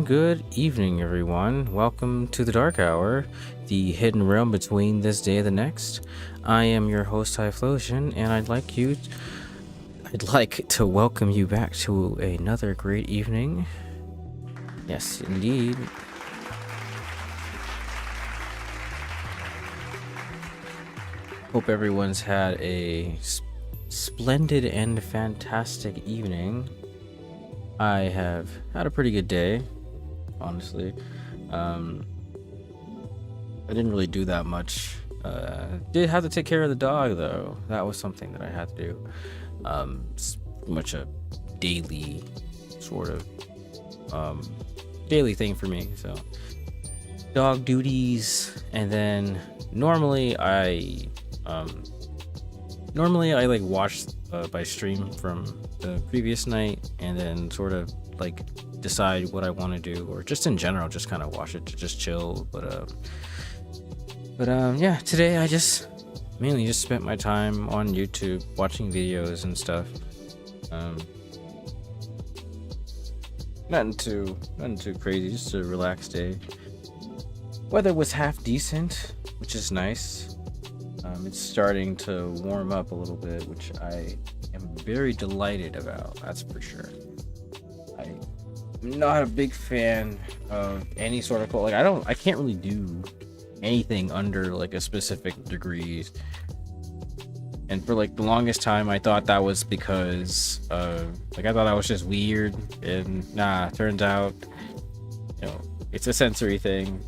good evening, everyone. Welcome to the Dark Hour, the hidden realm between this day and the next. I am your host, Typhlosion, and I'd like to welcome you back to another great evening. Yes, indeed. Hope everyone's had a splendid and fantastic evening. I have had a pretty good day, honestly. I didn't really do that much. Did have to take care of the dog, though. That was something that I had to do. It's pretty much a daily sort of daily thing for me. So dog duties, and then normally I like watch by stream from the previous night, and then sort of like decide what I want to do, or just in general just kind of watch it to just chill. But yeah, today I just mainly just spent my time on YouTube watching videos and stuff. Nothing too crazy, just a relaxed day. Weather was half decent, which is nice. It's starting to warm up a little bit, which I am very delighted about, that's for sure. I'm not a big fan of any sort of cold. Like I can't really do anything under like a specific degrees. And for like the longest time I thought that was because I thought that was just weird, and nah, turns out, it's a sensory thing.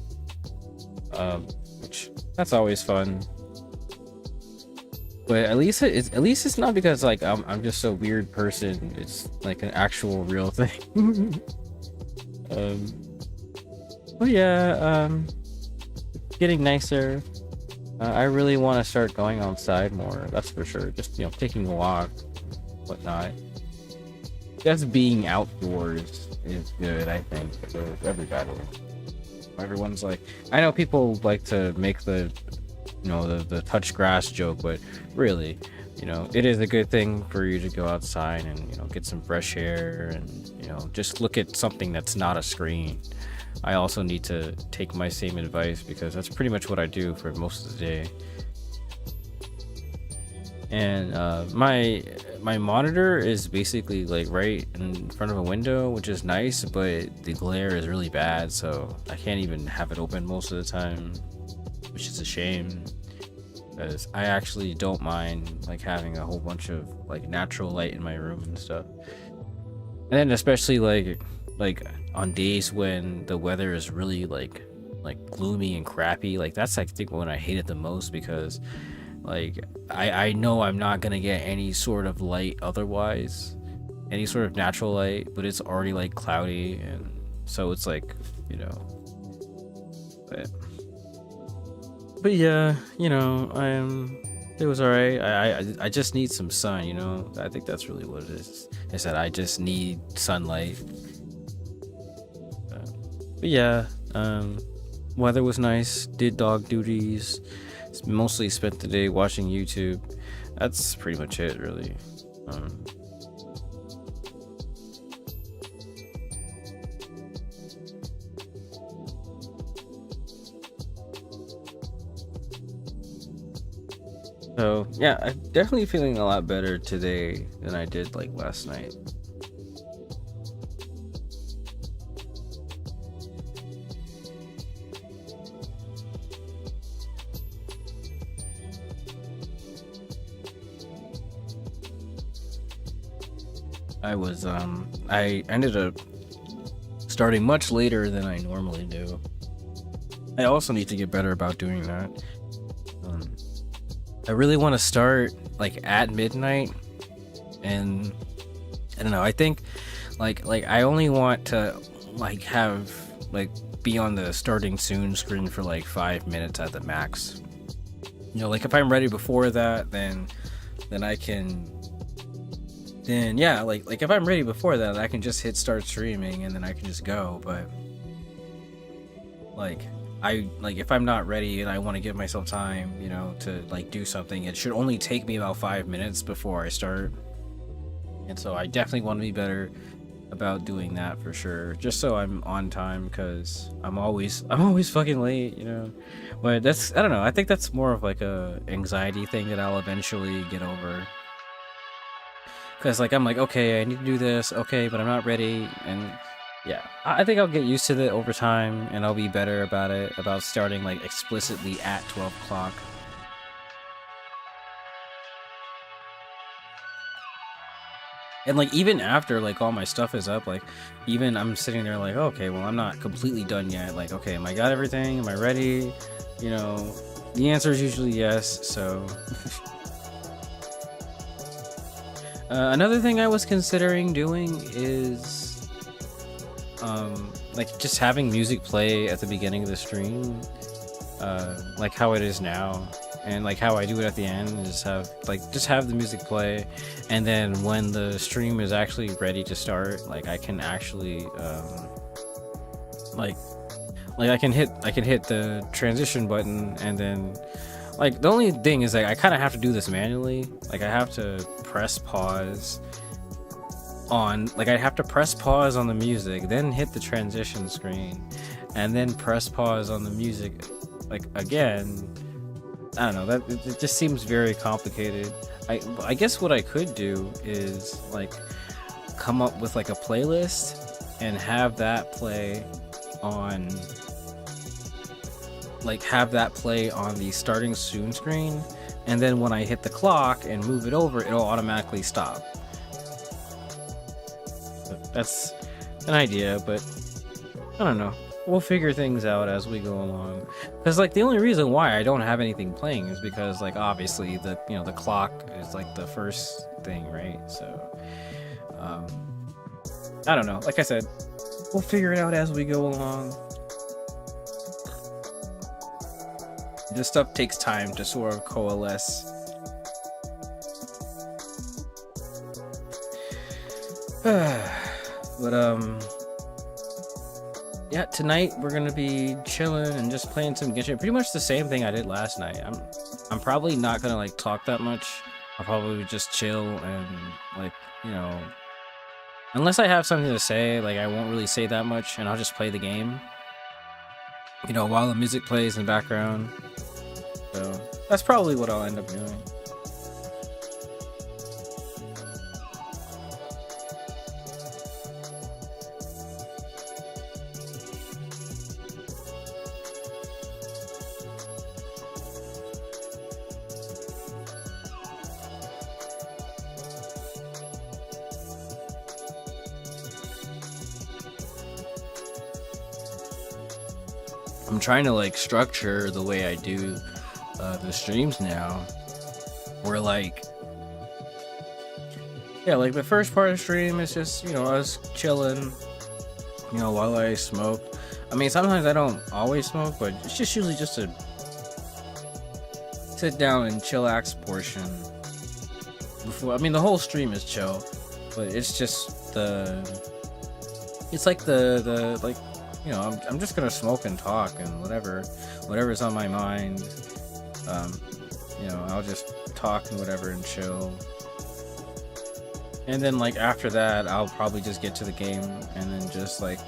Which that's always fun. But at least it's not because like I'm just a weird person. It's like an actual real thing. But yeah, getting nicer. I really want to start going outside more. That's for sure. Just taking a walk, whatnot. Just being outdoors is good, I think, for everybody. Everyone's like, I know people like to make the touch grass joke, but really, it is a good thing for you to go outside and get some fresh air and just look at something that's not a screen. I also need to take my same advice, because that's pretty much what I do for most of the day. And my monitor is basically like right in front of a window, which is nice, but the glare is really bad, so I can't even have it open most of the time, which is a shame, because I actually don't mind like having a whole bunch of like natural light in my room and stuff. And then especially like on days when the weather is really like gloomy and crappy, like that's I think when I hate it the most, because like I know I'm not gonna get any sort of light otherwise, any sort of natural light, but it's already like cloudy, and so it's like but yeah, it was all right. I just need some sun, I think that's really what it is. I said I just need sunlight. But yeah, weather was nice, did dog duties, mostly spent the day watching YouTube. That's pretty much it, really. So yeah, I'm definitely feeling a lot better today than I did like last night. I ended up starting much later than I normally do. I also need to get better about doing that. I really want to start like at midnight, and I don't know, I think like I only want to like have like be on the starting soon screen for like 5 minutes at the max. Like if I'm ready before that, then I can, then yeah, like if I'm ready before that, I can just hit start streaming and then I can just go. But like if I'm not ready and I want to give myself time, to like do something, it should only take me about 5 minutes before I start. And so I definitely want to be better about doing that for sure, just so I'm on time, because I'm always fucking late, you know. But that's, I don't know, I think that's more of like a anxiety thing that I'll eventually get over, because like I'm like, okay, I need to do this, okay, but I'm not ready. And yeah, I think I'll get used to it over time, and I'll be better about it, about starting like explicitly at 12 o'clock. And like even after like all my stuff is up, like even I'm sitting there like, okay, well, I'm not completely done yet. Like, okay, am I got everything? Am I ready? You know, the answer is usually yes. So another thing I was considering doing is like just having music play at the beginning of the stream, like how it is now, and like how I do it at the end. Just have the music play, and then when the stream is actually ready to start, like I can actually like I can hit the transition button, and then like the only thing is like I kind of have to do this manually. Like I have to press pause on, like I have to press pause on the music, then hit the transition screen, and then press pause on the music like again. I don't know, that it just seems very complicated. I guess what I could do is like come up with like a playlist and have that play on the starting soon screen, and then when I hit the clock and move it over, it'll automatically stop. That's an idea, but I don't know. We'll figure things out as we go along. Because like the only reason why I don't have anything playing is because like obviously the clock is like the first thing, right? So I don't know. Like I said, we'll figure it out as we go along. This stuff takes time to sort of coalesce. But yeah, tonight we're gonna be chilling and just playing some Genshin. Pretty much the same thing I did last night. I'm probably not gonna like talk that much. I'll probably just chill and like, you know, unless I have something to say, like I won't really say that much, and I'll just play the game, you know, while the music plays in the background. So that's probably what I'll end up doing. I'm trying to like structure the way I do the streams now, where like, yeah, like the first part of the stream is just, you know, us chilling, you know, while I smoke. I mean, sometimes I don't always smoke, but it's just usually just a sit down and chillax portion before. I mean, the whole stream is chill, but it's just it's like the like, you know, I'm just gonna smoke and talk and whatever's on my mind. You know, I'll just talk and whatever and chill. And then like after that, I'll probably just get to the game and then just like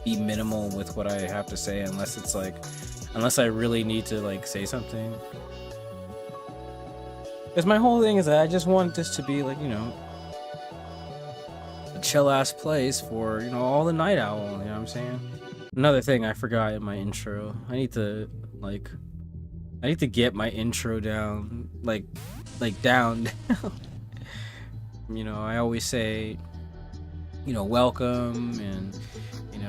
be minimal with what I have to say, unless I really need to like say something. Because my whole thing is that I just want this to be like, you know, a chill ass place for, you know, all the night owl, you know what I'm saying? Another thing I forgot in my intro, I need to get my intro down, like down. You know, I always say, you know, welcome, and you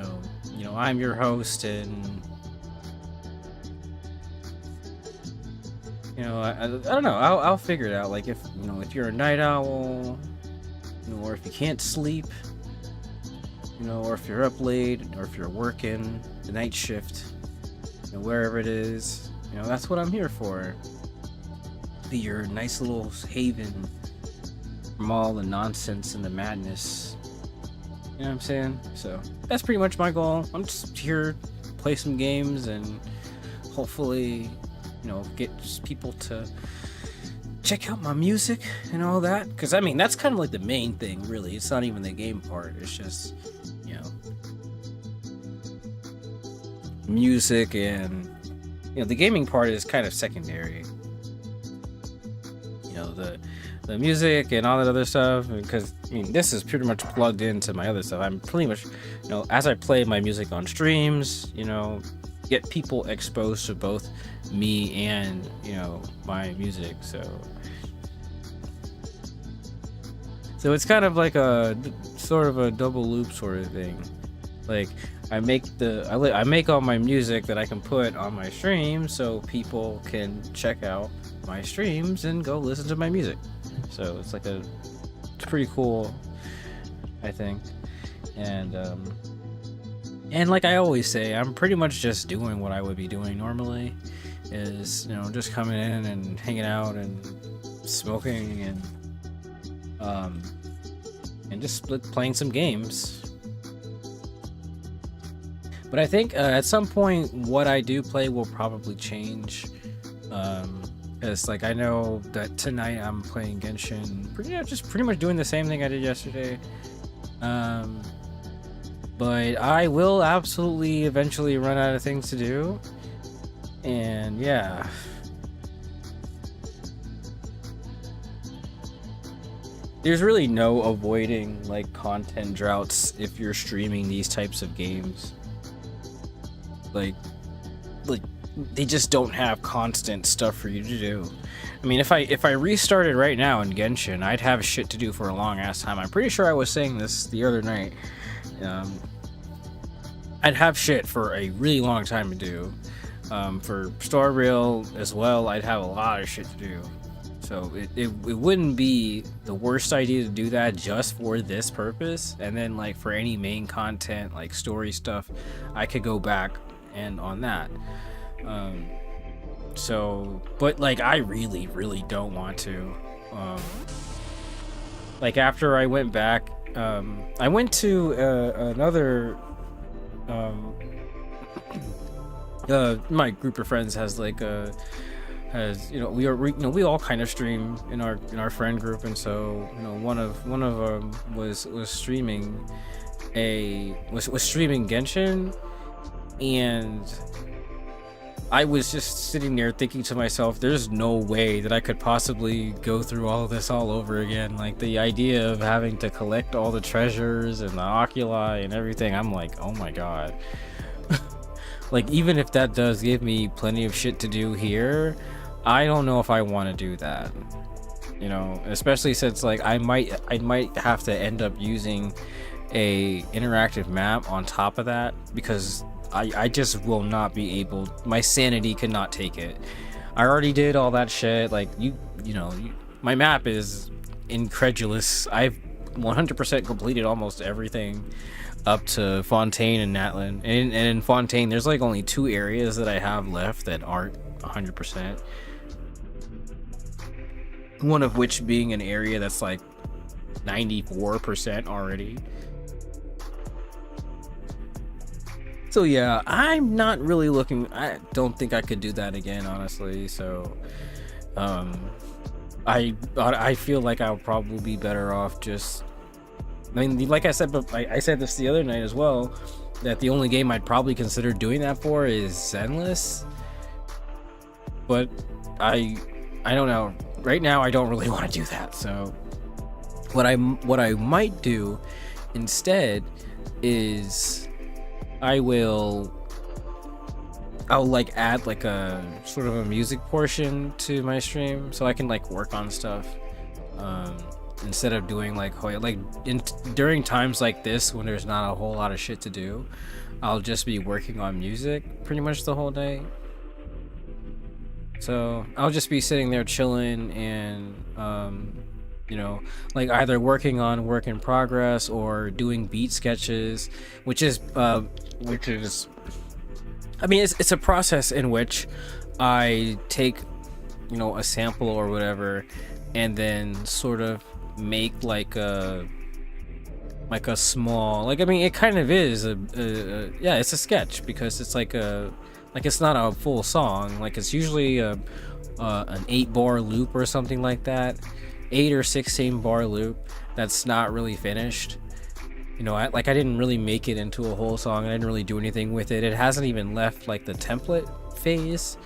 know, I'm your host, and you know, I don't know, I'll figure it out. Like if, you know, if you're a night owl, you know, or if you can't sleep, you know, or if you're up late, or if you're working the night shift, you know, wherever it is, you know, that's what I'm here for. Be your nice little haven from all the nonsense and the madness. You know what I'm saying? So that's pretty much my goal. I'm just here to play some games and hopefully, you know, get people to check out my music and all that, because I mean that's kind of like the main thing, really. It's not even the game part, it's just, you know, music, and you know, the gaming part is kind of secondary. You know, the music and all that other stuff, because I mean this is pretty much plugged into my other stuff. I'm pretty much, you know, as I play my music on streams, you know, get people exposed to both me and, you know, my music. So it's kind of like a sort of a double loop sort of thing. Like I make all my music that I can put on my stream so people can check out my streams and go listen to my music. So it's like it's pretty cool, I think. And like I always say, I'm pretty much just doing what I would be doing normally, is, you know, just coming in and hanging out and smoking and just playing some games. But I think at some point what I do play will probably change, because like I know that tonight I'm playing Genshin, pretty much doing the same thing I did yesterday. But I will absolutely eventually run out of things to do, and yeah. There's really no avoiding like content droughts if you're streaming these types of games. Like they just don't have constant stuff for you to do. I mean, if I restarted right now in Genshin, I'd have shit to do for a long ass time. I'm pretty sure I was saying this the other night. I'd have shit for a really long time to do. For Star Rail as well, I'd have a lot of shit to do. So it wouldn't be the worst idea to do that just for this purpose. And then like for any main content, like story stuff, I could go back and on that. So, but like I really don't want to. Like after I went back, I went to another my group of friends has like you know, we all kind of stream in our friend group, and so, you know, one of them was streaming Genshin, and I was just sitting there thinking to myself, there's no way that I could possibly go through all of this all over again. Like the idea of having to collect all the treasures and the oculi and everything, I'm like, oh my god. Like even if that does give me plenty of shit to do here, I don't know if I want to do that. You know, especially since like I might have to end up using a interactive map on top of that, because I just will not be able, my sanity cannot take it. I already did all that shit. Like you know, my map is incredulous. I've 100% completed almost everything up to Fontaine and Natlan, and in Fontaine there's like only 2 areas that I have left that aren't 100%, one of which being an area that's like 94% already. So yeah, I'm not really looking, I don't think I could do that again, honestly. So I feel like I'll probably be better off just, I mean, like I said, but I said this the other night as well, that the only game I'd probably consider doing that for is Zenless. But I don't know. Right now, I don't really want to do that. So what I might do instead is I'll like add like a sort of a music portion to my stream, so I can like work on stuff. Instead of doing like during times like this when there's not a whole lot of shit to do, I'll just be working on music pretty much the whole day. So I'll just be sitting there chilling and you know, like either working on work in progress or doing beat sketches, which is I mean, it's a process in which I take, you know, a sample or whatever, and then sort of make like a small, like, I mean, it kind of is yeah, it's a sketch, because it's like like it's not a full song. Like it's usually an 8-bar loop or something like that, 8 or 16 bar loop that's not really finished. You know, I didn't really make it into a whole song. I didn't really do anything with it. It hasn't even left like the template phase.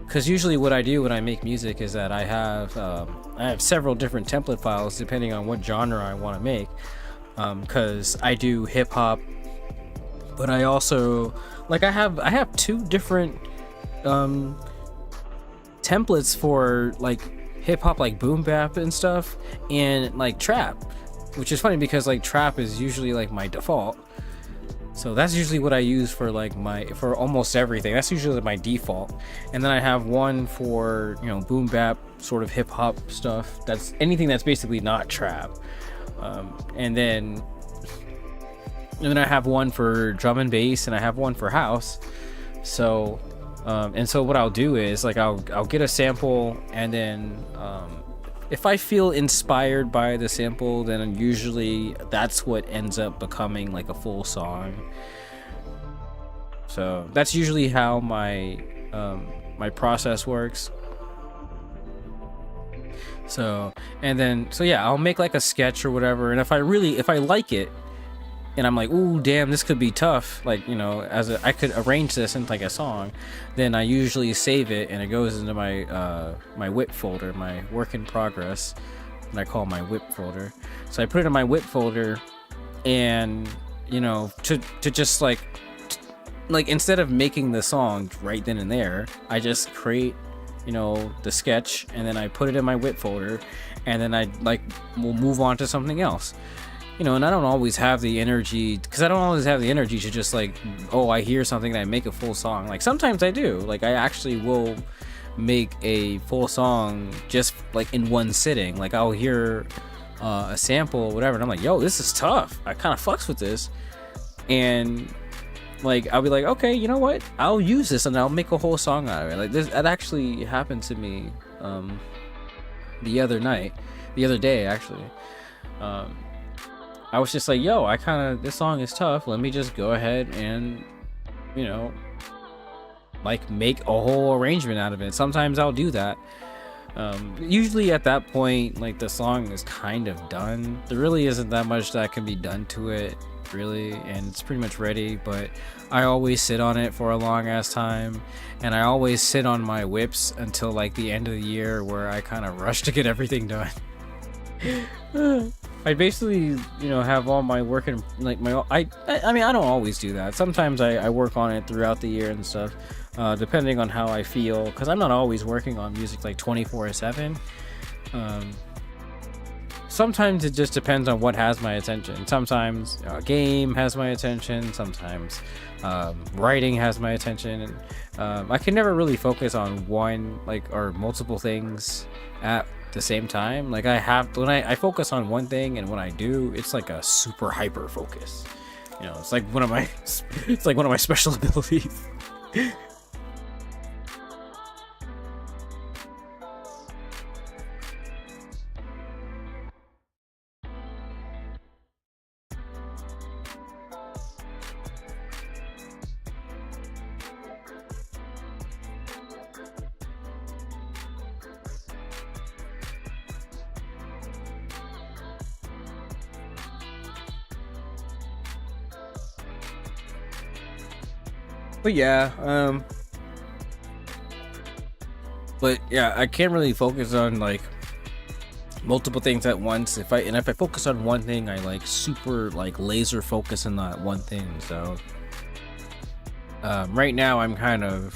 Because usually what I do when I make music is that I have several different template files depending on what genre I want to make. Because I do hip hop, but I also like I have 2 different templates for like hip hop, like boom bap and stuff, and like trap, which is funny because like trap is usually like my default. So that's usually what I use for like for almost everything. That's usually my default. And then I have one for, you know, boom bap sort of hip hop stuff. That's anything that's basically not trap. And then I have one for drum and bass, and I have one for house. So so what I'll do is like I'll get a sample, and then if I feel inspired by the sample, then usually that's what ends up becoming like a full song. So that's usually how my my process works. So yeah, I'll make like a sketch or whatever, and if I like it, and I'm like, ooh, damn, this could be tough, like, you know, I could arrange this into like a song, then I usually save it, and it goes into my my whip folder, my work in progress, and I call my whip folder. So I put it in my whip folder, and, you know, to just like instead of making the song right then and there, I just create, you know, the sketch, and then I put it in my whip folder, and then I like will move on to something else. You know, and I don't always have the energy, to just like, oh, I hear something and I make a full song. Like sometimes I do, like I actually will make a full song just like in one sitting. Like I'll hear a sample or whatever, and I'm like, yo, this is tough, I kind of fucks with this, and like I'll be like, okay, you know what, I'll use this and I'll make a whole song out of it. Like that actually happened to me the other day actually. I was just like, yo, this song is tough, let me just go ahead and, you know, like make a whole arrangement out of it. Sometimes I'll do that. Usually at that point, like the song is kind of done. There really isn't that much that can be done to it, really, and it's pretty much ready, but I always sit on it for a long ass time, and I always sit on my whips until like the end of the year, where I kind of rush to get everything done. I basically, you know, have all my work in like I mean, I don't always do that. Sometimes I work on it throughout the year and stuff, depending on how I feel, because I'm not always working on music like 24/7. Sometimes it just depends on what has my attention. Sometimes a game has my attention, sometimes writing has my attention, and I can never really focus on one, like, or multiple things at the same time. Like when I focus on one thing, and when I do, it's like a super hyper focus, you know. It's like one of my special abilities. But yeah, I can't really focus on like multiple things at once. If I focus on one thing, I like super like laser focus on that one thing. So right now I'm not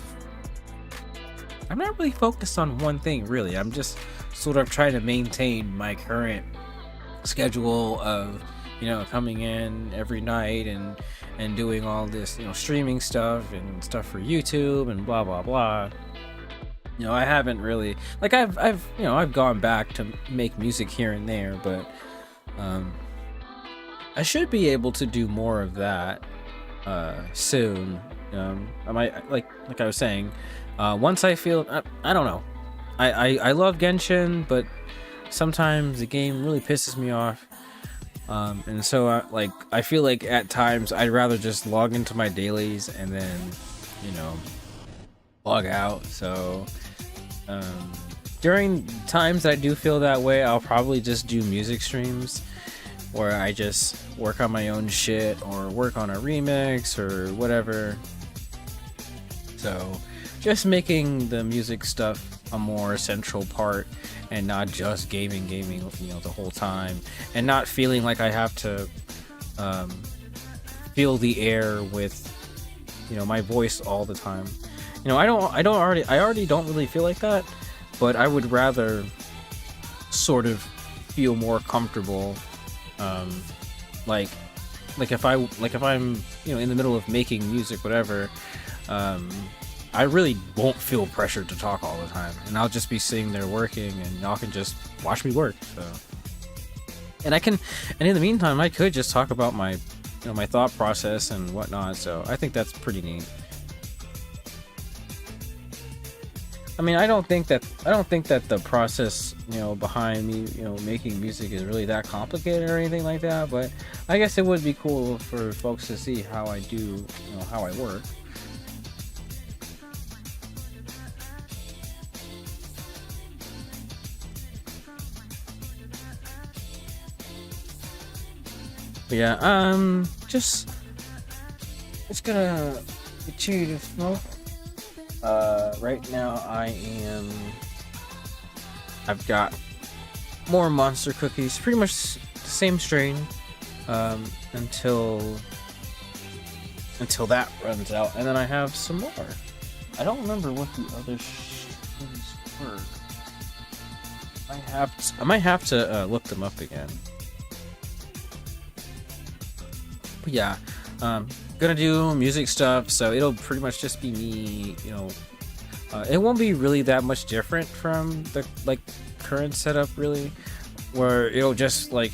really focused on one thing, really. I'm just sort of trying to maintain my current schedule of, you know, coming in every night and doing all this, you know, streaming stuff and stuff for YouTube and blah blah blah. You know, I haven't really, like, I've you know, I've gone back to make music here and there, but I should be able to do more of that soon. I might, like I was saying, once I feel, I don't know, I love Genshin, but sometimes the game really pisses me off. And so I feel like at times I'd rather just log into my dailies and then you know, log out. So um, during times that I do feel that way, I'll probably just do music streams where I just work on my own shit or work on a remix or whatever. So just making the music stuff a more central part and not just gaming, the whole time, and not feeling like I have to fill the air with, my voice all the time. I already don't really feel like that, but I would rather sort of feel more comfortable, like if I'm in the middle of making music, whatever. I really won't feel pressured to talk all the time, and I'll just be sitting there working, and y'all can just watch me work. So, and in the meantime, I could just talk about my, my thought process and whatnot. So I think that's pretty neat. I mean, I don't think that the process, behind me, making music is really that complicated or anything like that. But I guess it would be cool for folks to see how I do, how I work. But yeah, just gonna continue to smoke. Right now I've got more monster cookies, pretty much the same strain, until that runs out, and then I have some more. I don't remember what the other strains were. I might have to look them up again. But yeah, gonna do music stuff, so it'll pretty much just be me, it won't be really that much different from the current setup, really, where it'll just like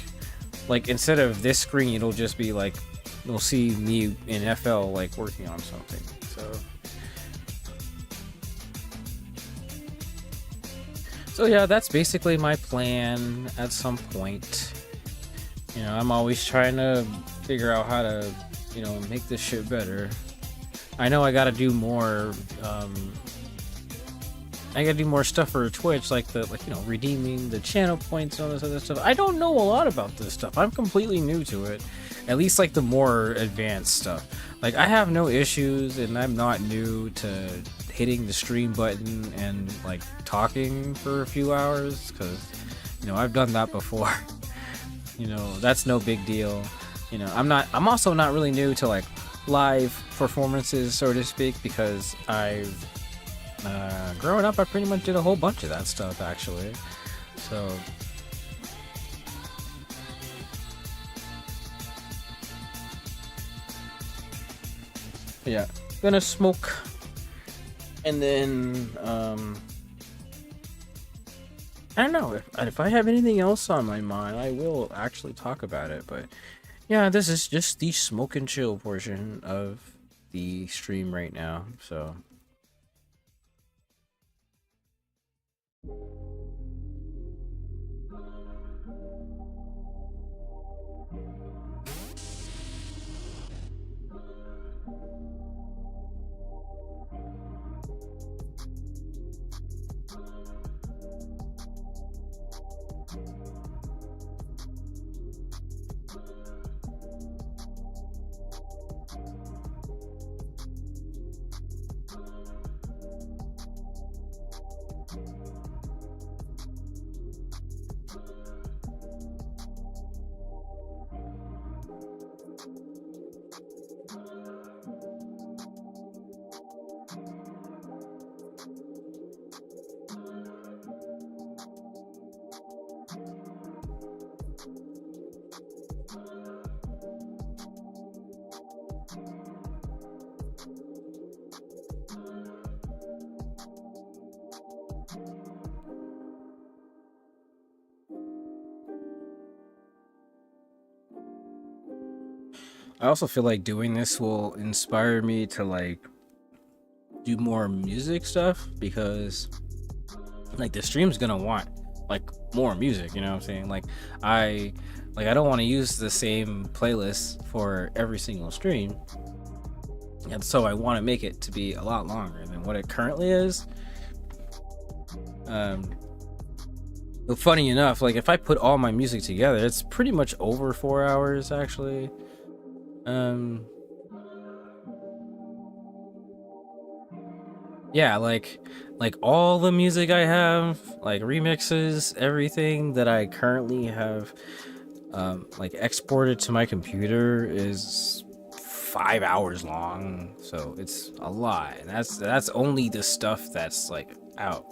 instead of this screen, it'll just be you'll see me in FL working on something. So yeah, that's basically my plan at some point. I'm always trying to figure out how to, make this shit better. I know I gotta do more, stuff for Twitch, redeeming the channel points and all this other stuff. I don't know a lot about this stuff. I'm completely new to it. At least the more advanced stuff. I have no issues, and I'm not new to hitting the stream button and talking for a few hours, because I've done that before. That's no big deal. I'm also not really new to live performances, so to speak, because I've growing up I pretty much did a whole bunch of that stuff, actually. So yeah, gonna smoke, and then I don't know if I have anything else on my mind, I will actually talk about it. But yeah, this is just the smoke and chill portion of the stream right now. So I also feel like doing this will inspire me to do more music stuff, because the stream's gonna want more music, you know what I'm saying? I don't want to use the same playlist for every single stream. and so I want to make it to be a lot longer than what it currently is. But funny enough, like if I put all my music together, it's pretty much over 4 hours actually. Yeah, like all the music I have, like remixes, everything that I currently have like exported to my computer is 5 hours long, so it's a lot. And that's only the stuff that's like out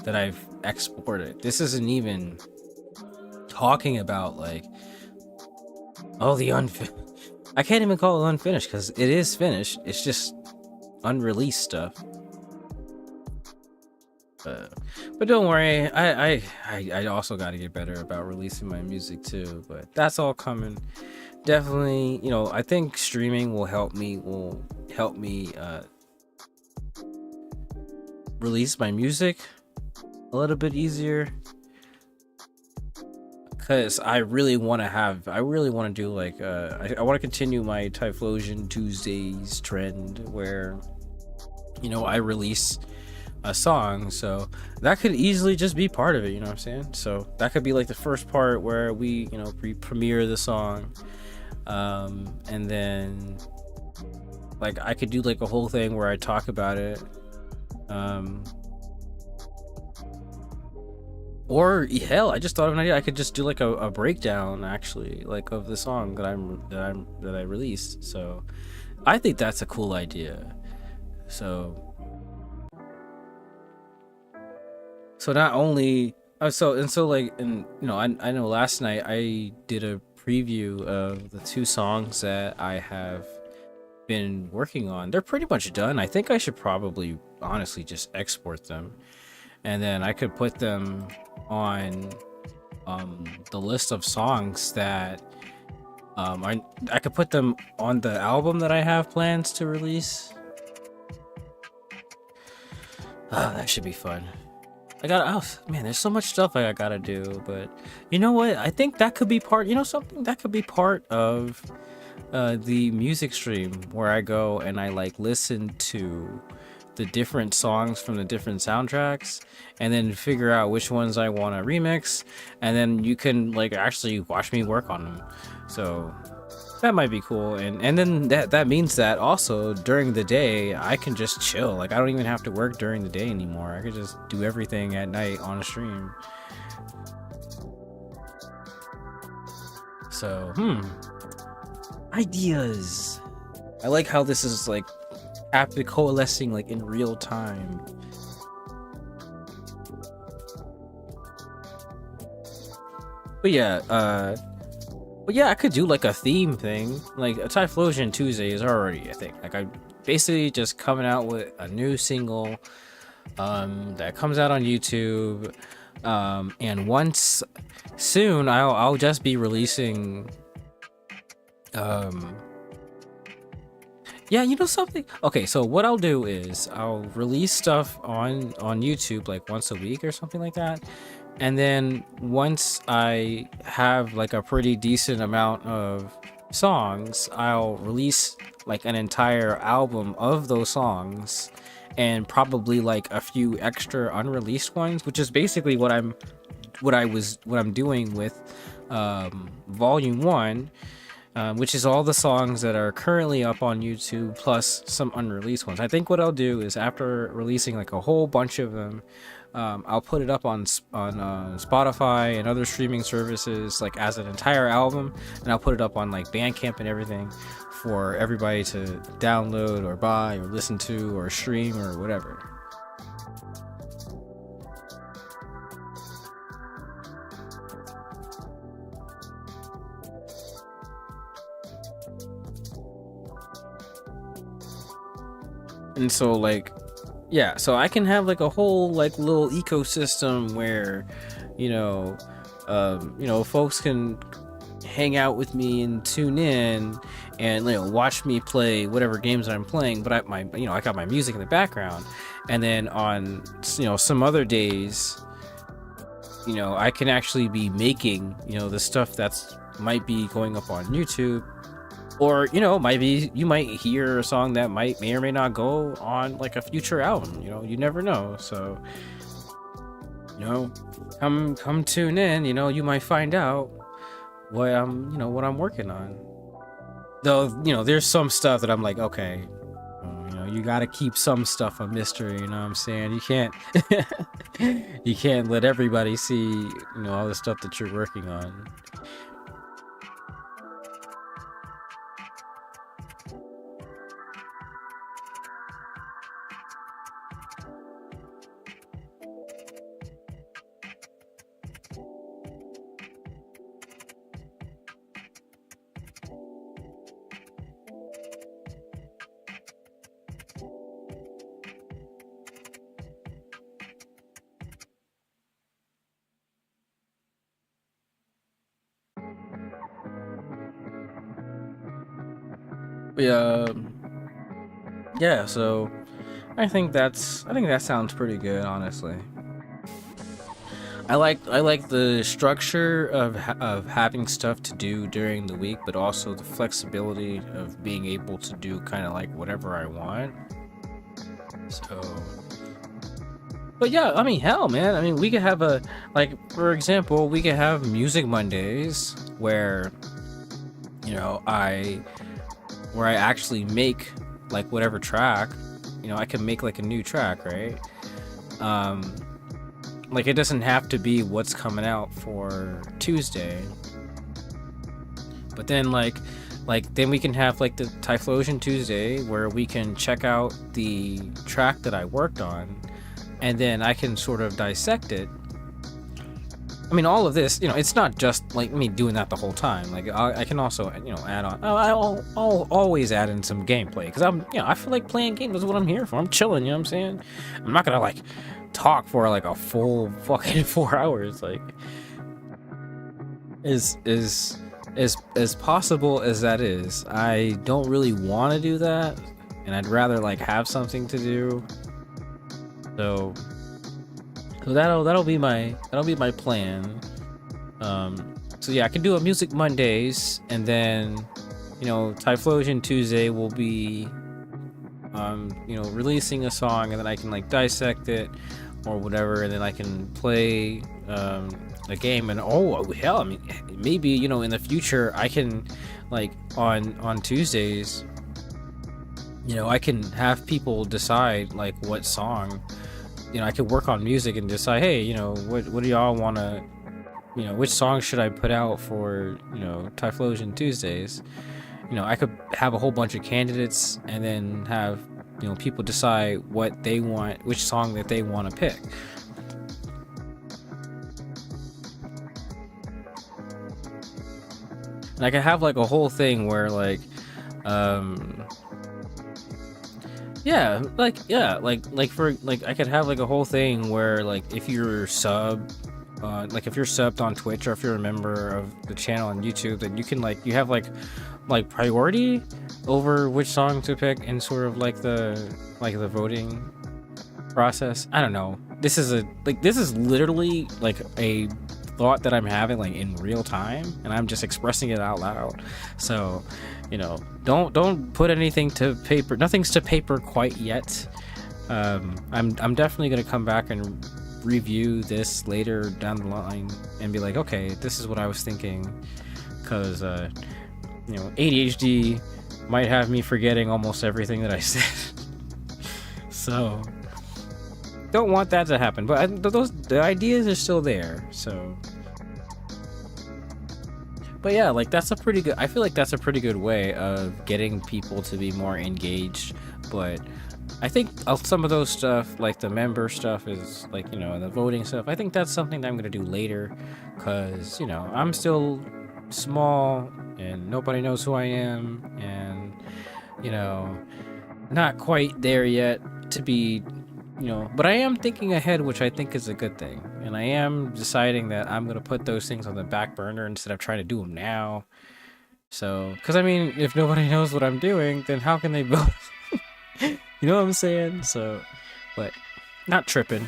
that I've exported. This isn't even talking about like all the I can't even call it unfinished because it is finished. It's just unreleased stuff. But don't worry, I also got to get better about releasing my music too. But that's all coming. Definitely, you know, I think streaming will help me release my music a little bit easier, because I really want to do like I want to continue my Typhlosion Tuesdays trend where, you know, I release a song, so that could easily just be part of it, you know what I'm saying? So that could be like the first part where we, you know, premiere the song, and then like I could do like a whole thing where I talk about it, or hell, I just thought of an idea. I could just do like a breakdown actually, like of the song that I released. So I think that's a cool idea. So not only like, and you know, I know last night I did a preview of the 2 songs that I have been working on. They're pretty much done. I think I should probably honestly just export them, and then I could put them on the list of songs that I could put them on the album that I have plans to release. That should be fun. Man, there's so much stuff I gotta do, but you know what? I think that could be part, you know, something that could be part of the music stream where I go and I like listen to the different songs from the different soundtracks and then figure out which ones I want to remix, and then you can like actually watch me work on them. So that might be cool, and then that means that also during the day I can just chill. Like I don't even have to work during the day anymore. I could just do everything at night on a stream. So ideas. I like how this is like coalescing like in real time. But yeah, I could do like a theme thing. Like a Typhlosion Tuesday is already a thing. Like I basically just coming out with a new single that comes out on YouTube, and once soon I'll just be releasing yeah, you know something? Okay, so what I'll do is I'll release stuff on YouTube like once a week or something like that. And then once I have like a pretty decent amount of songs, I'll release like an entire album of those songs and probably like a few extra unreleased ones, which is basically what I'm doing with volume 1, which is all the songs that are currently up on YouTube plus some unreleased ones. I think what I'll do is after releasing like a whole bunch of them, I'll put it up on Spotify and other streaming services like as an entire album, and I'll put it up on like Bandcamp and everything for everybody to download or buy or listen to or stream or whatever. And so like, yeah, so I can have like a whole like little ecosystem where, you know, folks can hang out with me and tune in and, you know, watch me play whatever games I'm playing, but I got my music in the background. And then on, you know, some other days, you know, I can actually be making, you know, the stuff that's might be going up on YouTube, Or, maybe you might hear a song that may or may not go on like a future album. You never know. So, you know, come tune in. You might find out what I'm working on. Though, there's some stuff that I'm like, okay, you gotta keep some stuff a mystery. You know what I'm saying? You can't, you can't let everybody see, all the stuff that you're working on. Yeah, yeah. So I think that sounds pretty good, honestly. I like the structure of having stuff to do during the week, but also the flexibility of being able to do kind of like whatever I want. So, but yeah, I mean, hell, man. I mean, we could have for example, we could have Music Mondays where, I actually make like whatever track, I can make like a new track, right? Like, it doesn't have to be what's coming out for Tuesday. But then then we can have like the Typhlosion Tuesday where we can check out the track that I worked on, and then I can sort of dissect it. I mean, all of this, it's not just like me doing that the whole time. Like, I can also, add on. I'll always add in some gameplay because I feel like playing games is what I'm here for. I'm chilling, you know what I'm saying? I'm not gonna like talk for like a full fucking 4 hours. Like, as possible as that is, I don't really want to do that, and I'd rather like have something to do. So that'll be my plan. So yeah, I can do a Music Mondays, and then Typhlosion Tuesday will be releasing a song, and then I can like dissect it or whatever, and then I can play a game. And oh hell, I mean, maybe in the future I can like on Tuesdays, I can have people decide like what song. I could work on music and decide, hey, what do y'all want to, which song should I put out for, Typhlosion Tuesdays? I could have a whole bunch of candidates and then have, people decide what they want, which song that they want to pick. And I could have like a whole thing where like, for like I could have like a whole thing where like if you're subbed on Twitch, or if you're a member of the channel on YouTube, then you can you have like priority over which song to pick in sort of like the voting process. I don't know. This is literally like a thought that I'm having like in real time, and I'm just expressing it out loud. So don't put anything to paper. Nothing's to paper quite yet. I'm definitely gonna come back and review this later down the line and be like, okay, this is what I was thinking, because ADHD might have me forgetting almost everything that I said. So don't want that to happen, but the ideas are still there. So, but yeah, like I feel like that's a pretty good way of getting people to be more engaged. But I think some of those stuff, like the member stuff, is like, the voting stuff, I think that's something that I'm gonna do later, because I'm still small and nobody knows who I am, and not quite there yet to be, but I am thinking ahead, which I think is a good thing. And I am deciding that I'm going to put those things on the back burner instead of trying to do them now. So, because I mean, if nobody knows what I'm doing, then how can they vote? You know what I'm saying? So, but not tripping.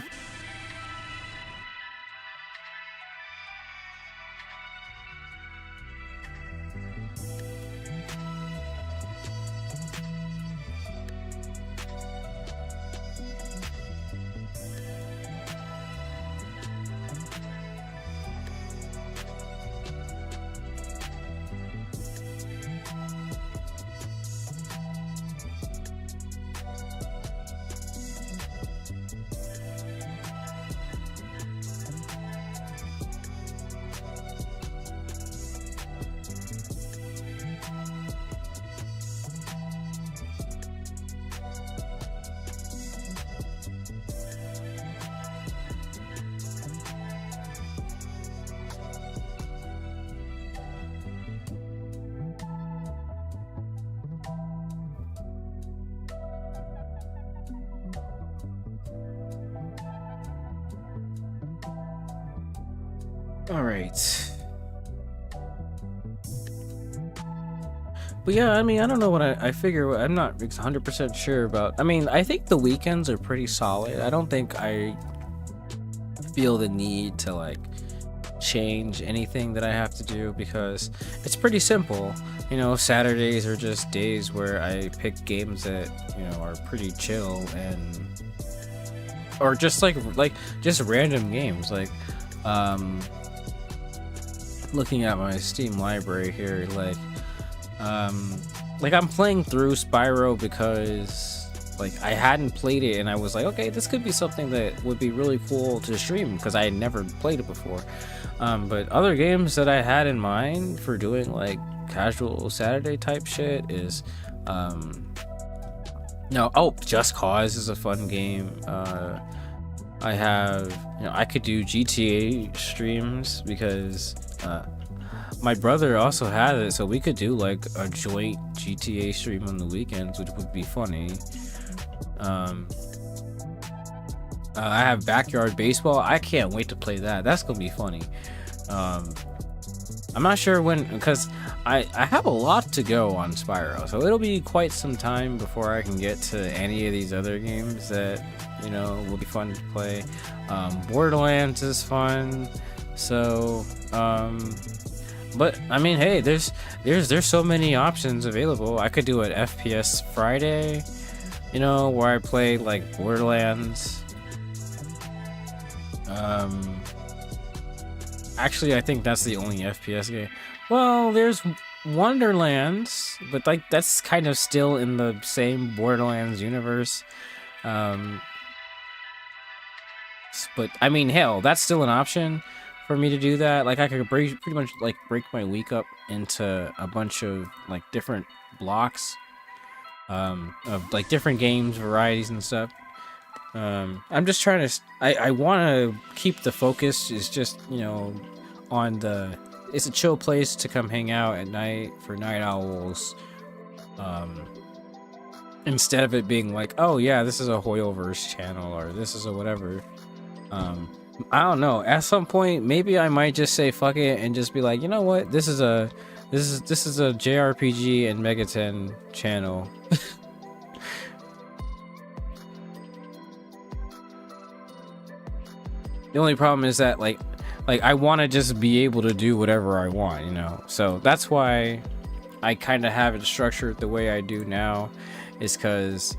All right. But yeah, I mean, I don't know what I figure. I'm not 100% sure about. I mean, I think the weekends are pretty solid. I don't think I feel the need to like change anything that I have to do because it's pretty simple. You know, Saturdays are just days where I pick games that, you know, are pretty chill and or just like just random games um looking at my Steam library here like I'm playing through Spyro because like I hadn't played it and I was like, okay, this could be something that would be really cool to stream because I had never played it before. But other games that I had in mind for doing like casual Saturday type shit is Just Cause is a fun game. I have, you know, I could do GTA streams because my brother also has it, so we could do like a joint GTA stream on the weekends, which would be funny. I have Backyard Baseball. I can't wait to play that. That's gonna be funny. I'm not sure when, because I have a lot to go on Spyro, so it'll be quite some time before I can get to any of these other games that, you know, will be fun to play. Borderlands is fun, so but I mean, hey, there's so many options available. I could do an FPS Friday, you know, where I play like Borderlands. Actually, I think that's the only FPS game. Well, there's Wonderlands, but like that's kind of still in the same Borderlands universe. But I mean, hell, that's still an option for me to do that. Like I could pretty much like break my week up into a bunch of like different blocks of like different games, varieties and stuff. I'm just trying to I want to keep the focus is just, you know, on it's a chill place to come hang out at night for night owls, instead of it being like, oh yeah, this is a Hoyoverse channel or this is a whatever. I don't know, at some point maybe I might just say fuck it and just be like, you know what, this is a JRPG and Megaten channel. The only problem is that like I want to just be able to do whatever I want, you know. So that's why I kind of have it structured the way I do now, is because,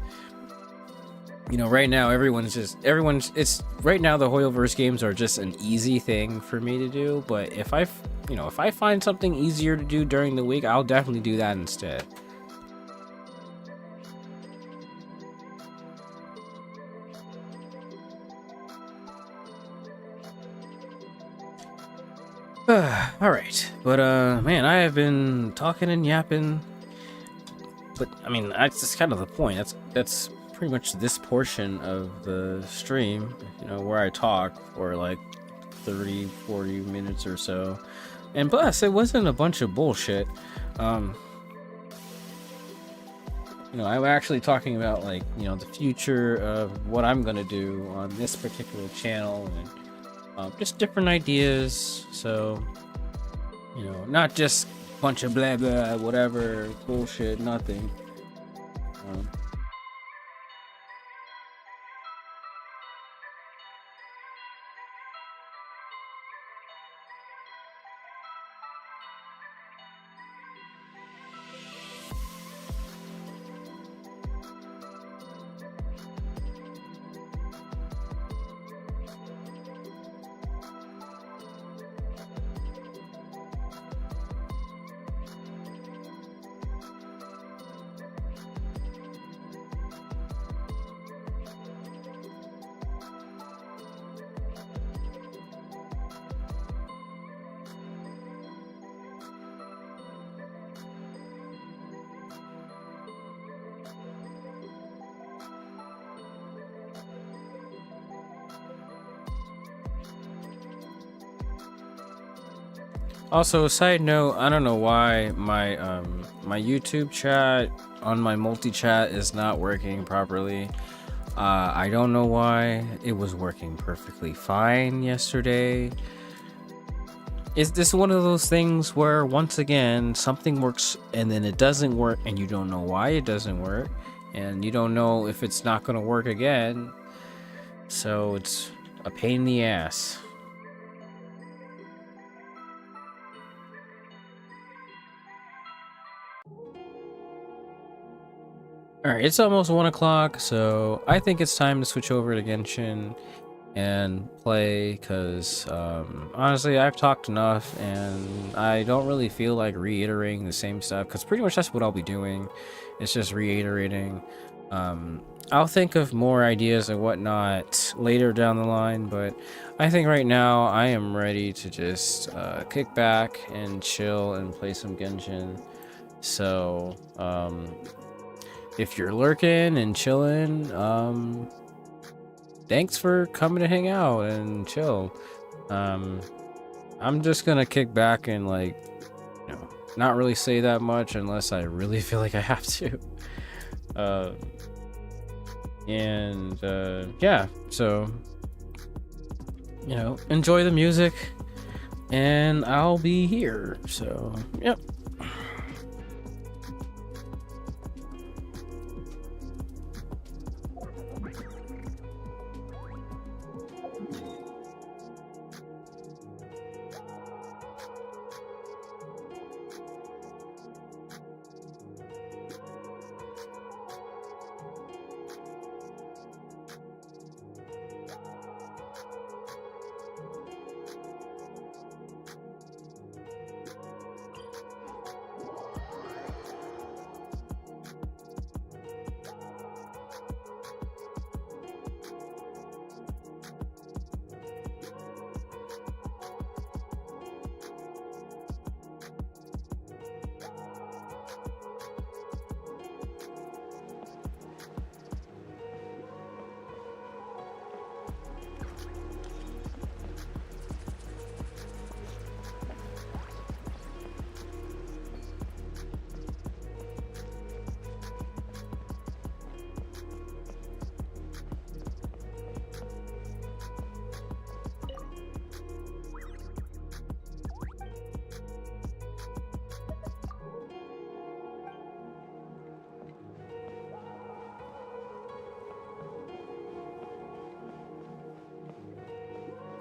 you know, right now it's right now the Hoyoverse games are just an easy thing for me to do. But if I find something easier to do during the week, I'll definitely do that instead. All right, but man, I have been talking and yapping, but I mean, that's kind of the point. That's pretty much this portion of the stream, you know, where I talk for like 30-40 minutes or so, and plus it wasn't a bunch of bullshit. You know, I'm actually talking about like, you know, the future of what I'm gonna do on this particular channel and just different ideas. So, you know, not just a bunch of blah blah whatever bullshit, nothing. Also, side note, I don't know why my my YouTube chat on my multi-chat is not working properly. I don't know why. It was working perfectly fine yesterday. Is this one of those things where once again something works and then it doesn't work and you don't know why it doesn't work and you don't know if it's not going to work again, so it's a pain in the ass. Alright, it's almost 1 o'clock, so I think it's time to switch over to Genshin and play, because honestly I've talked enough and I don't really feel like reiterating the same stuff, because pretty much that's what I'll be doing. It's just reiterating. I'll think of more ideas and whatnot later down the line, but I think right now I am ready to just kick back and chill and play some Genshin. So if you're lurking and chilling, thanks for coming to hang out and chill. I'm just gonna kick back and, like, you know, not really say that much unless I really feel like I have to. Yeah, so, you know, enjoy the music and I'll be here. So, yep.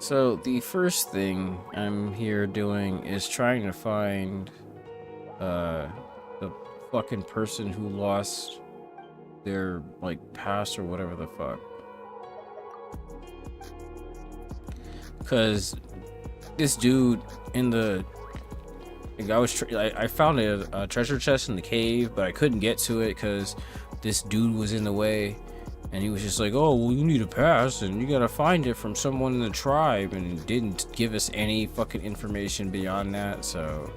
So the first thing I'm here doing is trying to find the fucking person who lost their, like, pass or whatever the fuck. Cause this dude in the, like, I found a treasure chest in the cave, but I couldn't get to it because this dude was in the way. And he was just like, oh, well, you need a pass and you gotta find it from someone in the tribe, and didn't give us any fucking information beyond that. So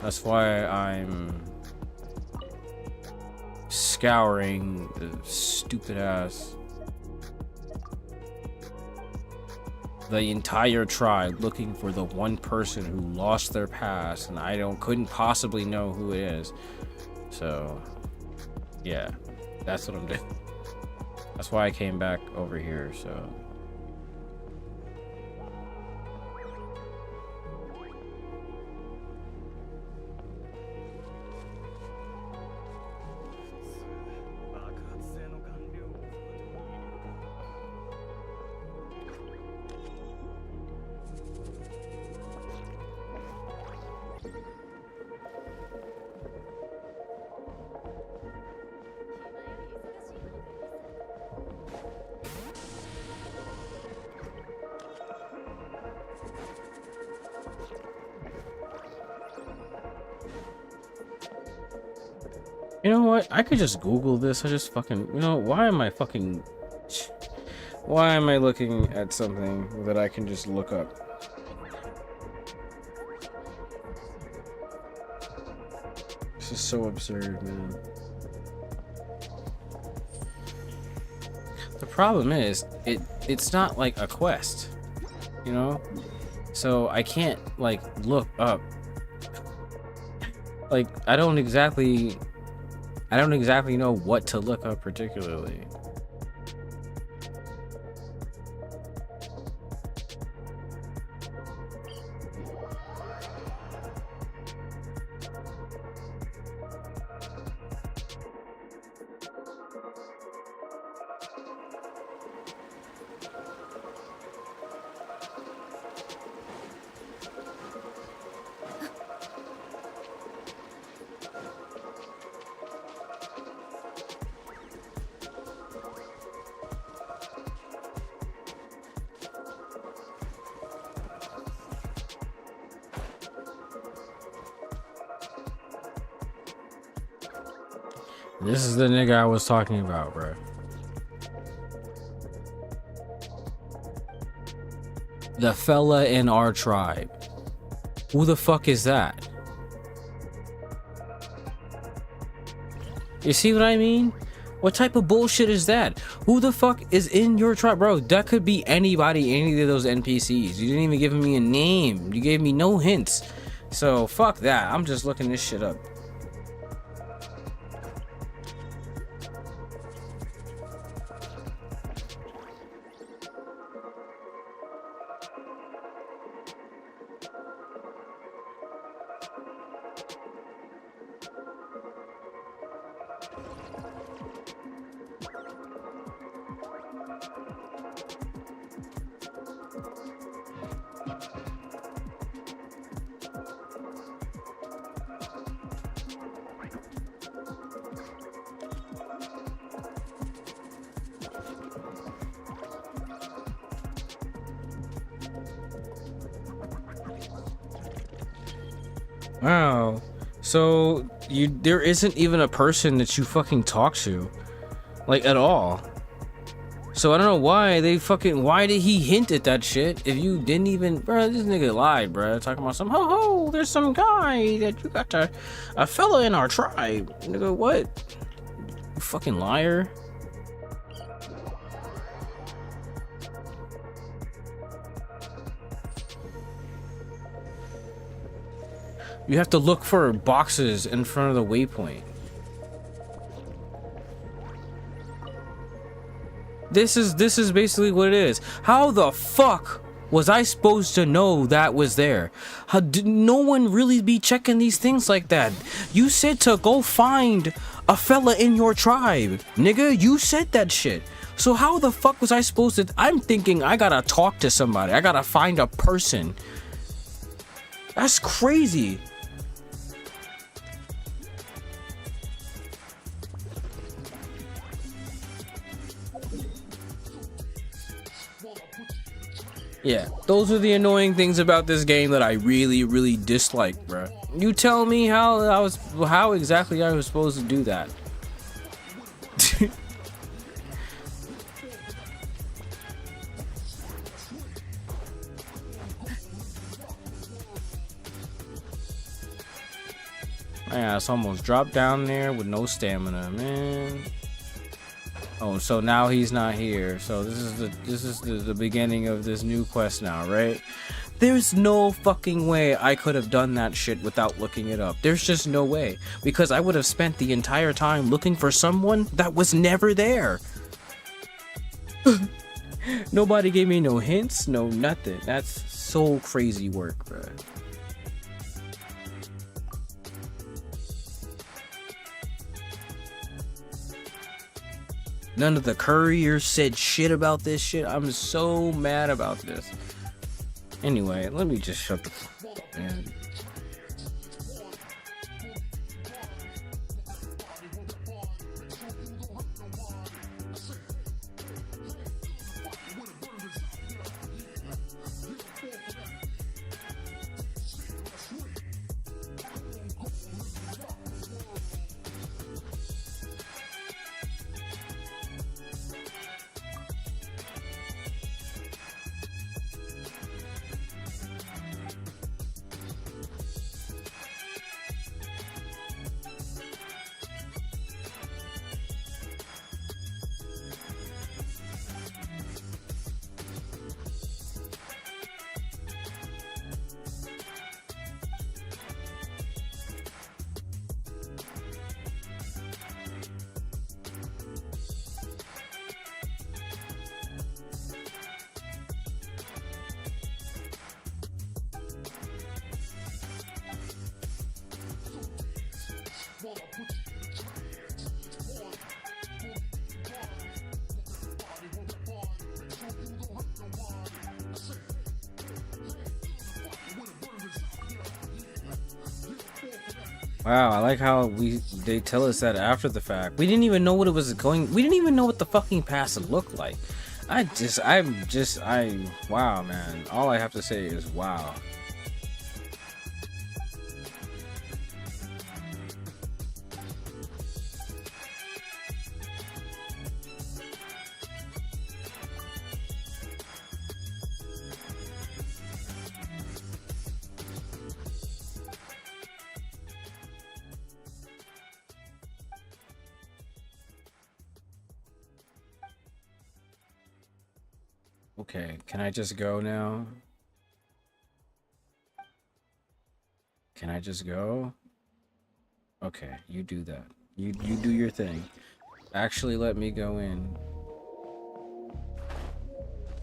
that's why I'm scouring the stupid ass, the entire tribe, looking for the one person who lost their pass, and I couldn't possibly know who it is. So yeah, that's what I'm doing. That's why I came back over here. So you know what? I could just Google this. I just fucking, you know, why am I looking at something that I can just look up? This is so absurd, man. The problem is, it's not like a quest, you know? So I can't, like, look up. Like, I don't exactly know what to look up particularly. This is the nigga I was talking about, bro. The fella in our tribe. Who the fuck is that? You see what I mean? What type of bullshit is that? Who the fuck is in your tribe? Bro, that could be anybody, any of those NPCs. You didn't even give me a name. You gave me no hints. So, fuck that. I'm just looking this shit up. Wow. So there isn't even a person that you fucking talk to, like, at all. So I don't know why why did he hint at that shit if you didn't even, bro? This nigga lied, bro. Talking about some there's some guy that you got a fella in our tribe. Nigga, what? You fucking liar. You have to look for boxes in front of the waypoint. This is basically what it is. How the fuck was I supposed to know that was there? How did no one really be checking these things like that? You said to go find a fella in your tribe, nigga. You said that shit. So how the fuck was I supposed to? I'm thinking I gotta talk to somebody. I gotta find a person. That's crazy. Yeah, those are the annoying things about this game that I really, really dislike, bro. You tell me how exactly I was supposed to do that. Yeah, it's almost dropped down there with no stamina, man. Oh, so now he's not here. So this is the beginning of this new quest now, right? There's no fucking way I could have done that shit without looking it up. There's just no way, because I would have spent the entire time looking for someone that was never there. Nobody gave me no hints, no nothing. That's so crazy work, bro. None of the couriers said shit about this shit. I'm so mad about this. Anyway, let me just shut the fuck up, man. Wow, I like how they tell us that after the fact. We didn't even know what it was going. We didn't even know what the fucking past looked like. Wow, man. All I have to say is wow. Okay, can I just go now? Can I just go? Okay, you do that. You do your thing. Actually, let me go in.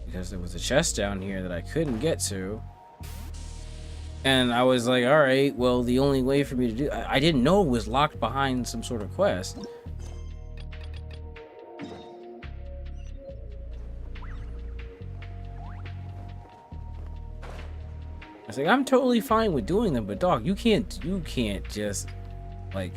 Because there was a chest down here that I couldn't get to. And I was like, alright, well, the only way for me to do... I didn't know it was locked behind some sort of quest. I was like, I'm totally fine with doing them, but dog, you can't just, like,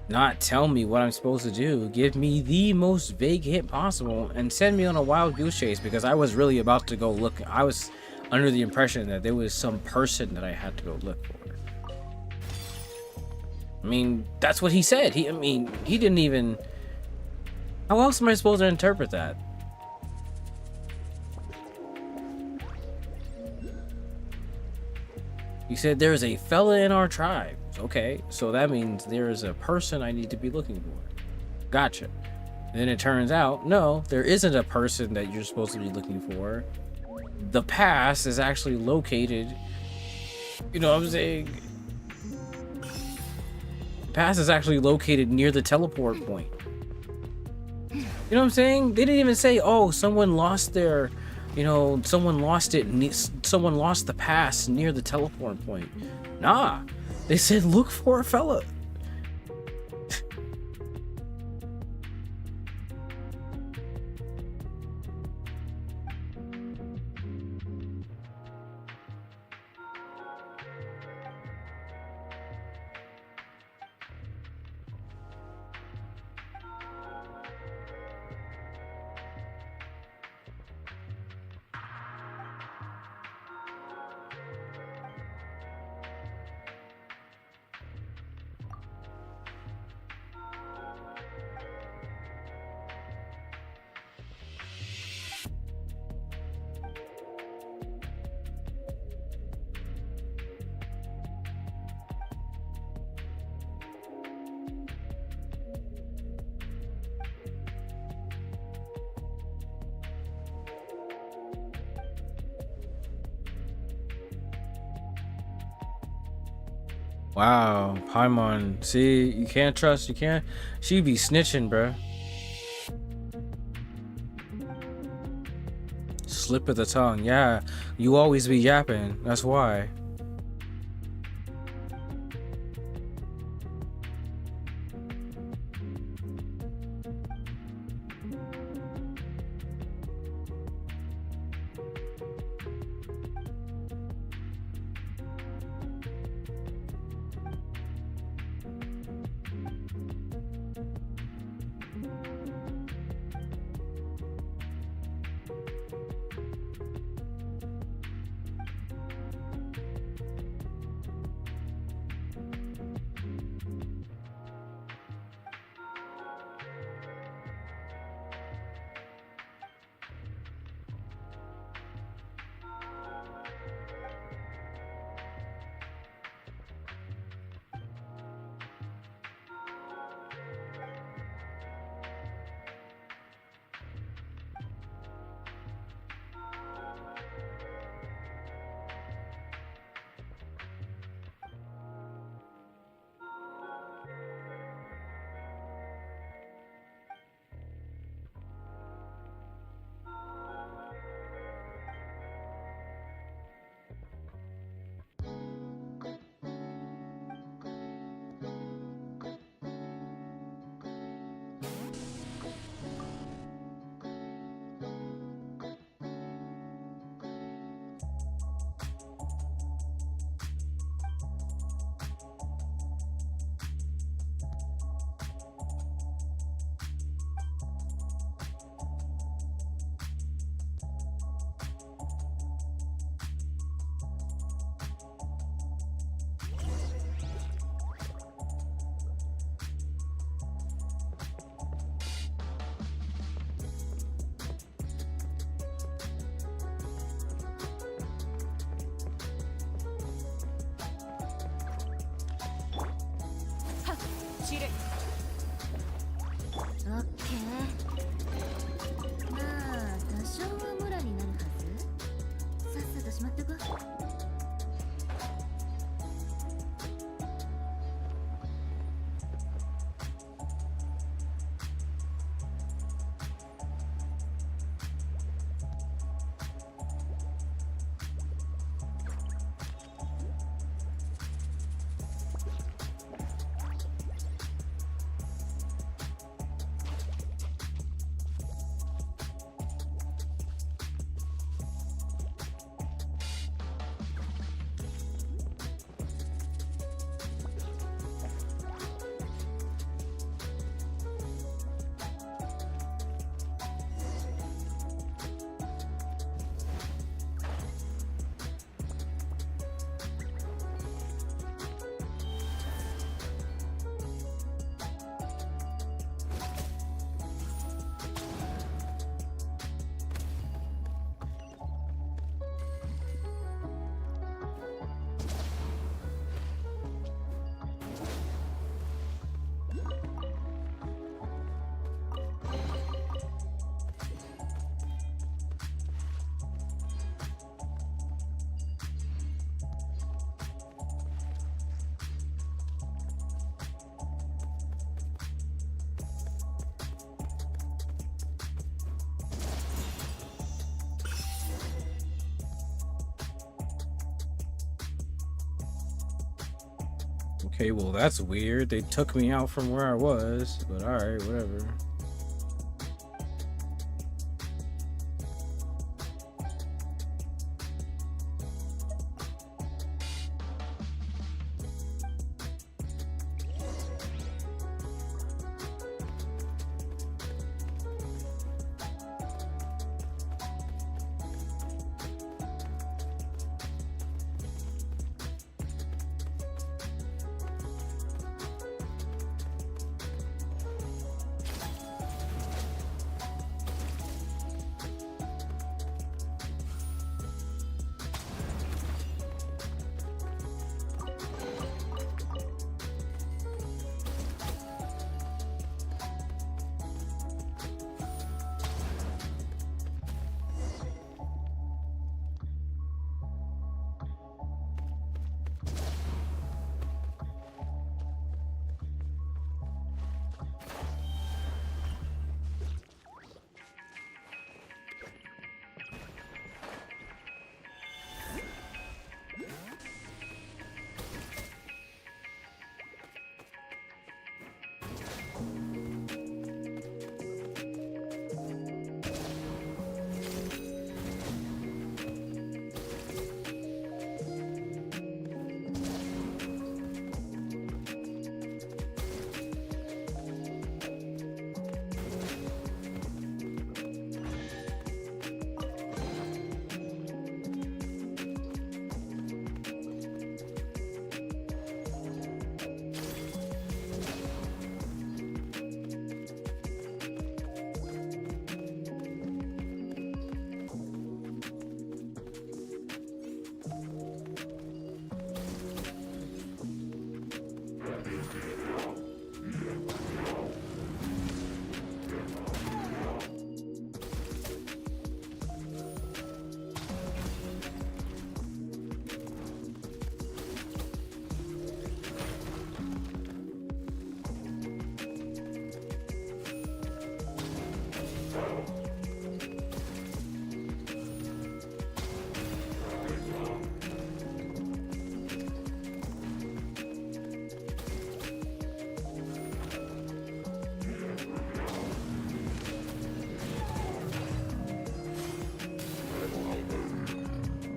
not tell me what I'm supposed to do. Give me the most vague hint possible and send me on a wild goose chase, because I was really about to go look. I was under the impression that there was some person that I had to go look for. I mean, that's what he said. I mean, he didn't even... How else am I supposed to interpret that? He said there is a fella in our tribe. Okay, so that means there is a person I need to be looking for. Gotcha. And then it turns out, no, there isn't a person that you're supposed to be looking for. The pass is actually located... You know what I'm saying? The pass is actually located near the teleport point. You know what I'm saying? They didn't even say, oh, someone lost their... You know, someone lost it. Someone lost the pass near the teleport point. Nah, they said look for a fella. Wow, Paimon. See, you can't trust, you can't. She be snitching, bruh. Slip of the tongue. Yeah, you always be yapping. That's why. Okay, well that's weird. They took me out from where I was, but alright, whatever.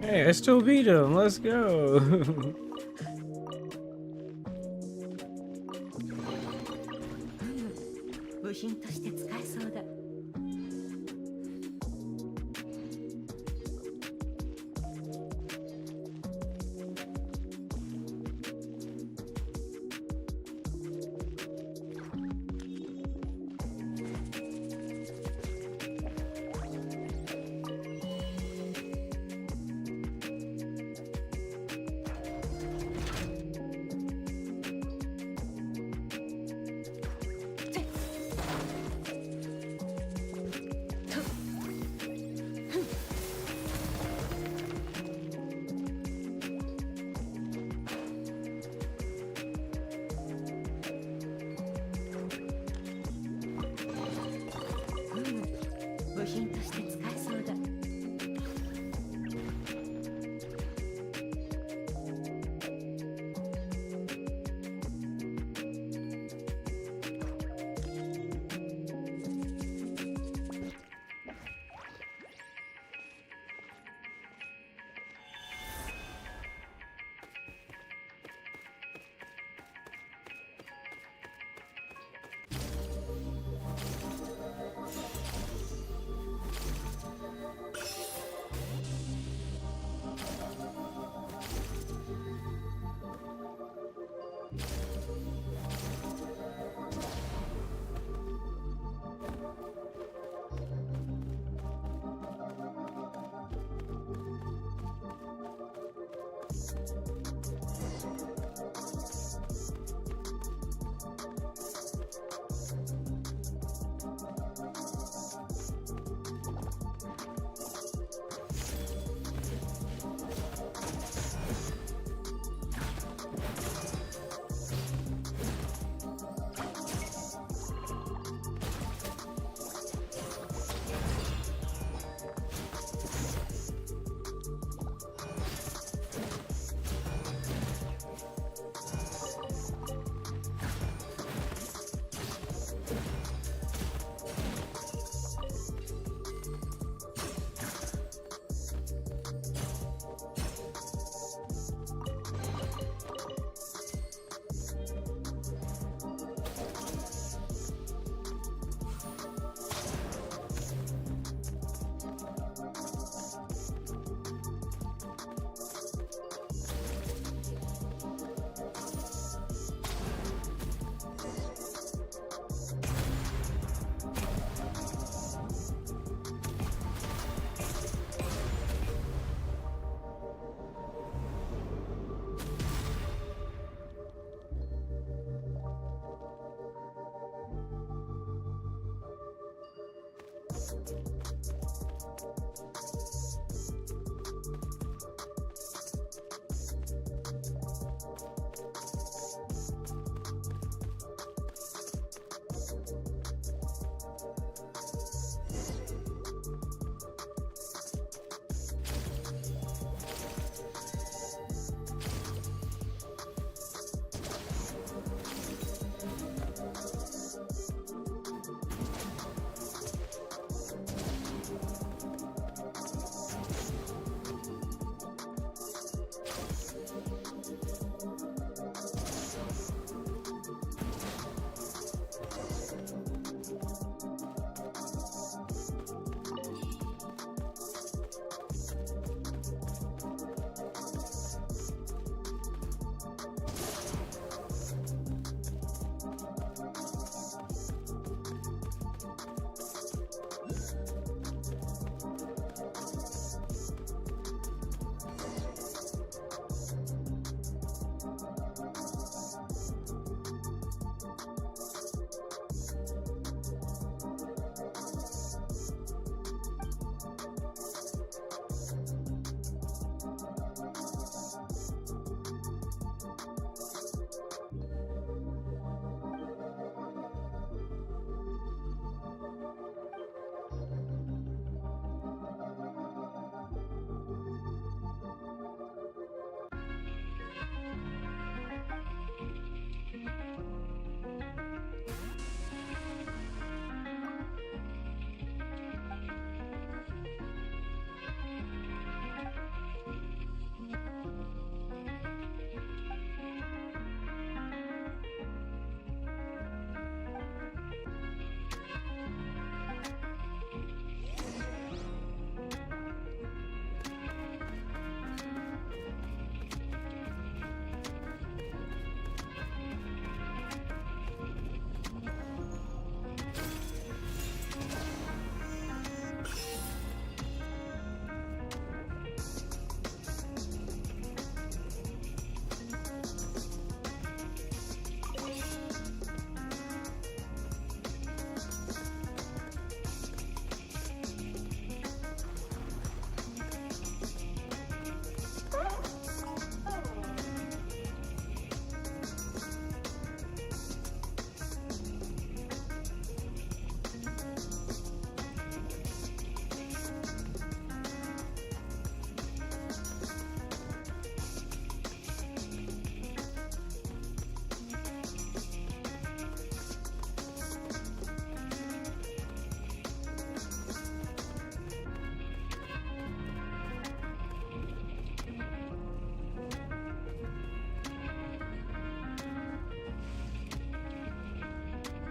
Hey, I still beat him. Let's go. 部品として使えそうだ。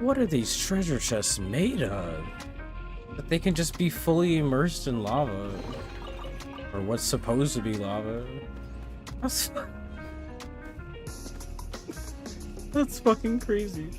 What are these treasure chests made of? That they can just be fully immersed in lava. Or what's supposed to be lava. That's fucking crazy.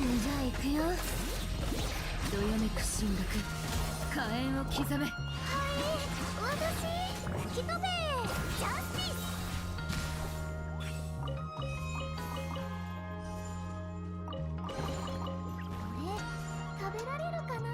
じゃあ行くよ。どよめく神学、火炎を刻め。はい、私、吹き飛べ、ジャスティス。これ、食べられるかな。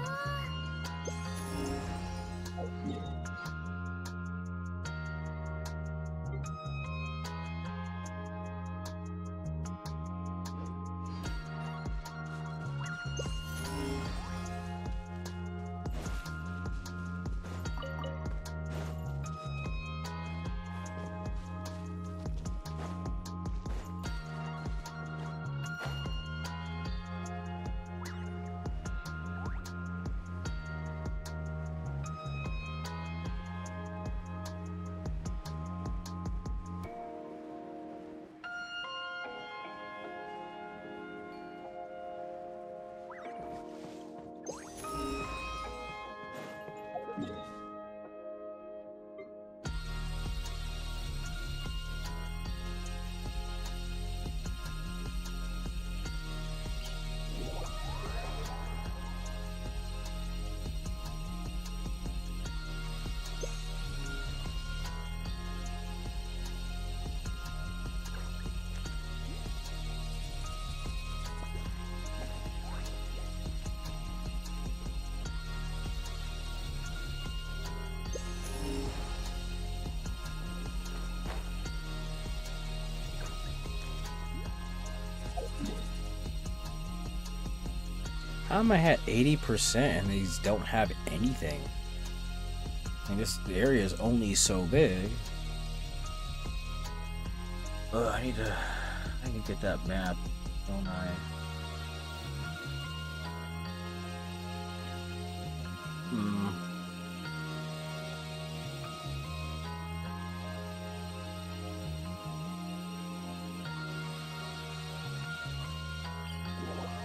How am I at 80% and these don't have anything? I guess the area is only so big. I need to get that map, don't I?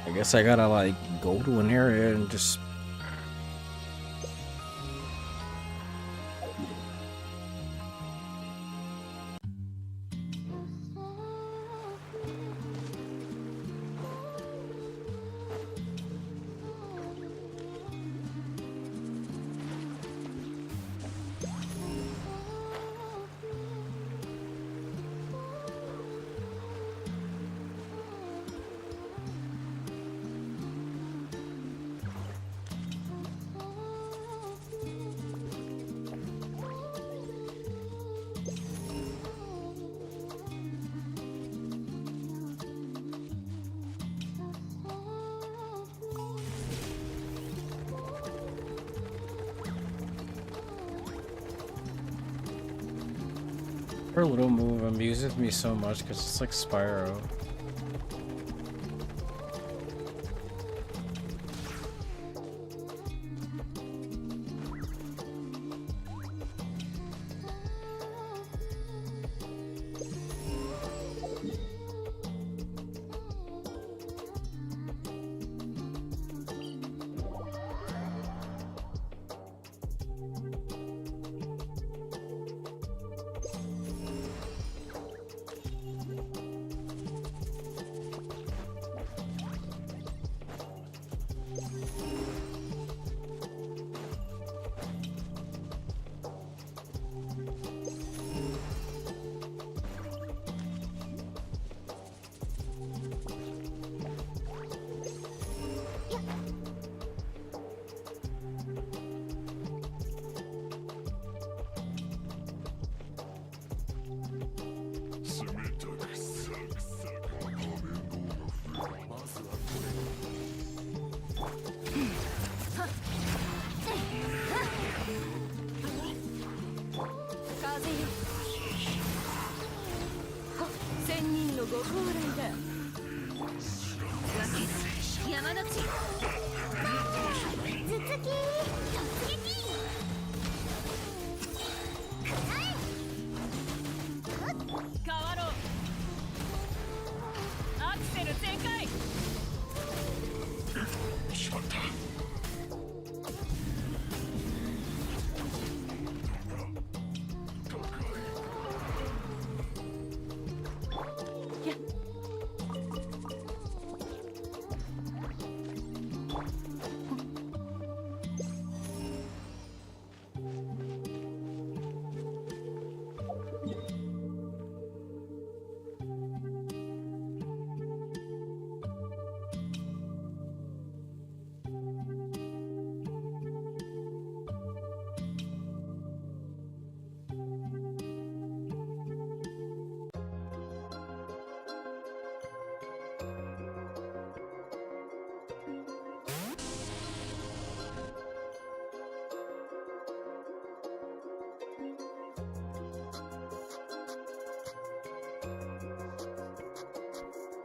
I guess I gotta like go to an area and just her little move amuses me so much because it's like Spyro.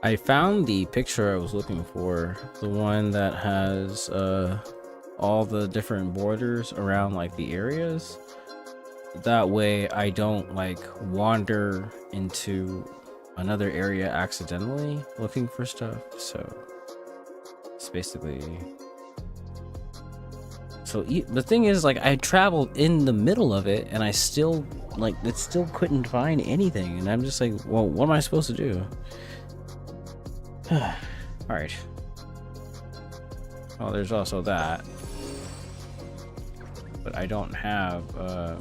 I found the picture I was looking for, the one that has all the different borders around like the areas. That way I don't like wander into another area accidentally looking for stuff. So it's basically, so the thing is, like, I traveled in the middle of it and I still couldn't find anything, and I'm just like, well, what am I supposed to do? All right. Oh, there's also that, but I don't have a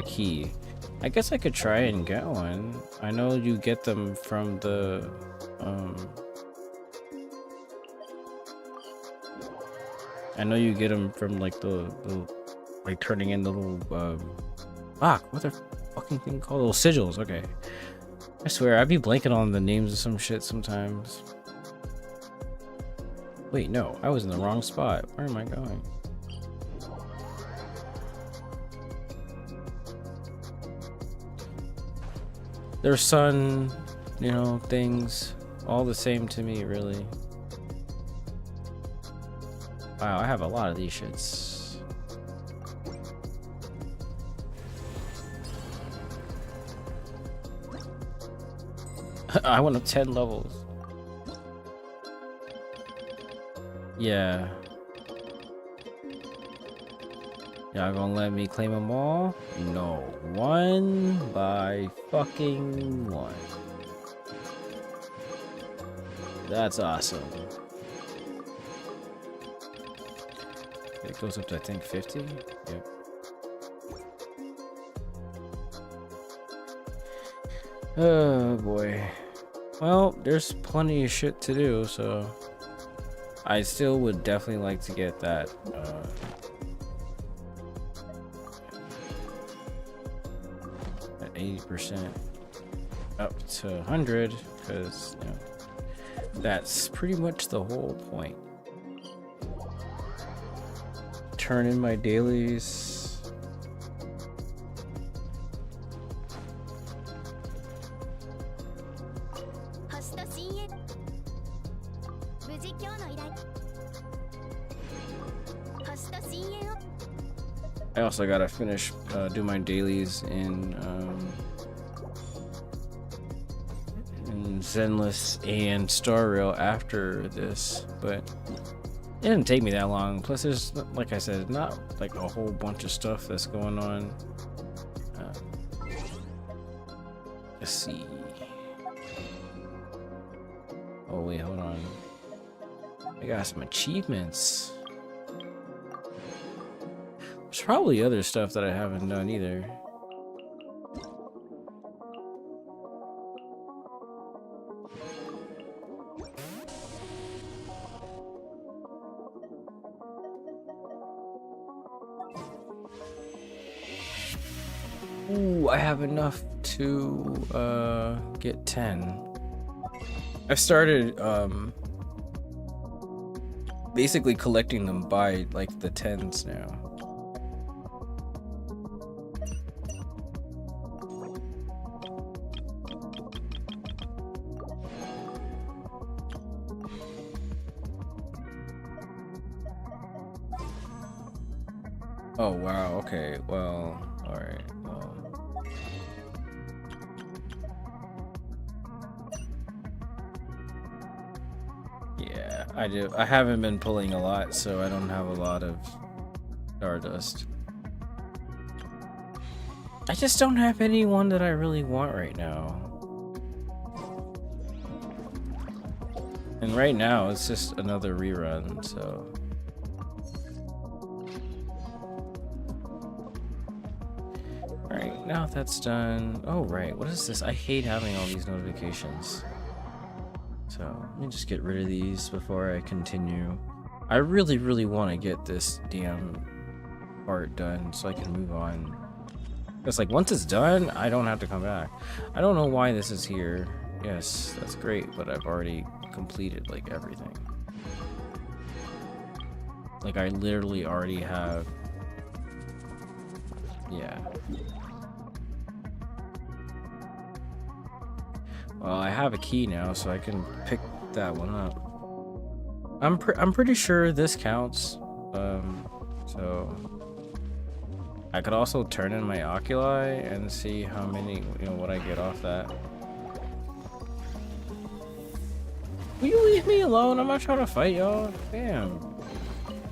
key. I guess I could try and get one. I know you get them from the I know you get them from like the like turning in the little what the fucking thing called? Little sigils. Okay. I swear, I'd be blanking on the names of some shit sometimes. Wait, no, I was in the wrong spot. Where am I going? Their sun, you know, things, all the same to me, really. Wow, I have a lot of these shits. I went up 10 levels. Yeah. Y'all gonna let me claim them all? No. One by fucking one. That's awesome. It goes up to, I think, 50? Yep. Oh boy. Well, there's plenty of shit to do, so I still would definitely like to get that at 80% up to 100, because you know, that's pretty much the whole point. Turn in my dailies. I also gotta finish do my dailies in Zenless and Star Rail after this, but it didn't take me that long. Plus, there's, like I said, not like a whole bunch of stuff that's going on. Let's see. Oh wait, hold on. I got some achievements. There's probably other stuff that I haven't done either. Ooh, I have enough to get 10. I've started basically collecting them by like the 10s now. Oh wow, okay, well, alright, well. Yeah, I haven't been pulling a lot, so I don't have a lot of Stardust. I just don't have anyone that I really want right now. And right now, it's just another rerun, so. Alright, now that's done. Oh, right. What is this? I hate having all these notifications. So, let me just get rid of these before I continue. I really, really want to get this damn part done so I can move on. It's like, once it's done, I don't have to come back. I don't know why this is here. Yes, that's great, but I've already completed, like, everything. Like, I literally already have... Yeah. Well, I have a key now, so I can pick that one up. I'm pretty sure this counts. So I could also turn in my oculi and see how many, you know, what I get off that. Will you leave me alone? I'm not trying to fight y'all. Damn.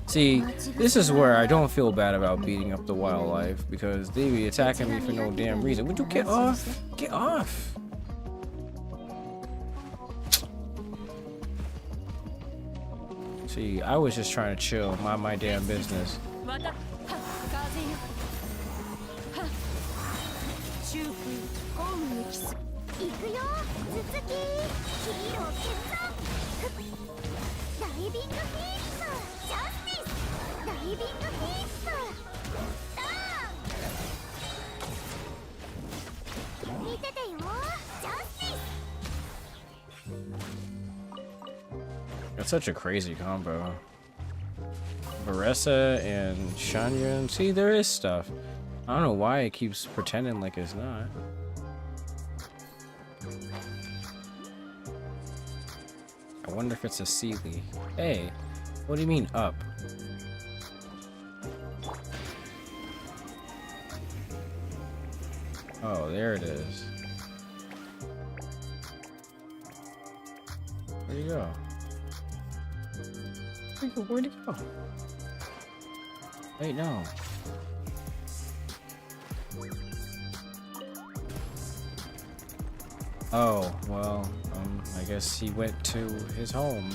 See, this is where I don't feel bad about beating up the wildlife, because they be attacking me for no damn reason. Would you get off? Get off! See, I was just trying to chill, mind my damn business. That's such a crazy combo. Baressa and Shangyun. See, there is stuff. I don't know why it keeps pretending like it's not. I wonder if it's a Sealy. Hey, what do you mean up? Oh, there it is. Where'd you go? Where'd it go? Wait, no. Oh, well, I guess he went to his home.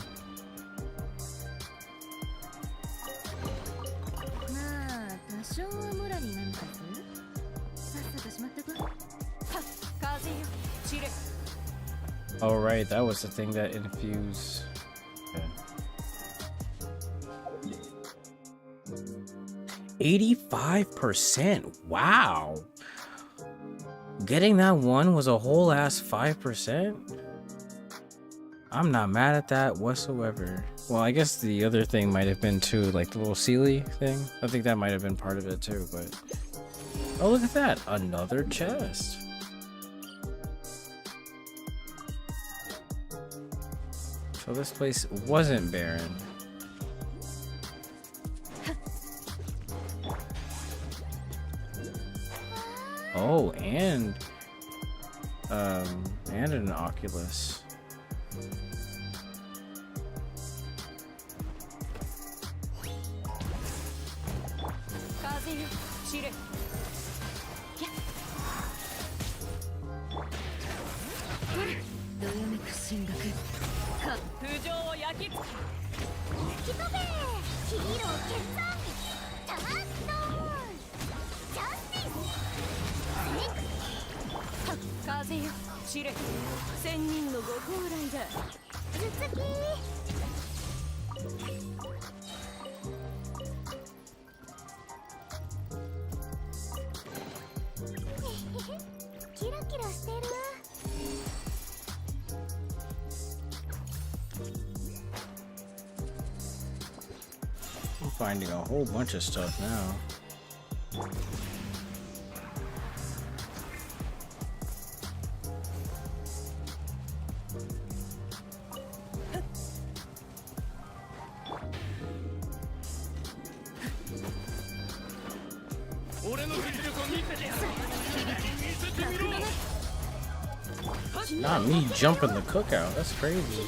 まあ多少はムラになるはず。さっさとしまってく。はっ、風よ、散れ。 Oh, right, that was the thing that infused. Okay. 85%. Wow. Getting that one was a whole ass 5%. I'm not mad at that whatsoever. Well, I guess the other thing might have been too, like the little Sealy thing. I think that might have been part of it too, but oh, look at that. Another chest. So this place wasn't barren. Oh, and an Oculus. I'm finding a whole bunch of stuff now. Not me jumping the cookout. That's crazy.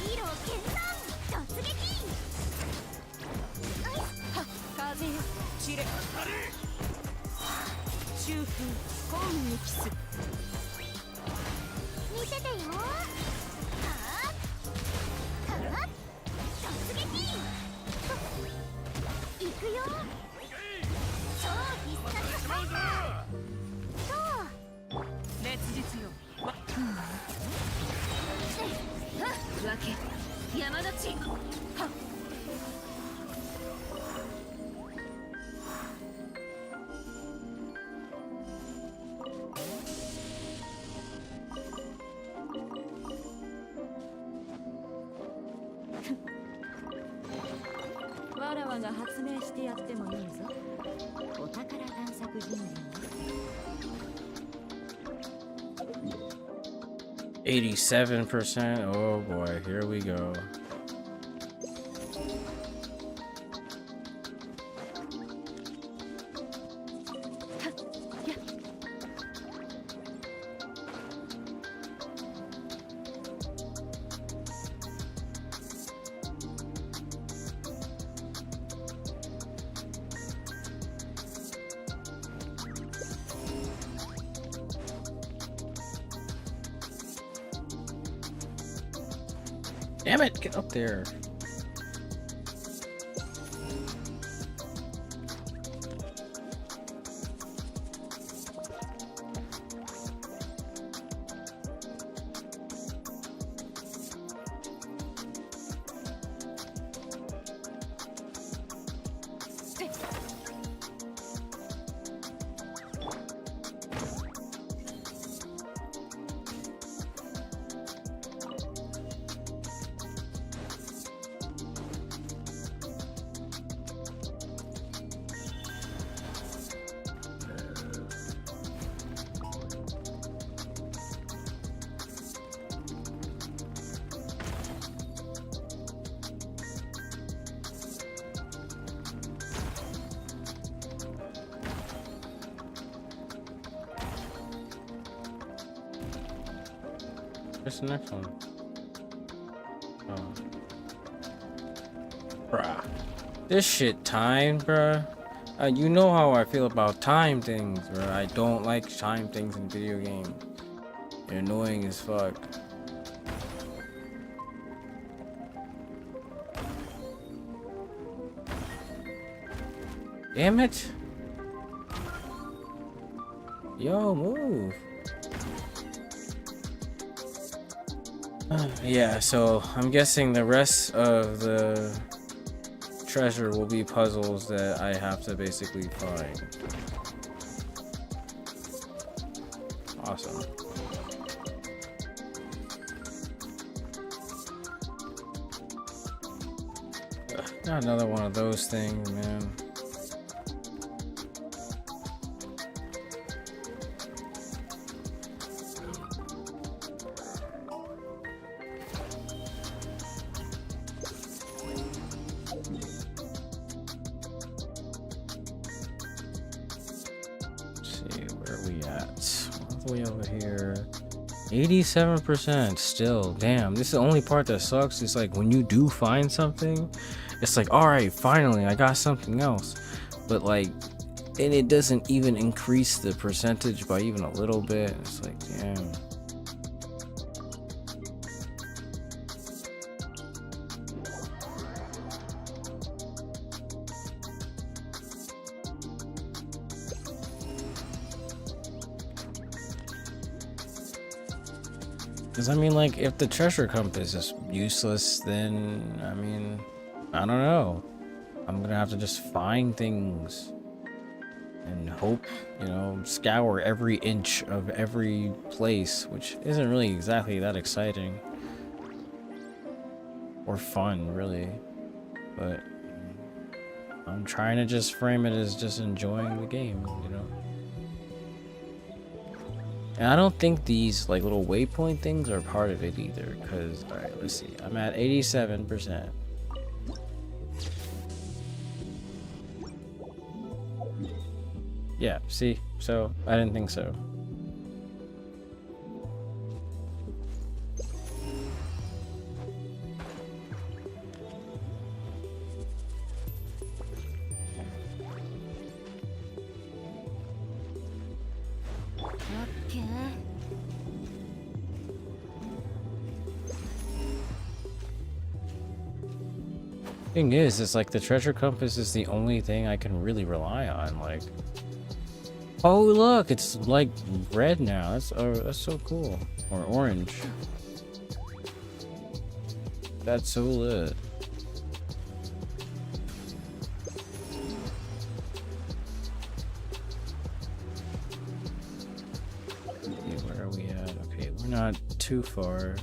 $87%. Oh boy, here we go. Damn it, get up there. Where's the next one? Oh. Bruh. This shit timed, bruh. You know how I feel about time things, bruh. I don't like time things in video games. They're annoying as fuck. Damn it. Yo, move. Yeah, so I'm guessing the rest of the treasure will be puzzles that I have to basically find. Awesome. Not another one of those things, man. Way over here, 87% still. Damn, this is the only part that sucks. It's like when you do find something, it's like, all right, finally I got something else, but like, and it doesn't even increase the percentage by even a little bit. It's like, damn. Because, I mean, like, if the treasure compass is useless, then, I mean, I don't know. I'm gonna have to just find things and hope, you know, scour every inch of every place, which isn't really exactly that exciting. Or fun, really. But I'm trying to just frame it as just enjoying the game, you know? And I don't think these like little waypoint things are part of it either, because all right, let's see, I'm at 87%. Yeah, see, so I didn't think so. Thing is, it's like the treasure compass is the only thing I can really rely on. Like, oh look, it's like red now. That's so cool. Or orange. That's so lit. Okay, where are we at? Okay, we're not too far.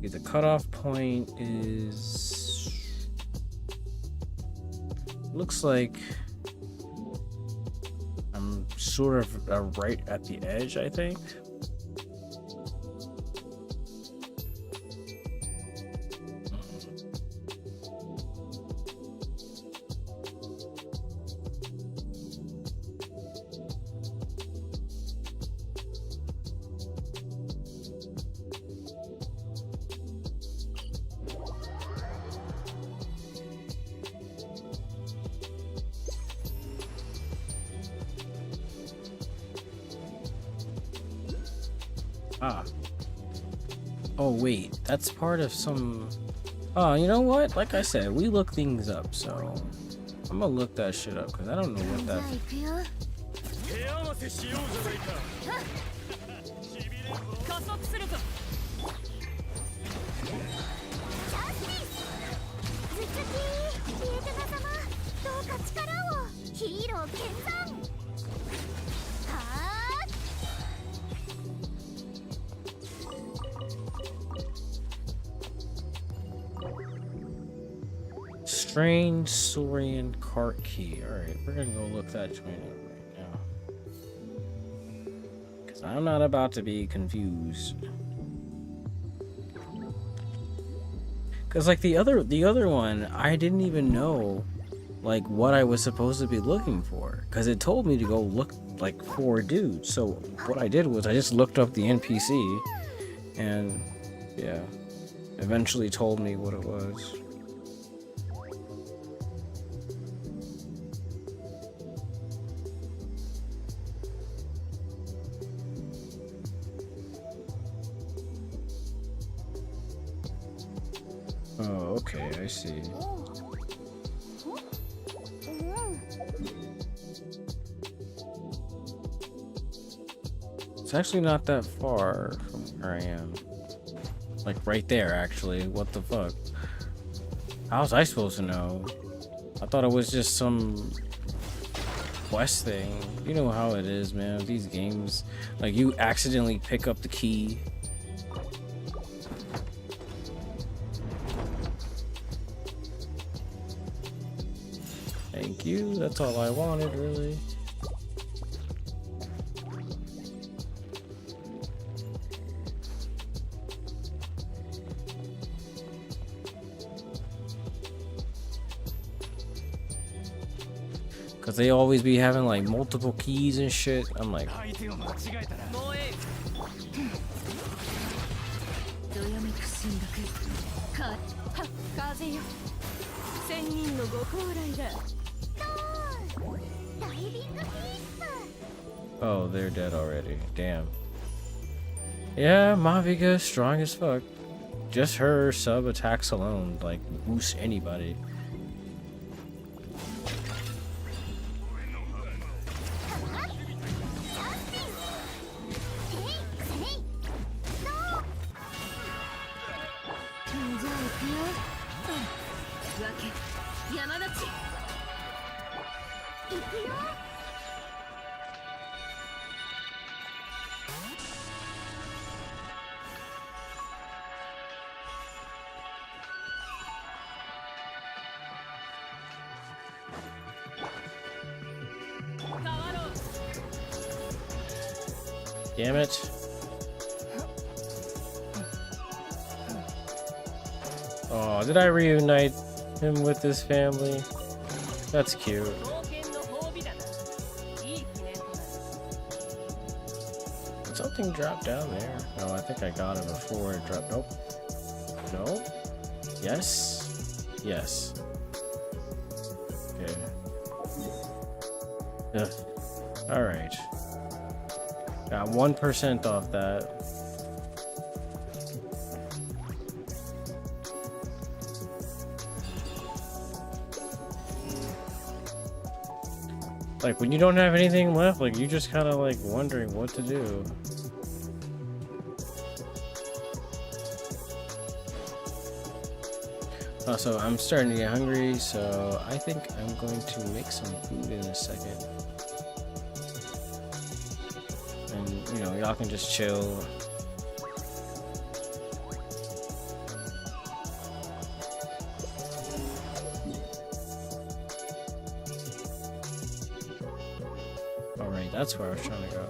The cutoff point is, looks like I'm sort of right at the edge, I think. Ah. Oh, wait. That's part of some... Oh, you know what? Like I said, we look things up, so... I'm gonna look that shit up, because I don't know what that... Train Saurian cart key. Alright, we're gonna go look that joint up right now. Cause I'm not about to be confused. Cause like the other one, I didn't even know like what I was supposed to be looking for. Cause it told me to go look like for a dude. So what I did was I just looked up the NPC and yeah, eventually told me what it was. Oh, okay, I see. It's actually not that far from where I am. Like right there, actually. What the fuck? How was I supposed to know? I thought it was just some quest thing. You know how it is, man. These games, like you accidentally pick up the key. Thank you. That's all I wanted, really. Cause they always be having like multiple keys and shit. I'm like, oh, they're dead already. Damn. Yeah, Maviga strong as fuck. Just her sub attacks alone like boost anybody. Damn it. Oh, did I reunite him with his family? That's cute. Did something drop down there? No, I think I got it before it dropped. Nope. Nope. Yes. Yes. Okay. Ugh. Alright. Got 1% off that. Like when you don't have anything left, like you just kind of like wondering what to do. Also, I'm starting to get hungry, so I think I'm going to make some food in a second. And, you know, y'all can just chill. Alright, that's where I was trying to go.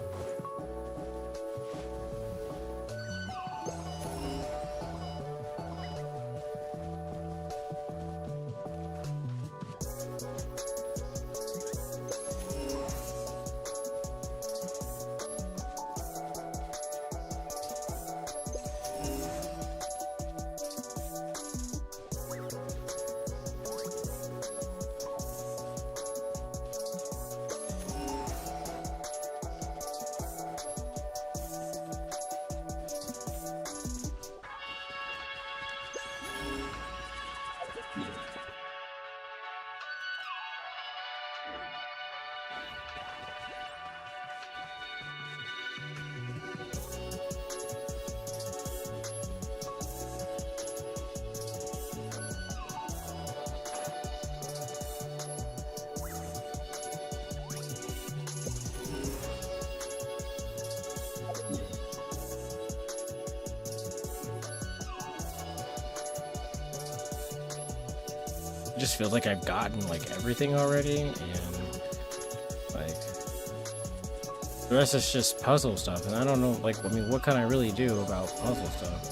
it just feels like I've gotten like everything already, and like the rest is just puzzle stuff, and I don't know, like, I mean, what can I really do about puzzle stuff?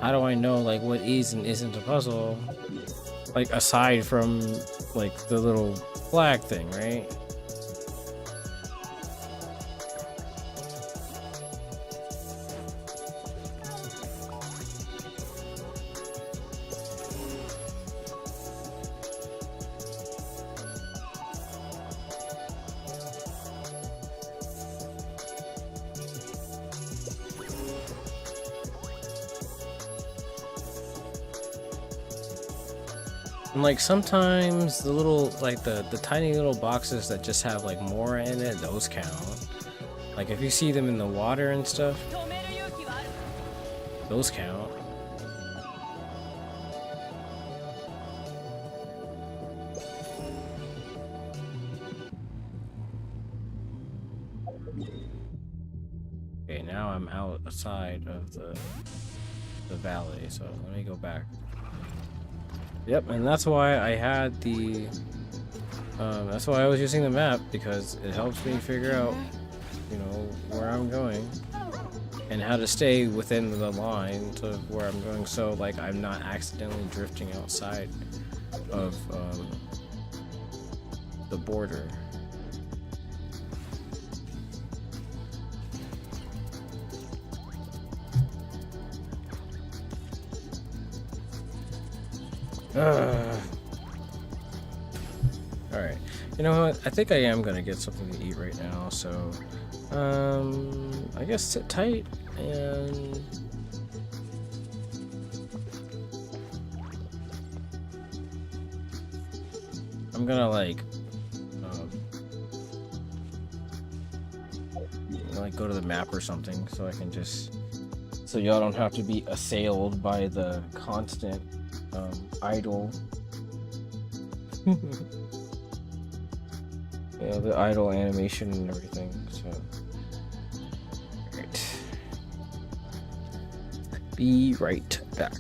How do I know like what is and isn't a puzzle? Like aside from like the little flag thing, right? And like sometimes the little like the tiny little boxes that just have like more in it, those count. Like if you see them in the water and stuff, those count. Okay, now I'm outside of the valley, so let me go back. Yep, and that's why I had the that's why I was using the map, because it helps me figure out, you know, where I'm going and how to stay within the line to where I'm going, so like I'm not accidentally drifting outside of the border. Alright, you know what, I think I am gonna get something to eat right now, so I guess sit tight and I'm gonna like go to the map or something, so I can just, so y'all don't have to be assailed by the constant idle yeah, the idle animation and everything, so right. Be right back.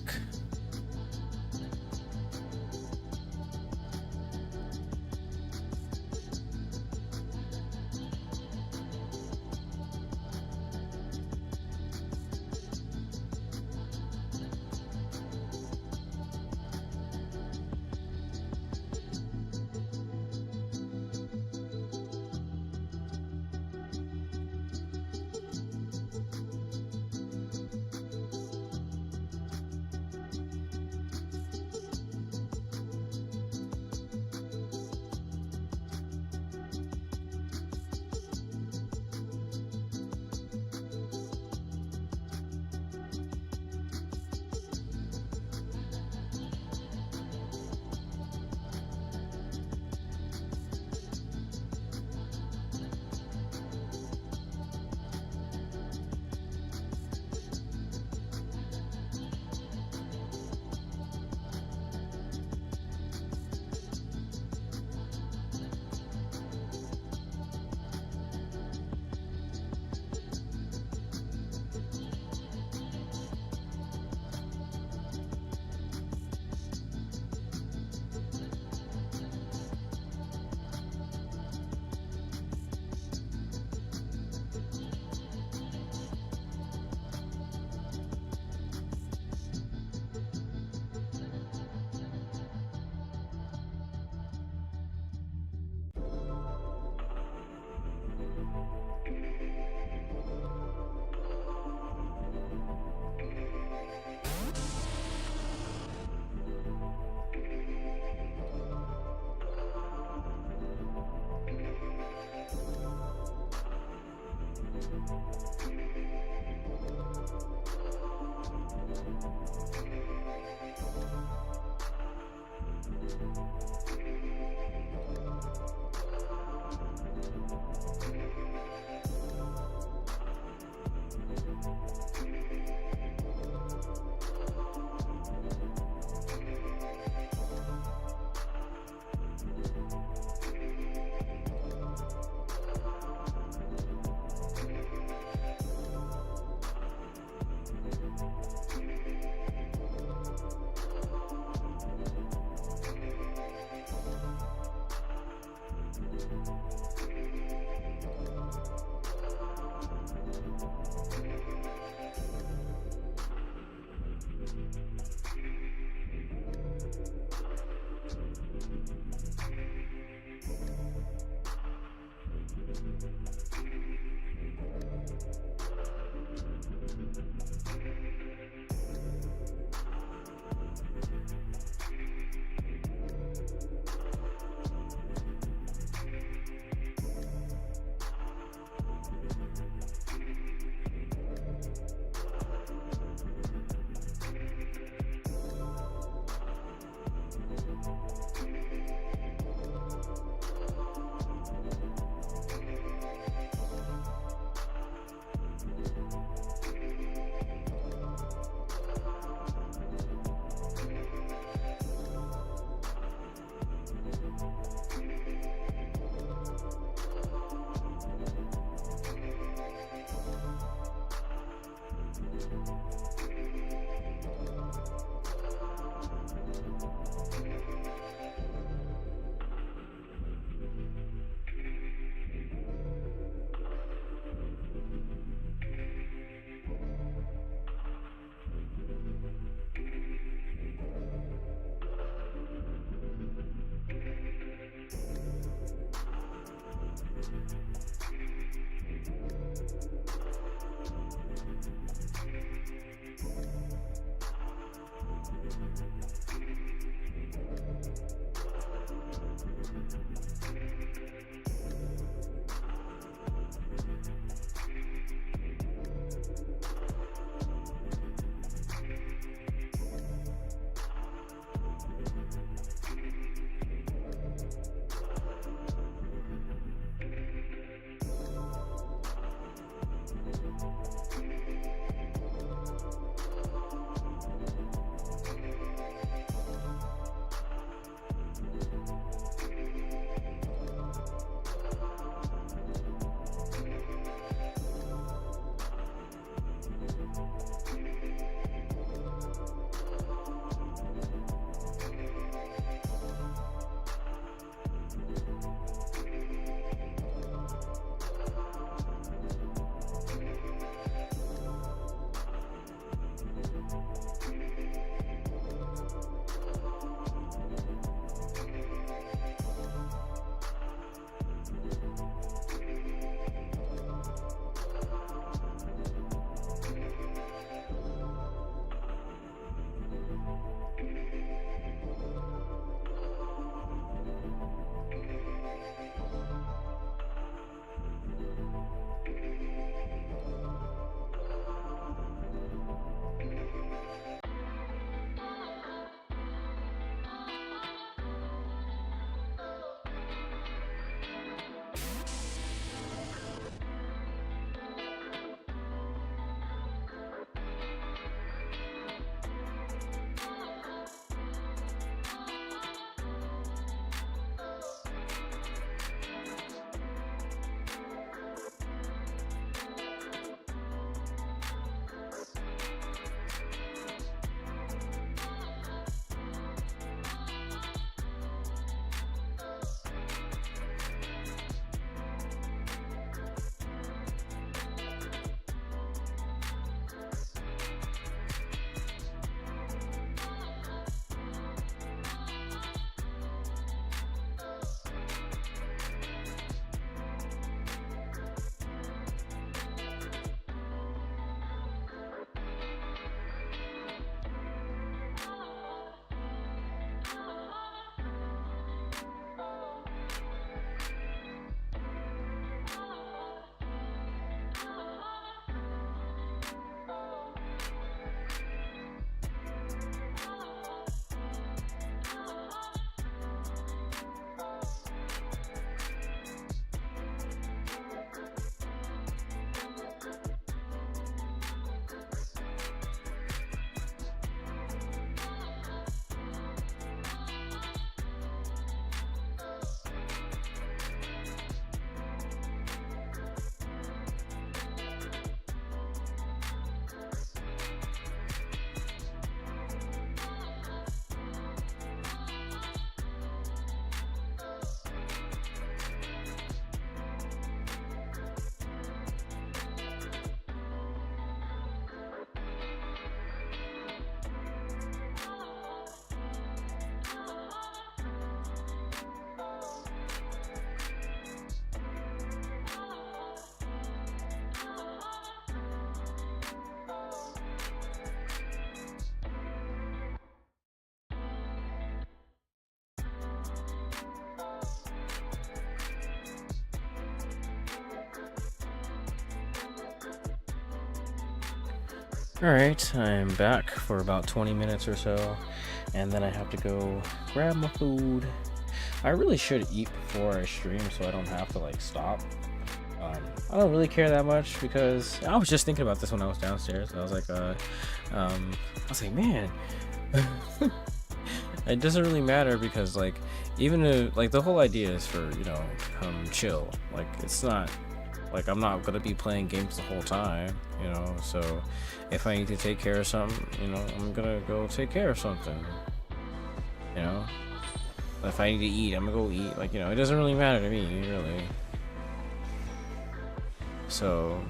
Alright, I'm back for about 20 minutes or so, and then I have to go grab my food. I really should eat before I stream so I don't have to like stop. I don't really care that much because I was just thinking about this when I was downstairs. I was like, man, it doesn't really matter because like, even if like the whole idea is for, you know, come chill. Like it's not like I'm not gonna be playing games the whole time, you know. So if I need to take care of something, you know, I'm gonna go take care of something. You know, if I need to eat, I'm gonna go eat. Like, you know, it doesn't really matter to me, really. So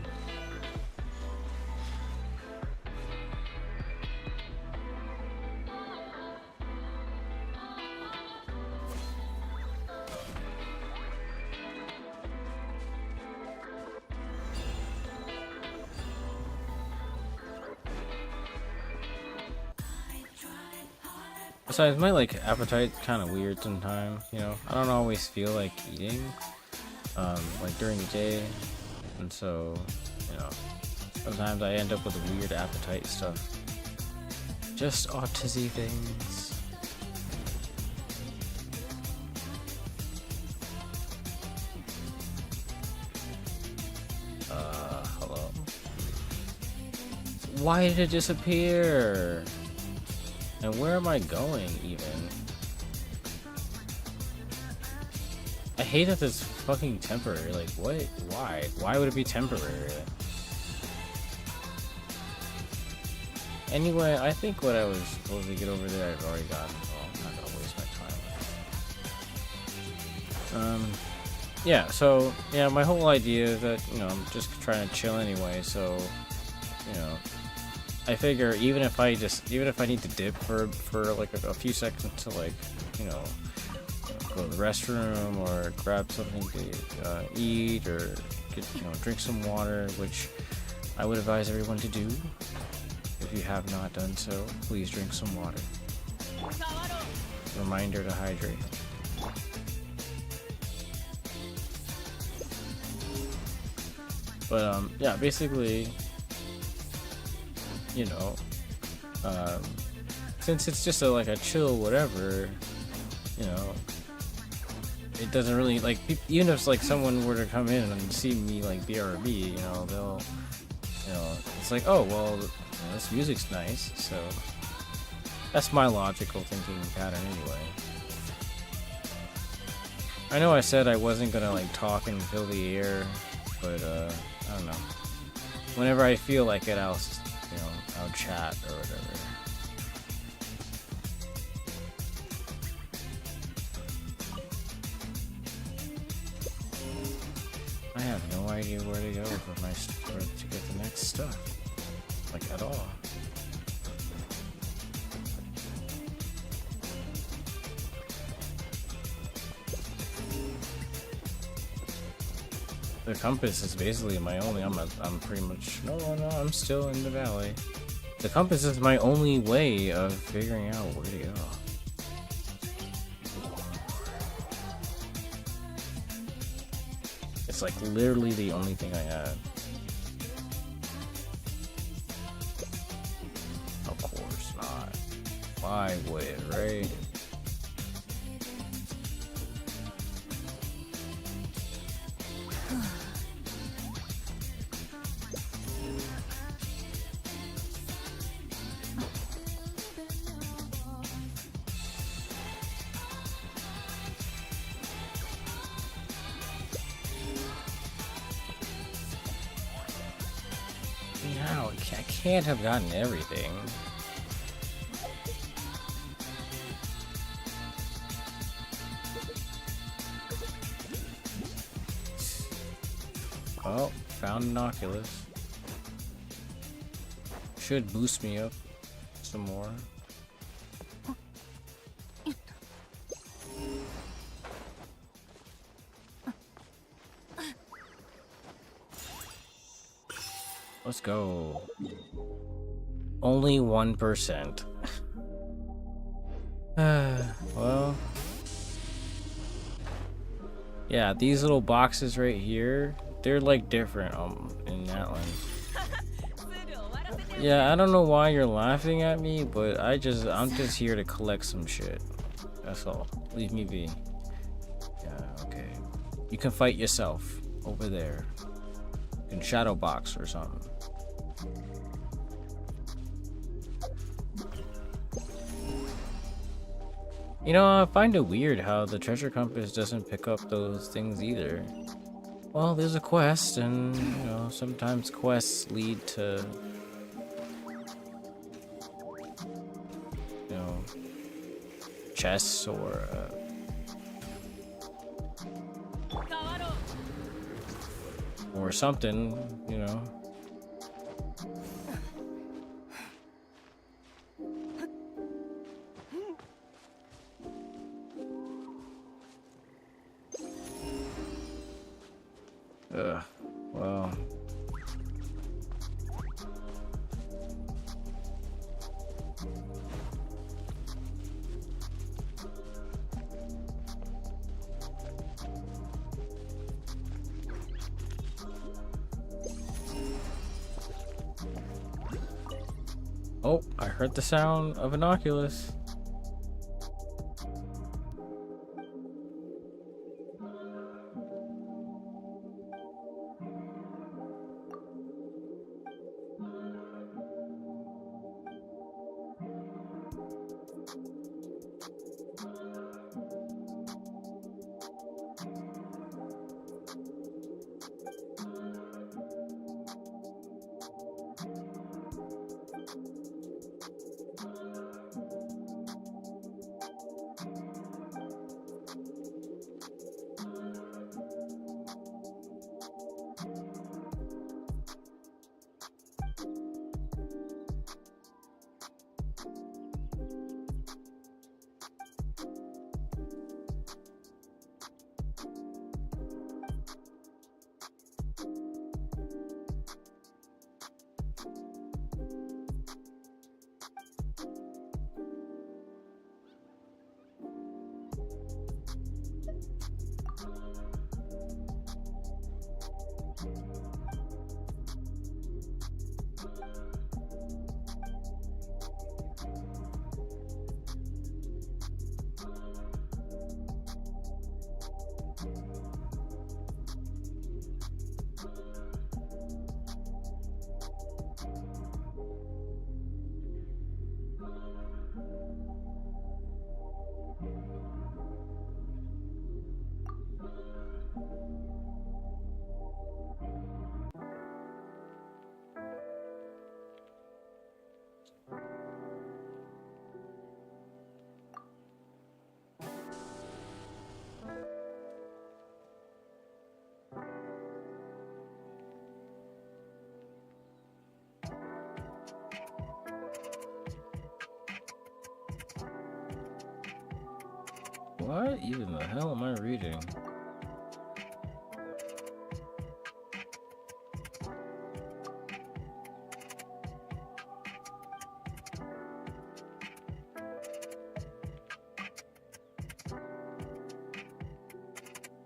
besides, my like appetite kind of weird sometimes, you know. I don't always feel like eating like during the day, and so, you know, sometimes I end up with a weird appetite stuff. Just autism things. Hello. Why did it disappear? And where am I going, even? I hate that it's fucking temporary. Like, what? Why? Why would it be temporary? Anyway, I think what I was supposed to get over there, I've already gotten. Well, I'm not gonna waste my time with it. Yeah, so, yeah, my whole idea is that, you know, I'm just trying to chill anyway, so, you know, I figure even if I need to dip for like a few seconds to, like, you know, go to the restroom or grab something to eat or get, you know, drink some water, which I would advise everyone to do. If you have not done so, please drink some water. Reminder to hydrate. But yeah, basically, you know, since it's just like a chill whatever, you know, it doesn't really like, even if like someone were to come in and see me like BRB, you know, they'll, you know, it's like, oh well, you know, this music's nice, so that's my logical thinking pattern anyway. I know I said I wasn't gonna like talk and fill the air, but I don't know. Whenever I feel like it, I'll, you know, I'll chat or whatever. I have no idea where to go for my to get the next stuff, like at all. The compass is basically my only. I'm pretty much. No, I'm still in the valley. The compass is my only way of figuring out where to go. It's like literally the only thing I have. Of course not. Why would it, right? How? I can't have gotten everything. Oh, found an Oculus. Should boost me up some more. Let's go. Only 1%. Well. Yeah, these little boxes right here, they're like different in Natlan. Yeah, I don't know why you're laughing at me, but I'm just here to collect some shit. That's all. Leave me be. Yeah, okay. You can fight yourself over there. You can shadow box or something. You know, I find it weird how the treasure compass doesn't pick up those things either. Well, there's a quest, and you know, sometimes quests lead to, you know, chests or something, you know. Well. Oh, I heard the sound of an Oculus. What even the hell am I reading?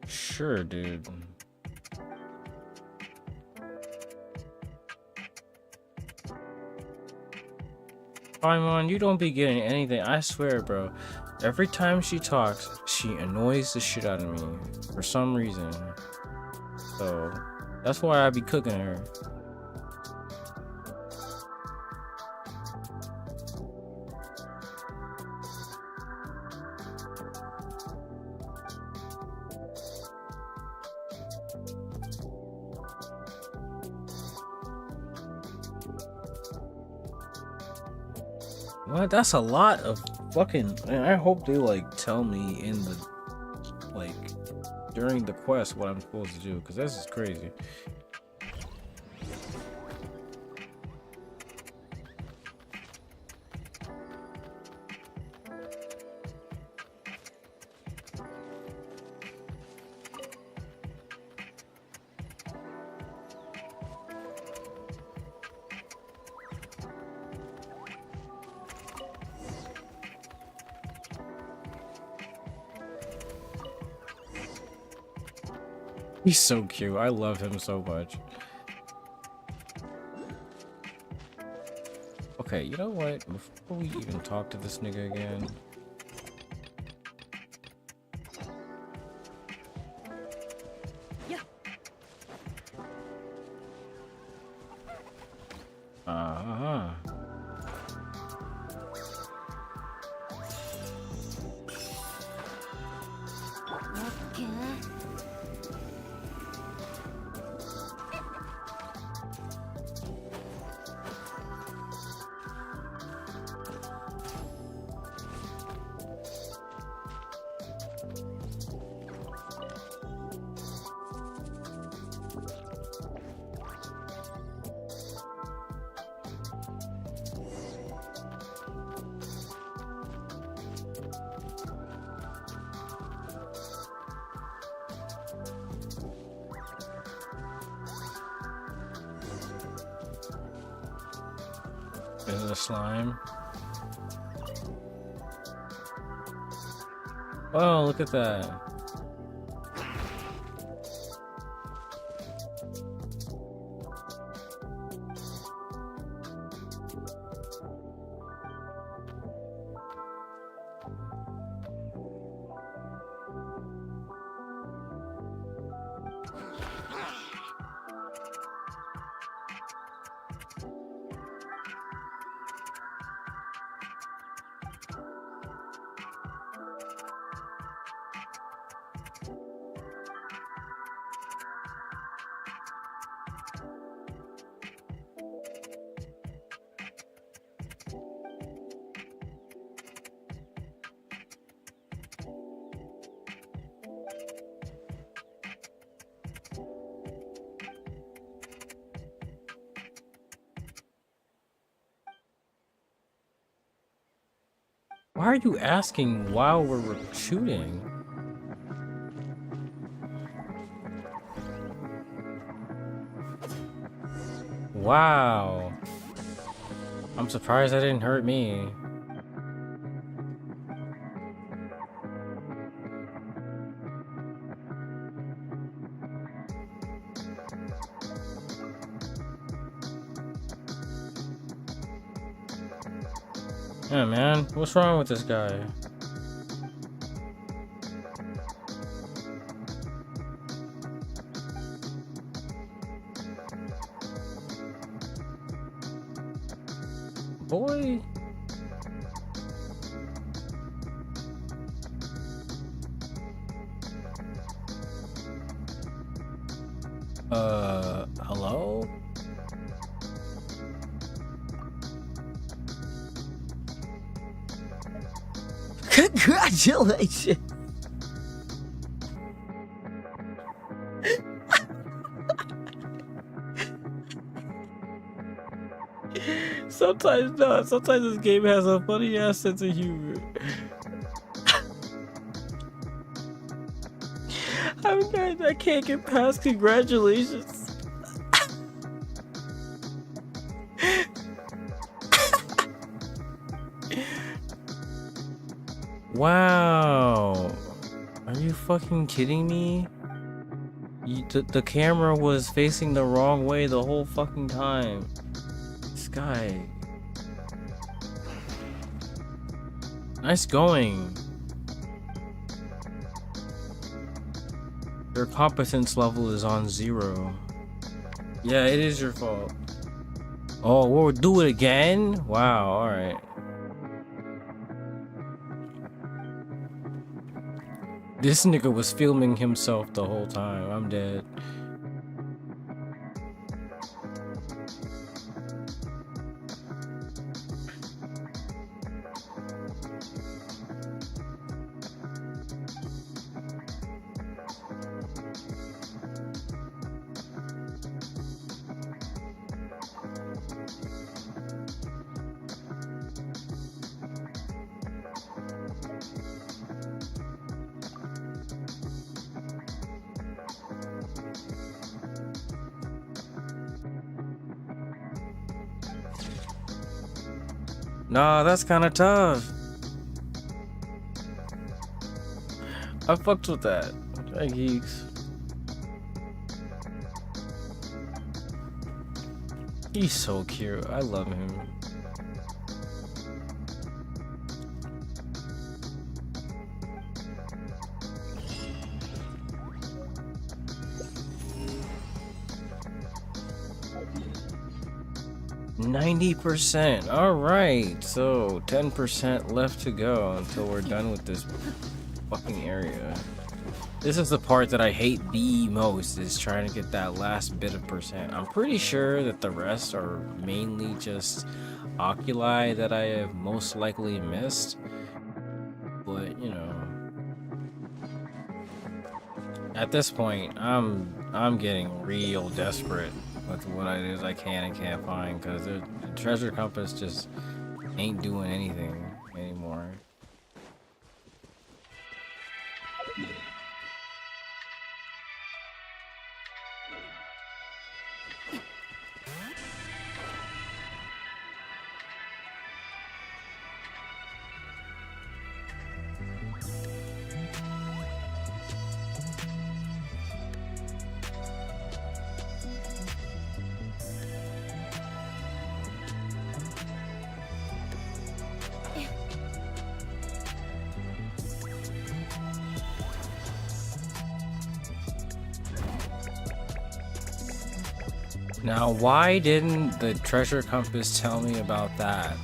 Sure, dude. Paimon, you don't be getting anything. I swear, bro. Every time she talks, she annoys the shit out of me for some reason. So that's why I be cooking her. What? That's a lot of fucking. Man, I hope they like tell me in the like during the quest what I'm supposed to do, because this is crazy. He's so cute. I love him so much. Okay, you know what? Before we even talk to this nigga again. Uh-huh. Is it a slime? Oh, look at that. Why are you asking while we're shooting? Wow. I'm surprised that didn't hurt me. Yeah, man. What's wrong with this guy? Boy. Hello? Congratulations! Sometimes not. Sometimes this game has a funny ass sense of humor. I can't get past congratulations. Wow. Are you fucking kidding me? The camera was facing the wrong way the whole fucking time. This guy. Nice going. Your competence level is on 0. Yeah, it is your fault. Oh, we'll do it again? Wow, alright. This nigga was filming himself the whole time. I'm dead. Nah, that's kind of tough. I fucked with that. Hey, geeks. He's so cute. I love him. 90%. All right, so 10% left to go until we're done with this fucking area. This is the part that I hate the most, is trying to get that last bit of percent. I'm pretty sure that the rest are mainly just oculi that I have most likely missed. But, you know, at this point, I'm getting real desperate with what it is I can and can't find, because the treasure compass just ain't doing anything anymore. Now, why didn't the treasure compass tell me about that?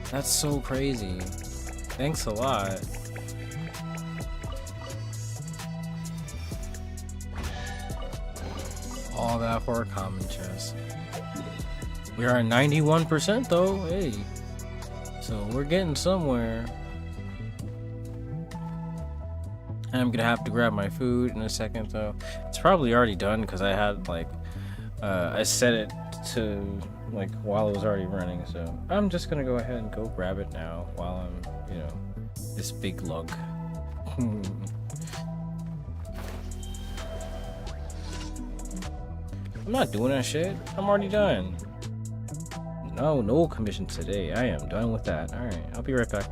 That's so crazy. Thanks a lot. All that for a common chest. We are at 91% though, hey. So we're getting somewhere. And I'm gonna have to grab my food in a second though. It's probably already done because I had like I set it to like while it was already running, so I'm just gonna go ahead and go grab it now while I'm, you know, this big lug. I'm not doing that shit. I'm already done. No commission today. I am done with that. Alright, I'll be right back.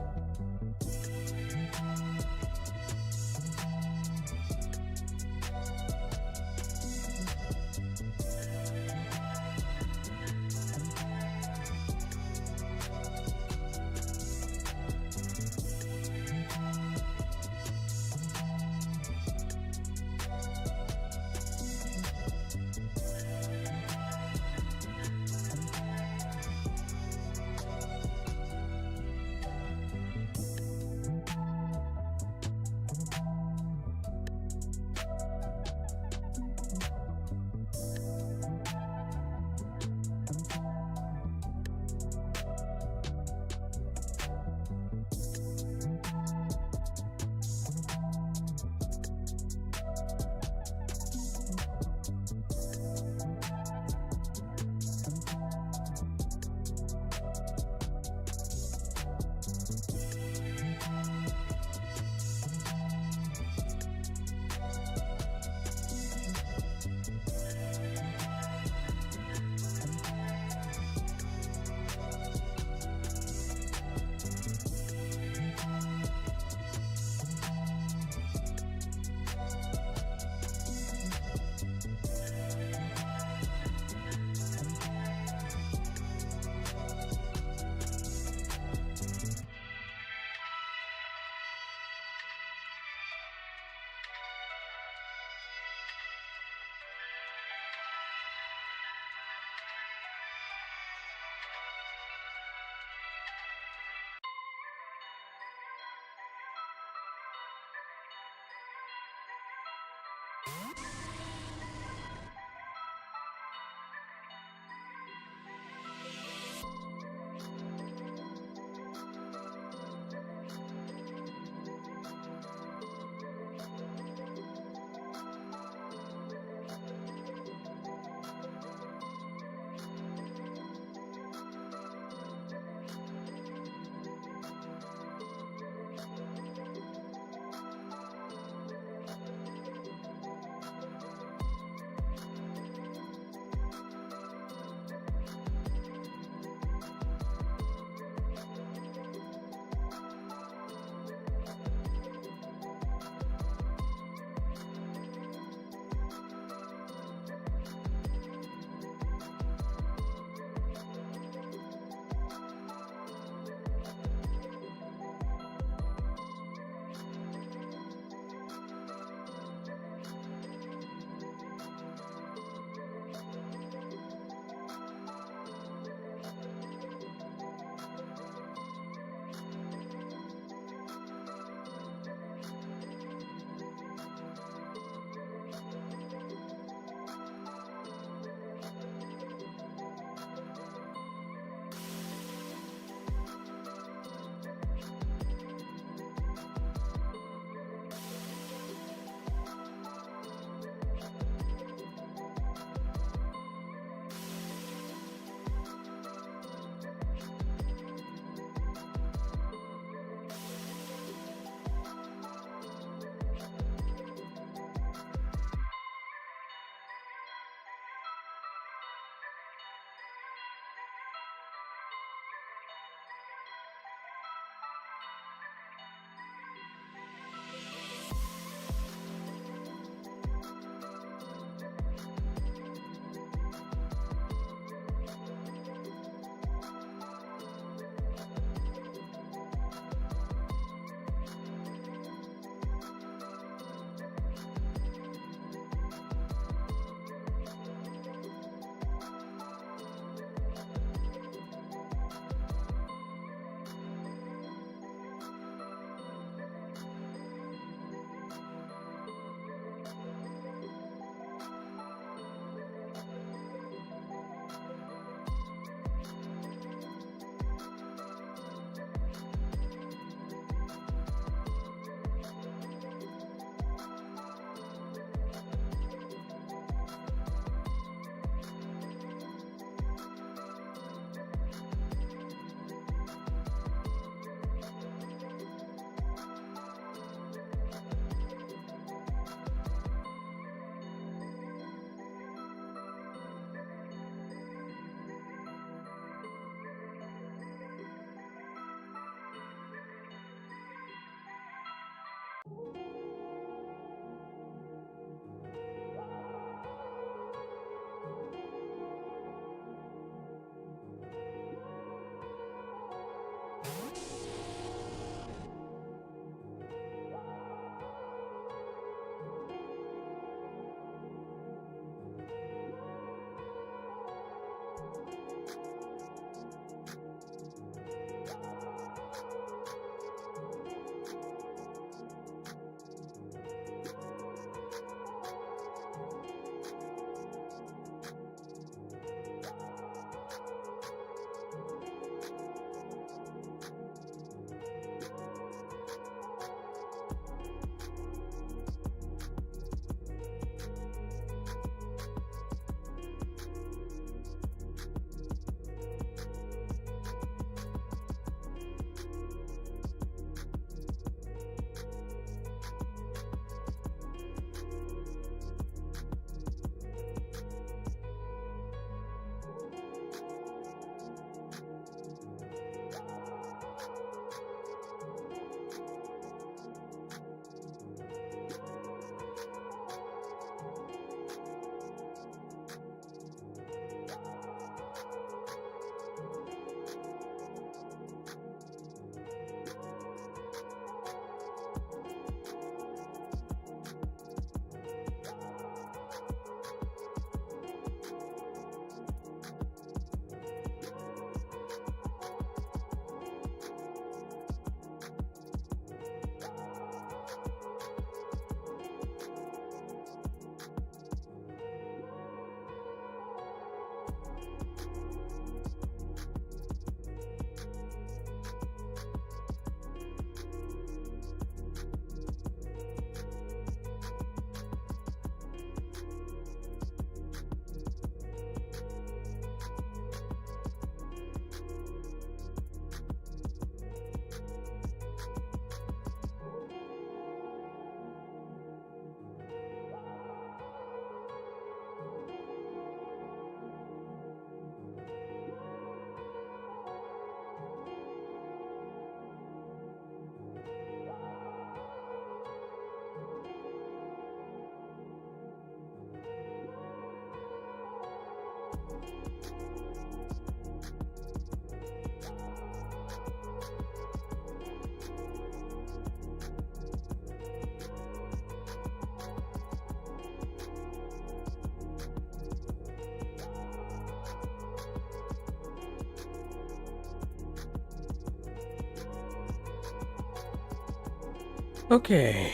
Okay,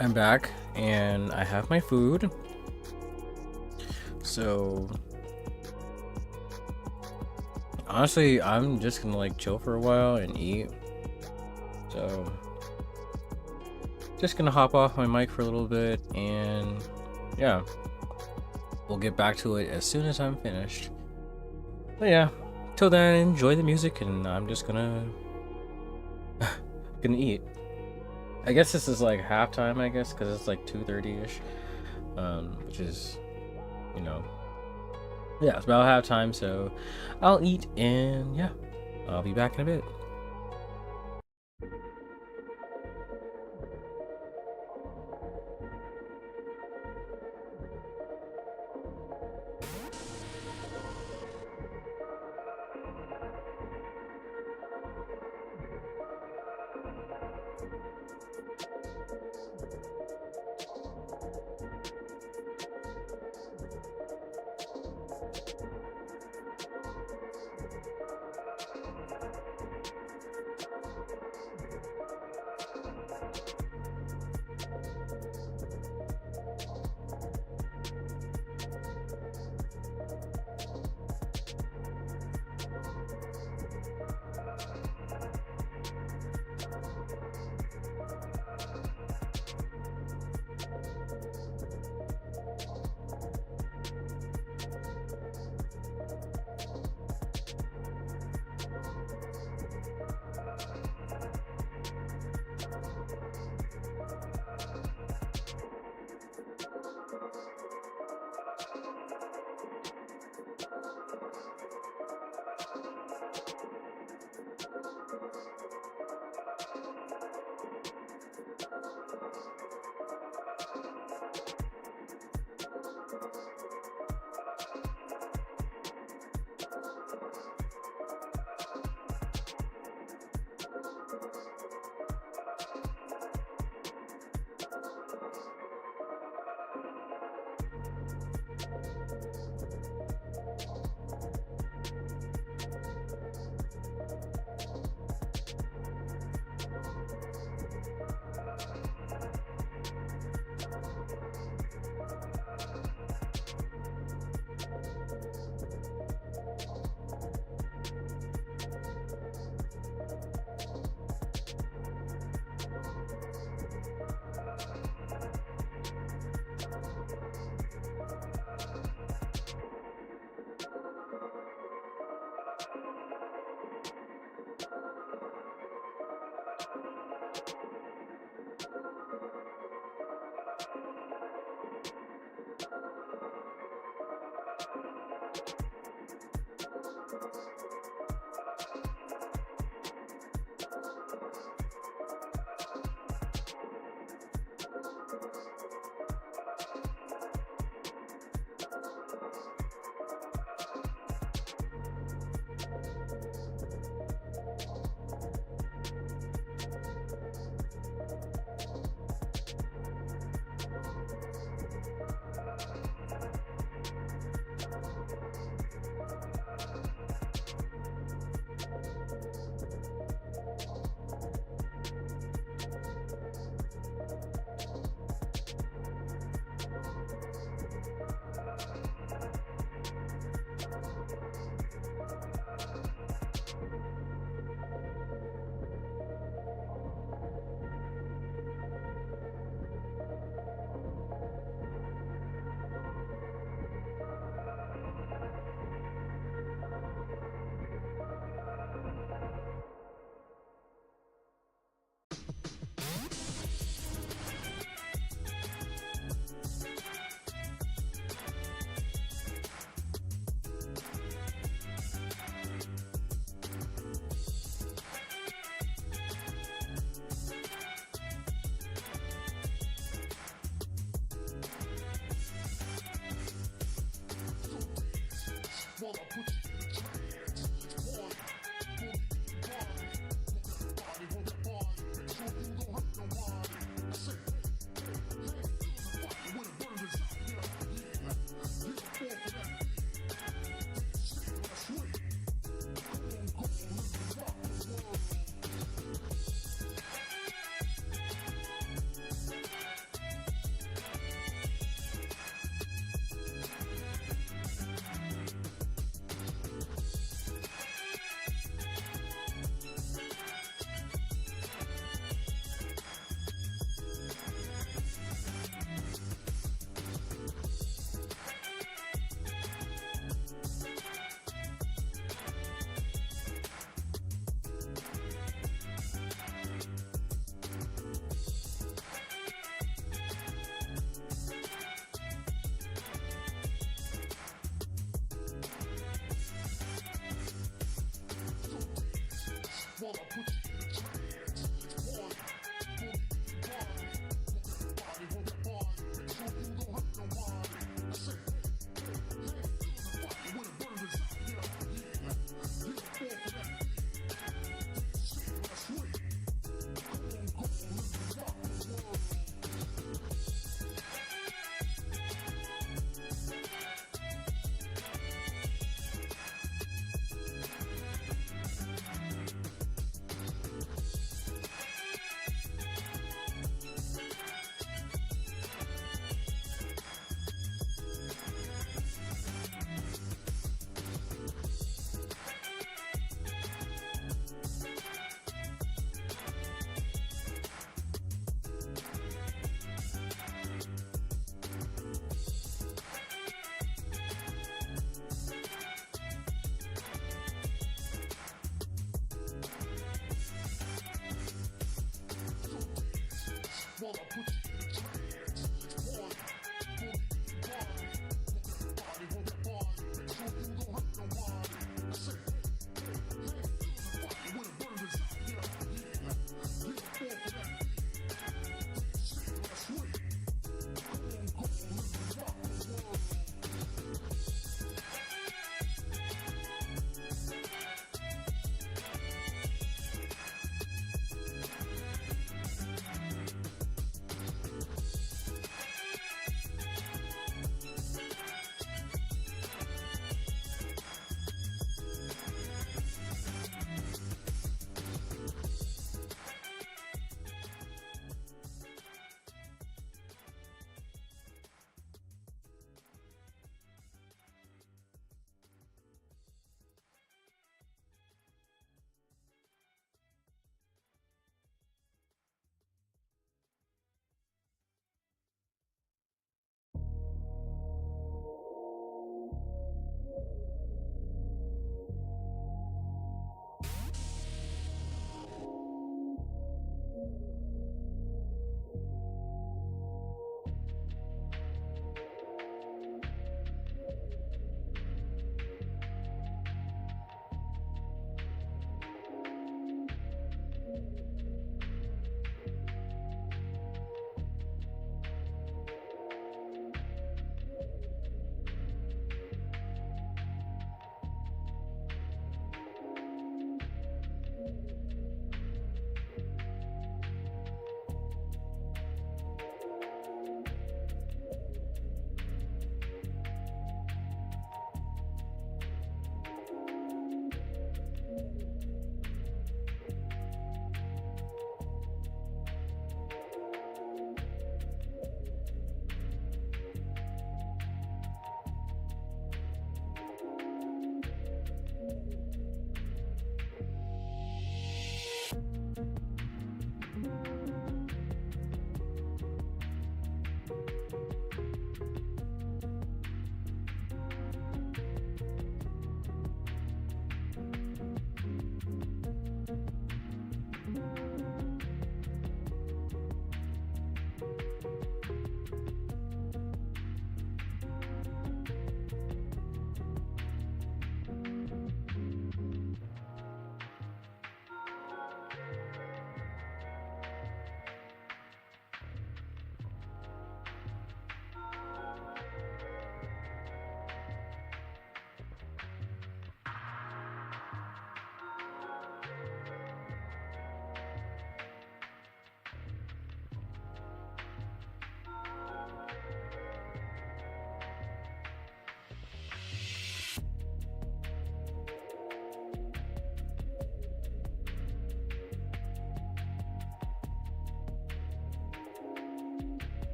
I'm back and I have my food. So honestly, I'm just gonna like chill for a while and eat. So just gonna hop off my mic for a little bit and yeah, we'll get back to it as soon as I'm finished. But yeah, till then, enjoy the music and I'm just gonna eat. I guess this is like halftime, I guess, because it's like 2:30ish, which is, you know, yeah, it's about halftime. So I'll eat and yeah, I'll be back in a bit.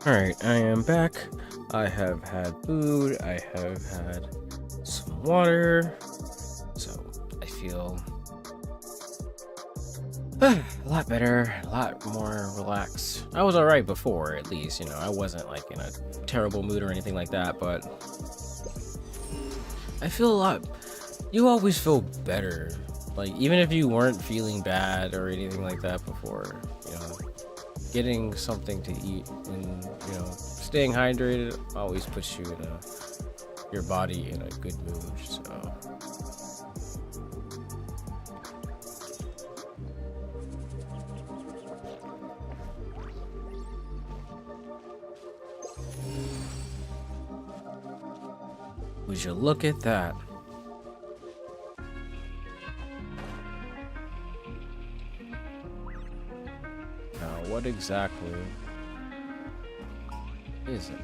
Alright, I am back. I have had food, I have had some water, so I feel a lot better, a lot more relaxed. I was alright before, at least, you know, I wasn't like in a terrible mood or anything like that, but I feel a lot, you always feel better. Like, even if you weren't feeling bad or anything like that before, you know, getting something to eat and, you know, staying hydrated always puts you in your body in a good mood, so. Would you look at that? Now, what exactly is it?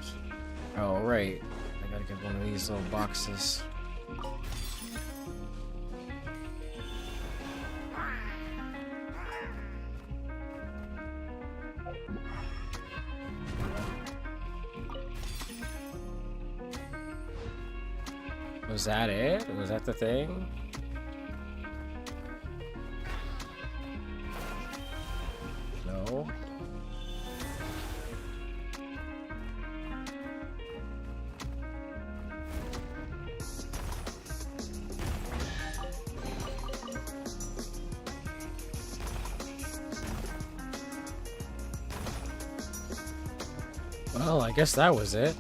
Oh, right. I gotta get one of these little boxes. Was that it? Was that the thing? No. Well, I guess that was it.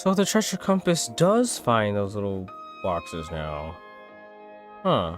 So the treasure compass does find those little boxes now. Huh.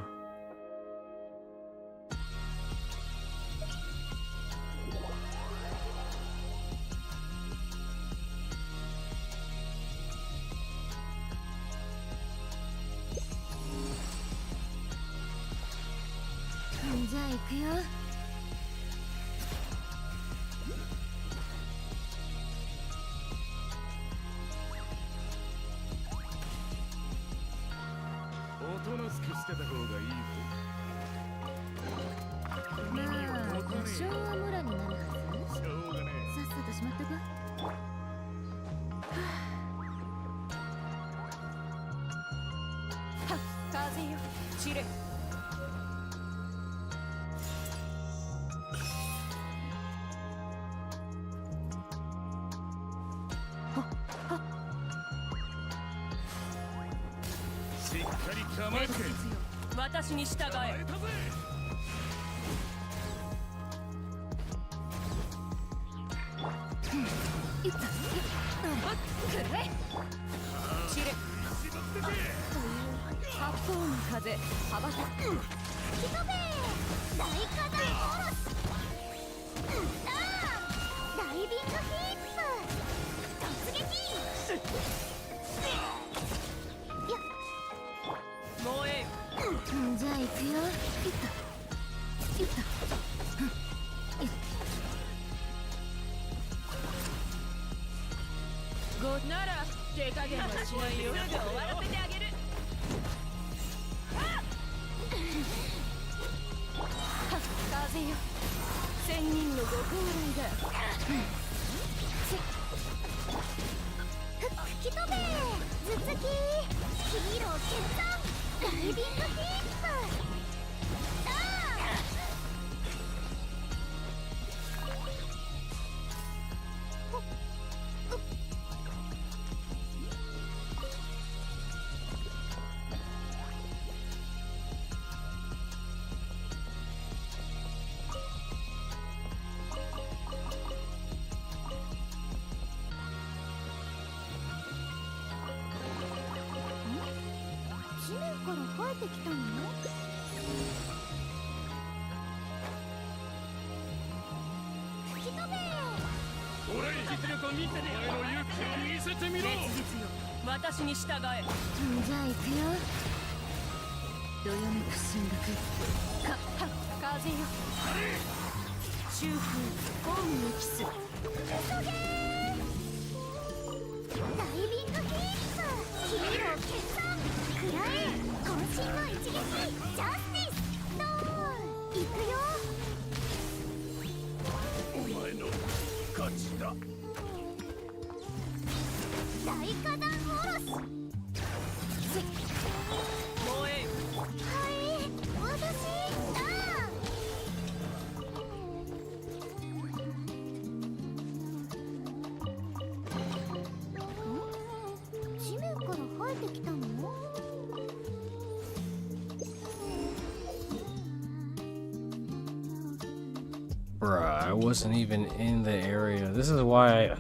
Bruh, I wasn't even in the area. This is why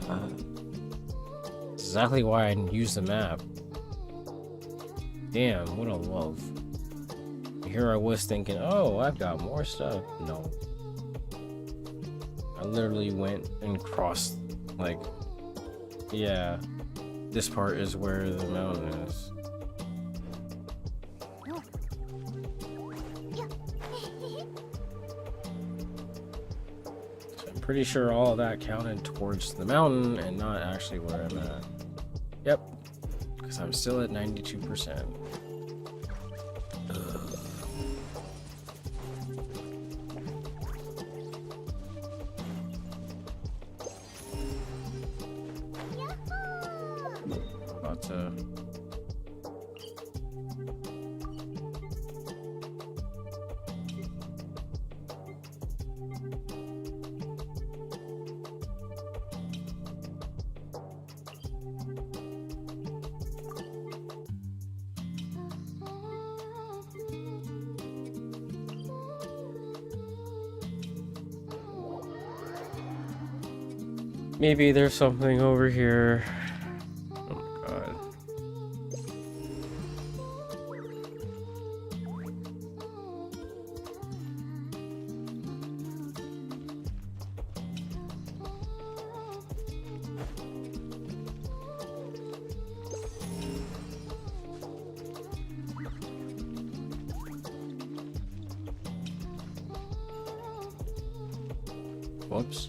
exactly why I use the map. Damn, what a love. Here I was thinking, oh, I've got more stuff. No. I literally went and crossed, like, yeah, this part is where the mountain is. So I'm pretty sure all of that counted towards the mountain and not actually where I'm at. Yep, because I'm still at 92%. Maybe there's something over here. Oh my Whoops.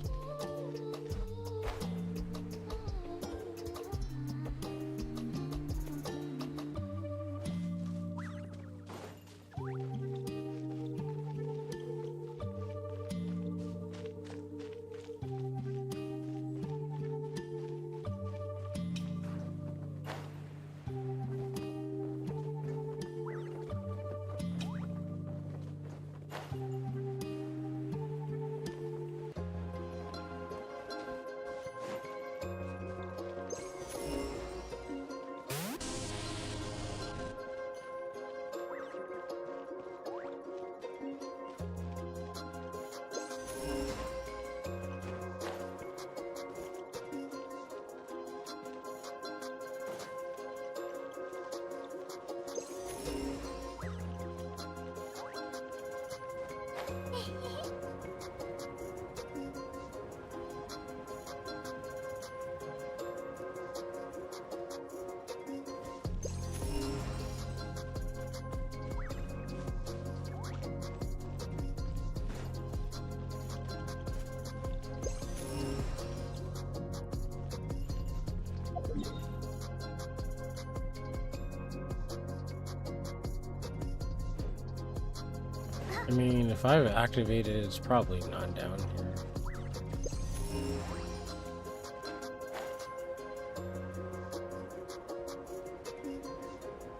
I mean, if I've activated it, it's probably not down here.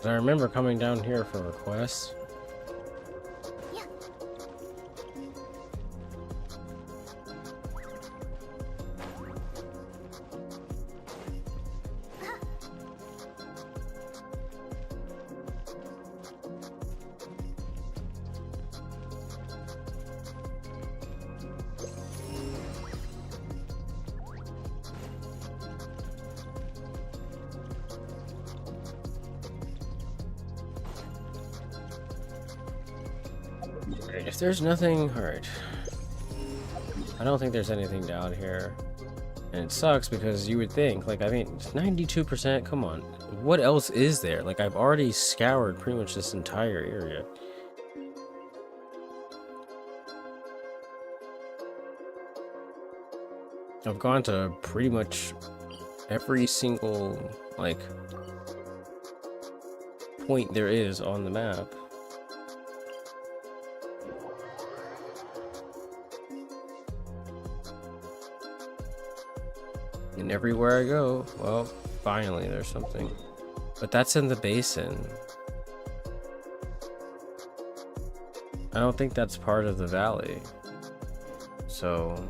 I remember coming down here for requests. If there's nothing, alright. I don't think there's anything down here. And it sucks because you would think, like, I mean, 92%, come on. What else is there? Like, I've already scoured pretty much this entire area. I've gone to pretty much every single, like, point there is on the map. And everywhere I go, well, finally there's something. But that's in the basin. I don't think that's part of the valley. So...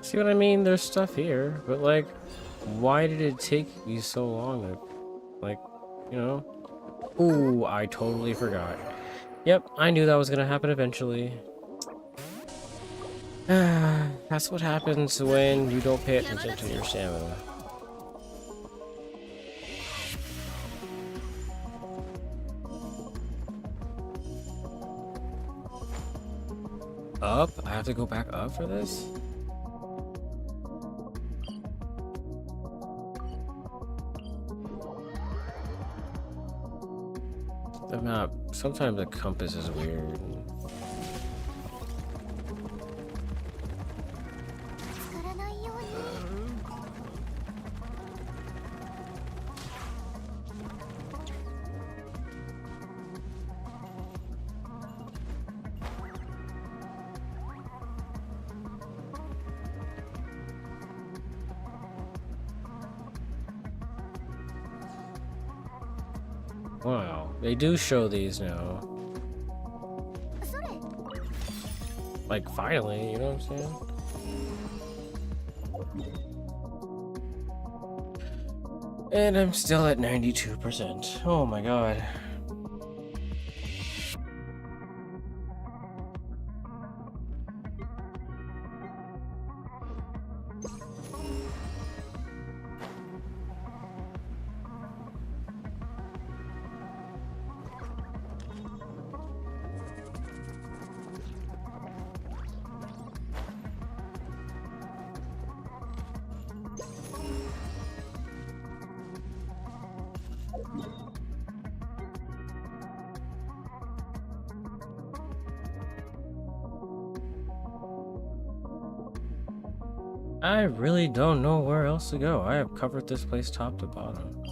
See what I mean? There's stuff here, but like, why did it take me so long? Like, you know? Ooh, I totally forgot. Yep, I knew that was gonna happen eventually. That's what happens when you don't pay attention to your stamina. Up? I have to go back up for this? The map, sometimes the compass is weird. Wow, they do show these now. それ Like, finally, you know what I'm saying? And I'm still at 92%. Oh my god. I really don't know where else to go. I have covered this place top to bottom.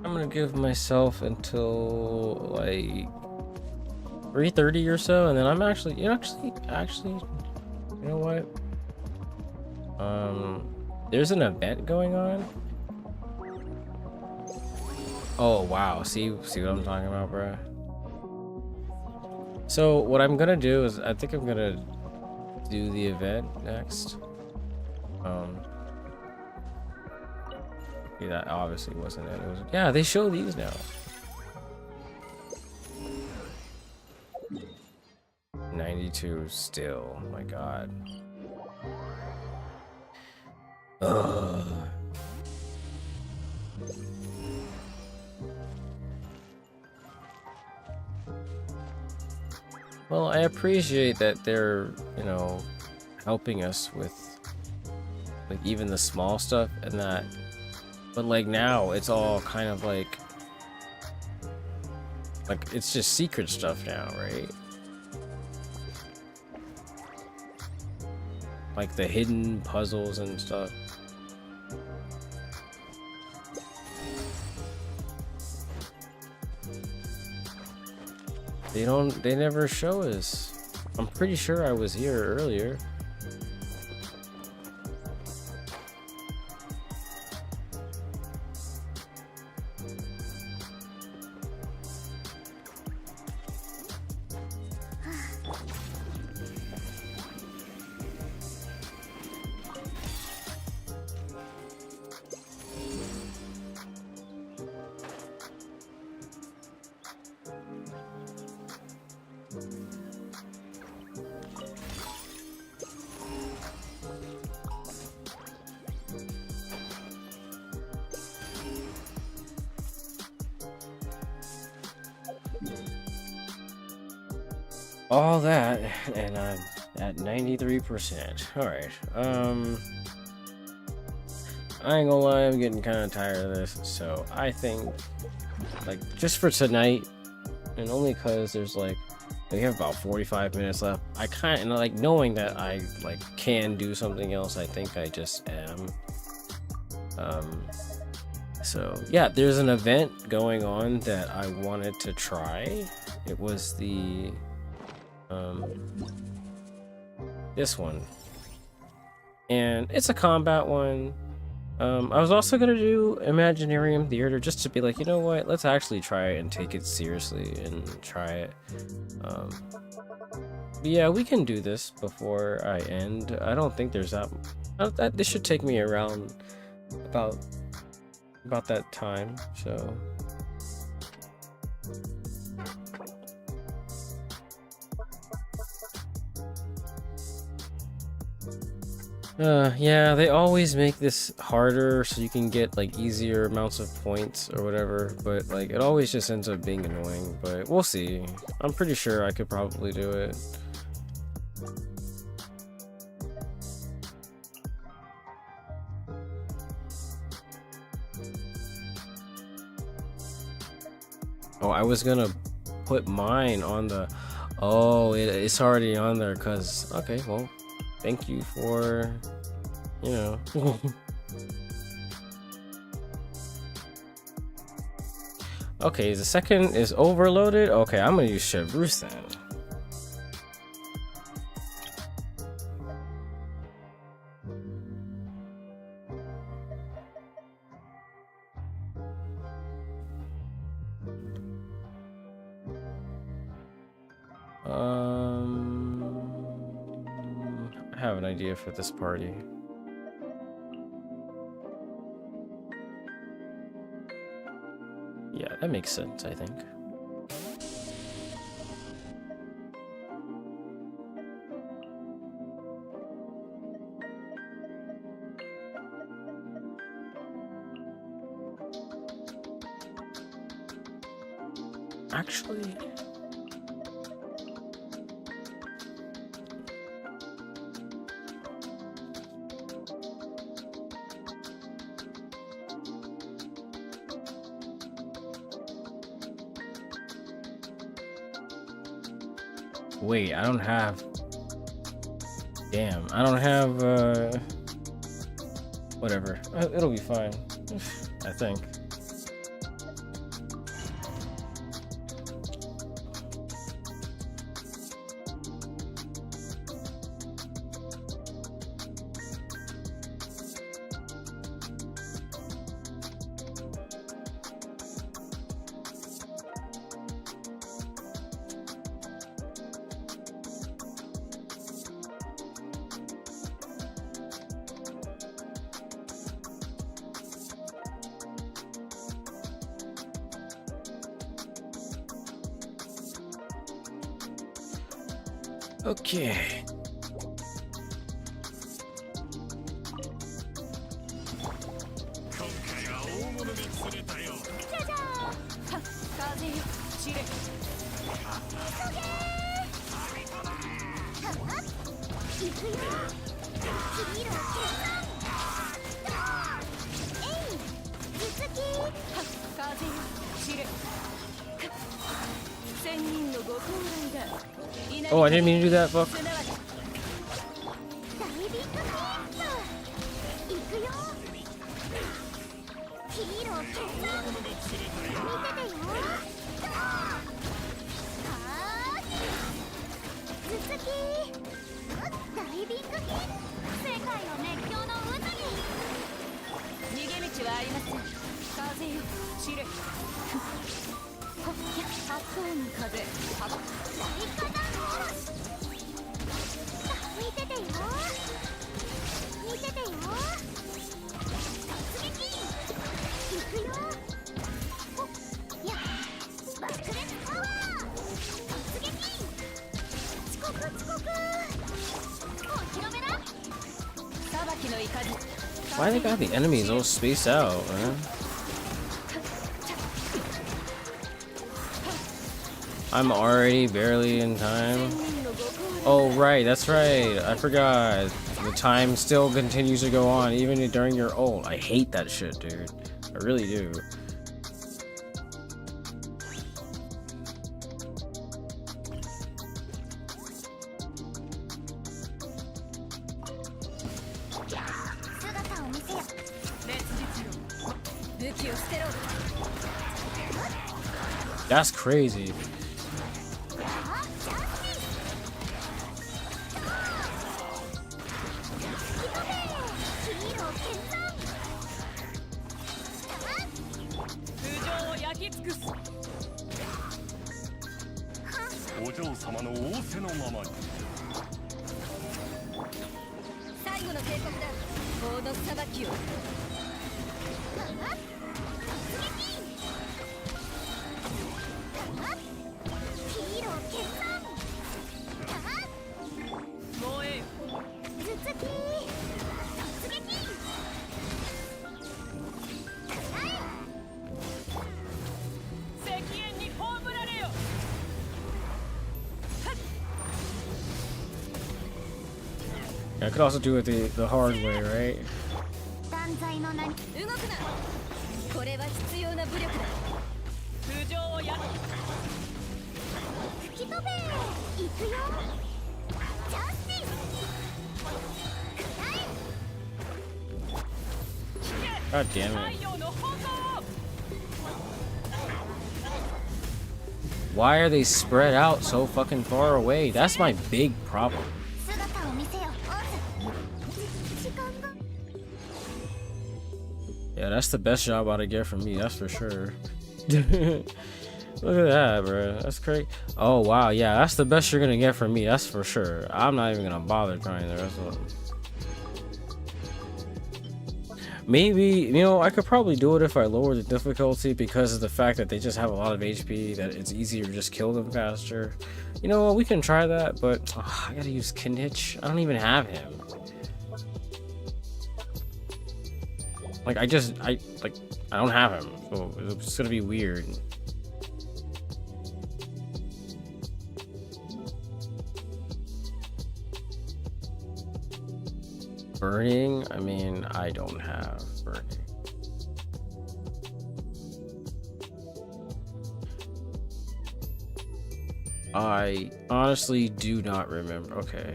I'm gonna give myself until like 3:30 or so, and then I'm actually, you know what? There's an event going on. Oh wow, see what I'm talking about, bro. So what I'm gonna do is, I think I'm gonna do the event next. Yeah, that obviously wasn't it. It was, yeah, they show these now. 92 still. Oh my god. Ugh. Well, I appreciate that they're, you know, helping us with like even the small stuff and that, but like now it's all kind of like it's just secret stuff now, right? Like the hidden puzzles and stuff. They never show us. I'm pretty sure I was here earlier. All that, and I'm at 93%. Alright, I ain't gonna lie, I'm getting kind of tired of this, so I think, like, just for tonight, and only because there's, like, we have about 45 minutes left, I kind of, like, knowing that I, like, can do something else, I think I just am. So, yeah, there's an event going on that I wanted to try. It was the... this one, and it's a combat one. I was also gonna do Imaginarium Theater just to be like, you know what, let's actually try it and take it seriously and try it. But yeah, we can do this before I end. I don't think there's that this should take me around about that time, so yeah, they always make this harder so you can get like easier amounts of points or whatever, but like it always just ends up being annoying, but we'll see. I'm pretty sure I could probably do it. Oh, I was gonna put mine on the... Oh, it's already on there, because... Okay, well, thank you for, you know. Okay, the second is overloaded. Okay, I'm gonna use Chevreuse then. I have an idea for this party. Yeah, that makes sense, I think. Actually, wait, I don't have. Damn, I don't have. Whatever. It'll be fine. I think. Okay. Oh, I didn't mean to do that, fuck. Why they got the enemies all spaced out, man? I'm already barely in time. Oh, right, that's right. I forgot. The time still continues to go on, even during your ult. I hate that shit, dude. I really do. That's crazy. I could also do it the hard way, right? God damn it. Why are they spread out so fucking far away? That's my big problem. 姿を見せよ時間が Yeah, that's the best job I'd get from me, that's for sure. Look at that, bro. That's great. Oh, wow. Yeah, that's the best you're gonna get from me, that's for sure. I'm not even gonna bother trying the rest of them. Maybe, you know, I could probably do it if I lower the difficulty because of the fact that they just have a lot of HP, that it's easier to just kill them faster. You know, we can try that, but I gotta use Kinich. I don't even have him. Like, I don't have him, so it's gonna be weird. Burning? I mean, I don't have burning. I honestly do not remember. Okay.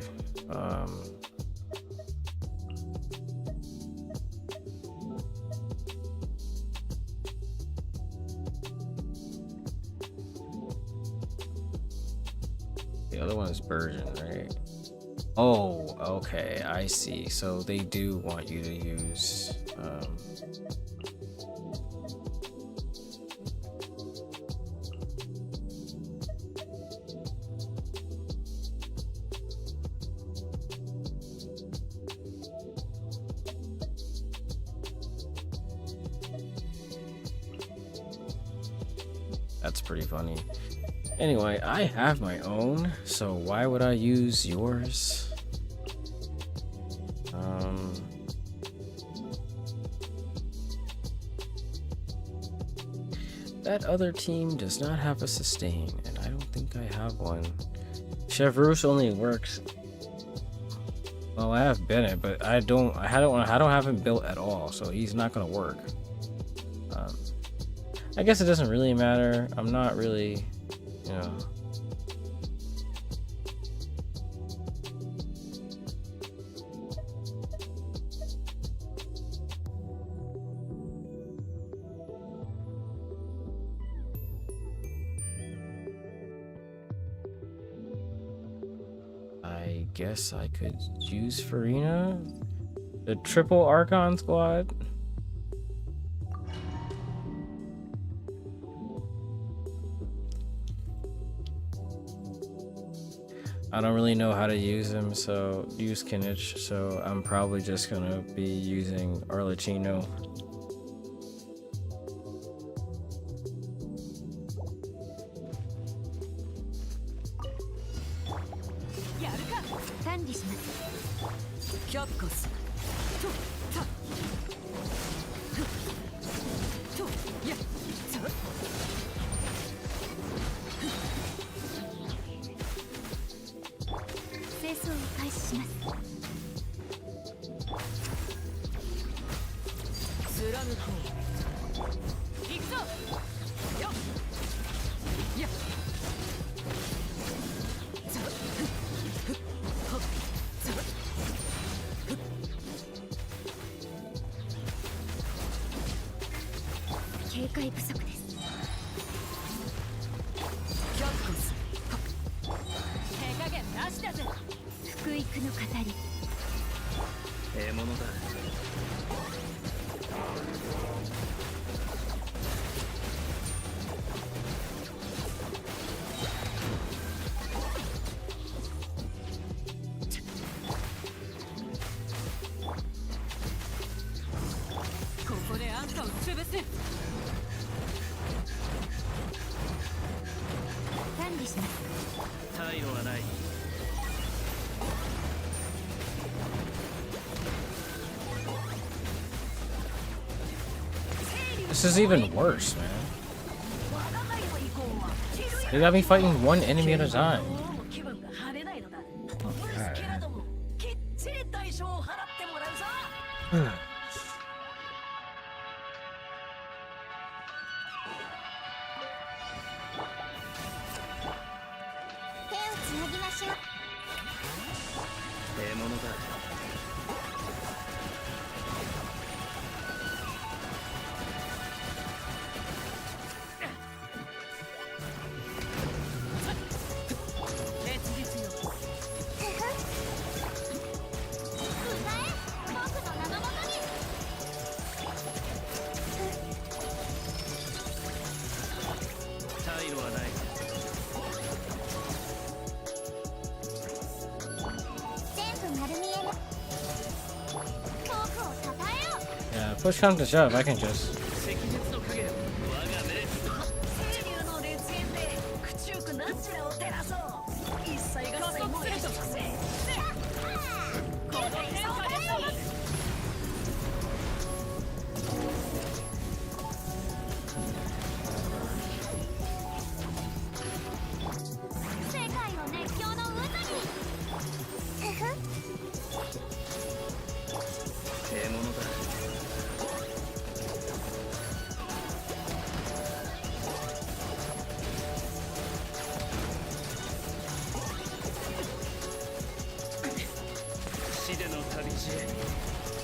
The other one is Burden, right? Oh, okay, I see. So they do want you to use that's pretty funny. Anyway, I have my own, so why would I use yours? That other team does not have a sustain, and I don't think I have one. Chevrouse only works. Well, I have Bennett, but I don't have him built at all, so he's not gonna work. I guess it doesn't really matter. I'm not really, you know. I guess I could use Farina, the triple Archon squad. I don't really know how to use him, so use Kinich, so I'm probably just gonna be using Arlecchino. This is even worse, man. They got me fighting one enemy at a time. Oh, God. Yeah, push comes to shove, I can just.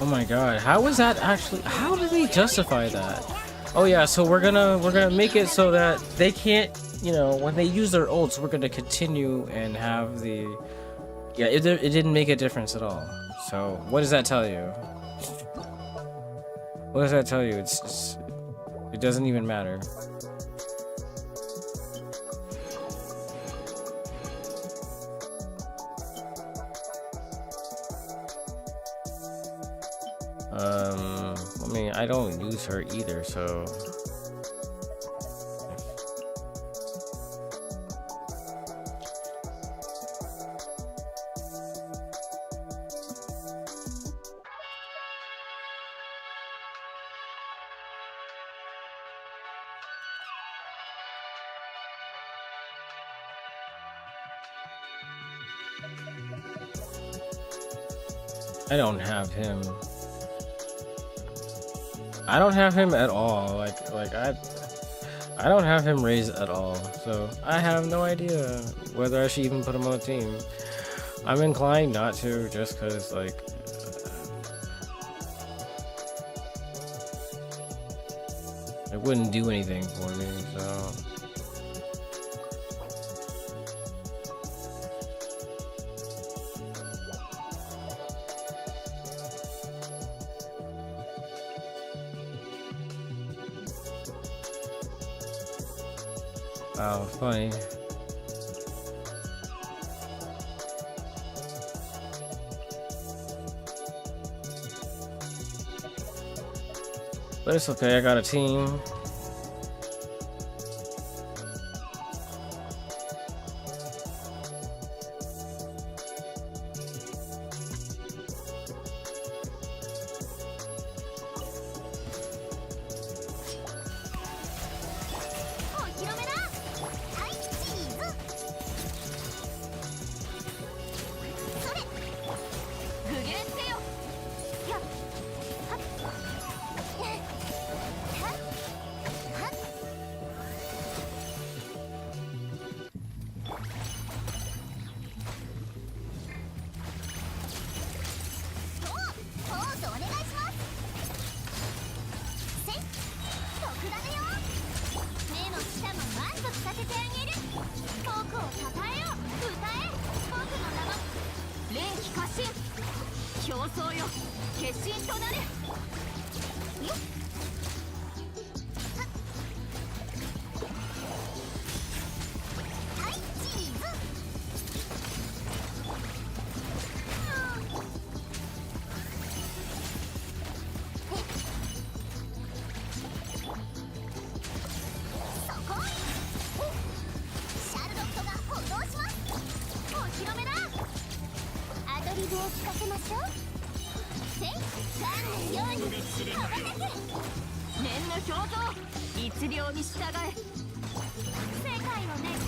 Oh my god, how was that actually? How did they justify that? Oh yeah, so we're gonna make it so that they can't, you know, when they use their ults, we're gonna continue and have the. Yeah, it didn't make a difference at all. So what does that tell you? What does that tell you? It doesn't even matter. I mean, I don't use her either, so. I don't have him. I don't have him at all. Like I don't have him raised at all. So I have no idea whether I should even put him on the team. I'm inclined not to, just because like it wouldn't do anything for me. So. Wow, funny. But it's okay, I got a team.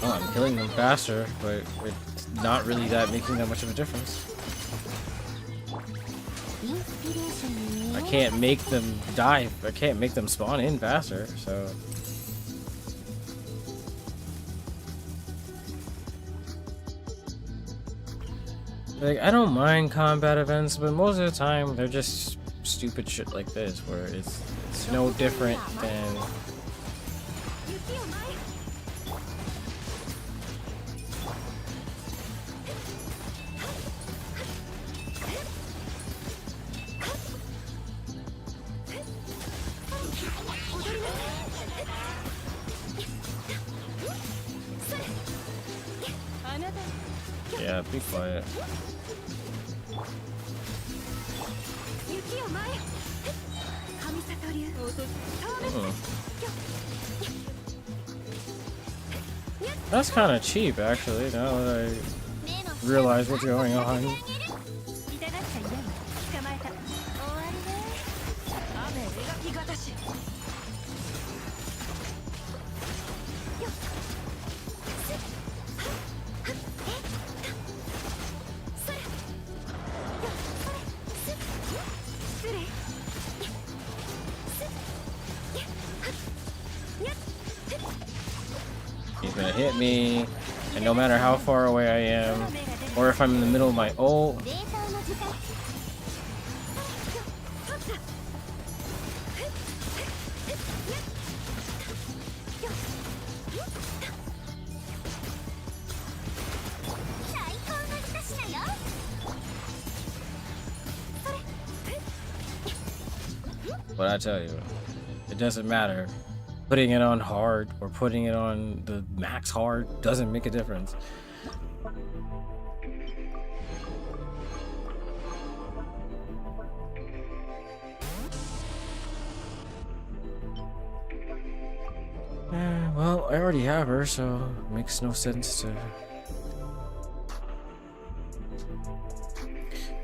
Oh, I'm killing them faster, but it's not really that making that much of a difference. I can't make them die. I can't make them spawn in faster, so. Like, I don't mind combat events, but most of the time they're just stupid shit like this, where it's no different than. Yeah, be quiet. Hmm. That's kind of cheap, actually, now that I realize what's going on. He's gonna hit me, and no matter how far away I am, or if I'm in the middle of my ult, but I tell you, it doesn't matter. Putting it on hard or putting it on the max hard doesn't make a difference. Well, I already have her, so it makes no sense to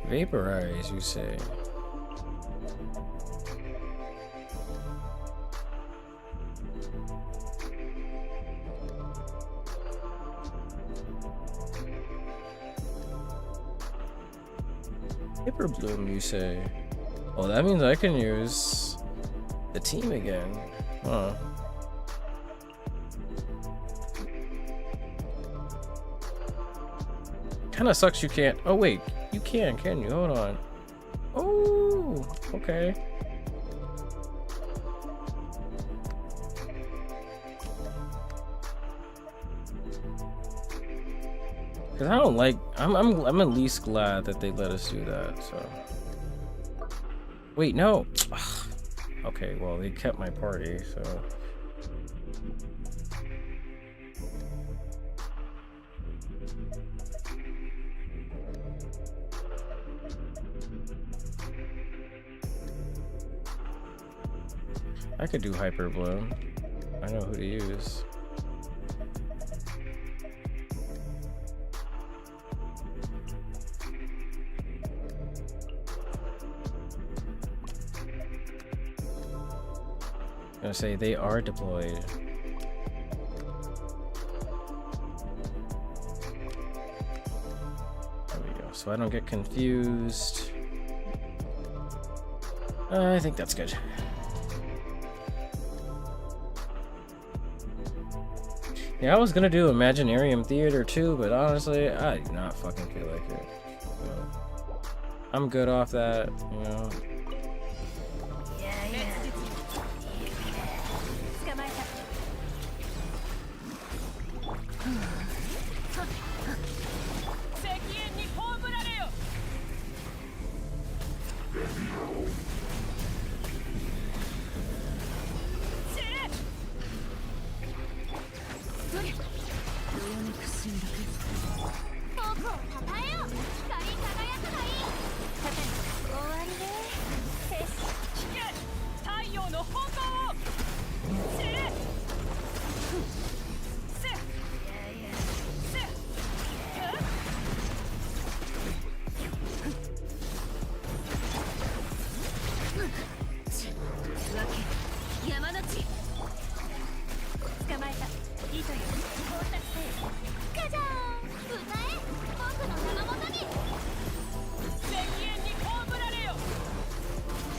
vaporize, you say. Hyper Bloom, you say? Oh, that means I can use the team again. Huh. Kinda sucks you can't. Oh, wait. You can you? Hold on. Oh, okay. Cause I don't like. I'm at least glad that they let us do that. So. Wait, no. Okay, well they kept my party, so. I could do Hyper Bloom. I know who to use. I'm gonna say they are deployed. There we go. So I don't get confused. I think that's good. Yeah, I was gonna do Imaginarium Theater too, but honestly, I do not fucking feel like it. So, I'm good off that, you know.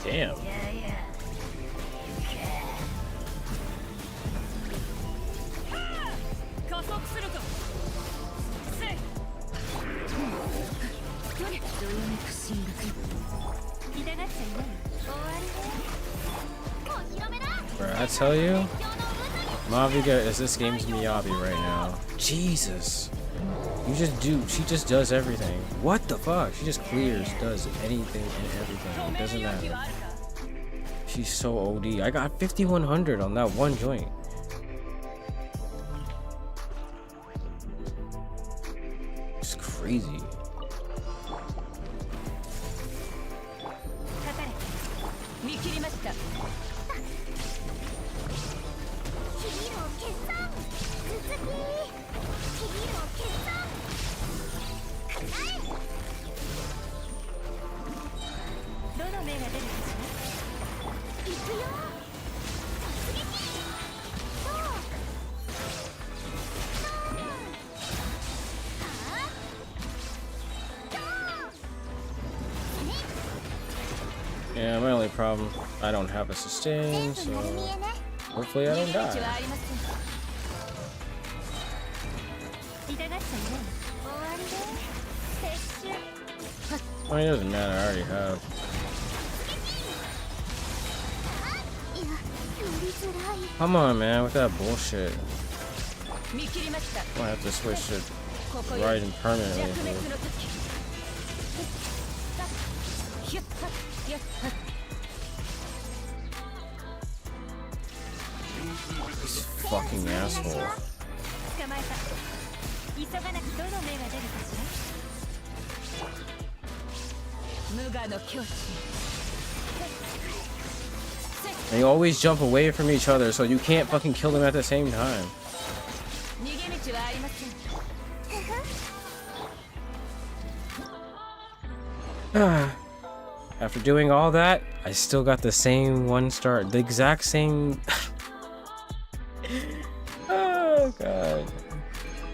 Damn. Bro, I tell you, Maviga is this game's Miyabi right now. Jesus. She just does everything. What the fuck? She just clears, does anything and everything. It doesn't matter. She's so OD. I got 5100 on that one joint. It's crazy. かかれ見切りました。ヒーロー決算続きヒーロー決算かかえどの目が出るかしら行くよ突撃そうはあどう Yeah, my only problem, I don't have a sustain, so hopefully I don't die. I mean, it doesn't matter, I already have. Come on, man, with that bullshit. I have to switch it right and permanently. This fucking asshole. They always jump away from each other, so you can't fucking kill them at the same time. After doing all that, I still got the same 1-star, the exact same. Oh god.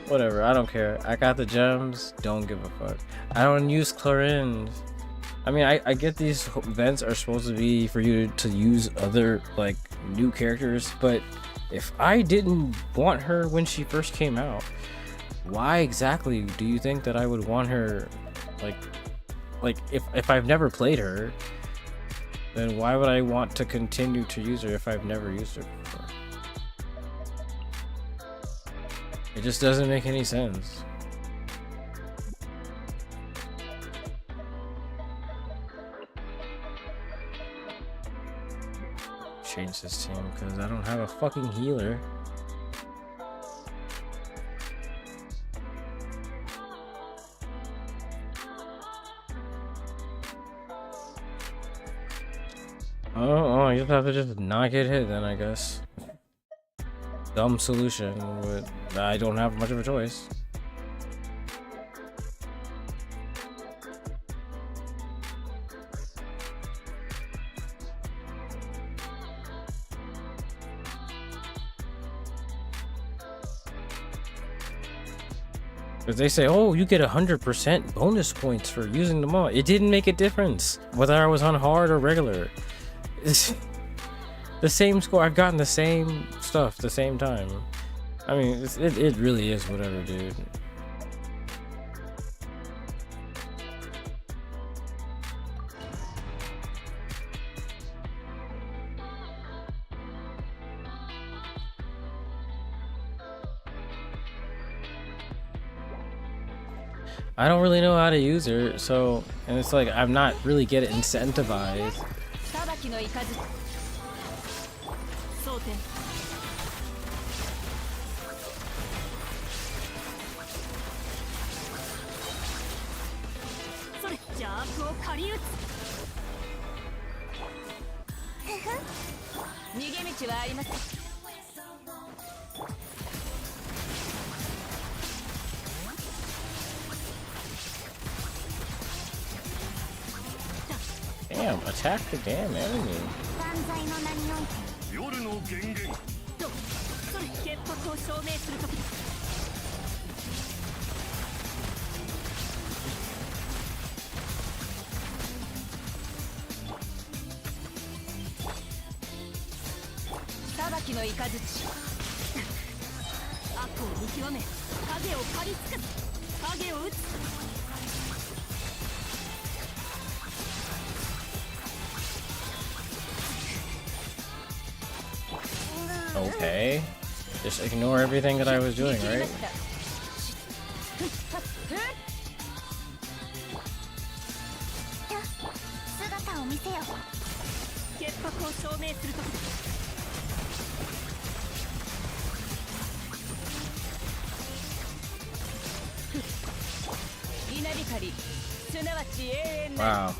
Whatever, I don't care. I got the gems, don't give a fuck. I don't use coolin. I mean, I get these events are supposed to be for you to use other, like, new characters, but if I didn't want her when she first came out, why exactly do you think that I would want her, like if I've never played her, then why would I want to continue to use her if I've never used her before? It just doesn't make any sense. Change this team because I don't have a fucking healer. Oh, you have to just not get hit then, I guess. Dumb solution, but I don't have much of a choice. Because they say, oh, you get 100% bonus points for using them all. It didn't make a difference whether I was on hard or regular. It's the same score. I've gotten the same stuff the same time. I mean, it really is whatever, dude. I don't really know how to use her, so, and it's like I'm not really getting incentivized. Damn, attack the damn enemy. Okay, just ignore everything that I was doing, right? Wow.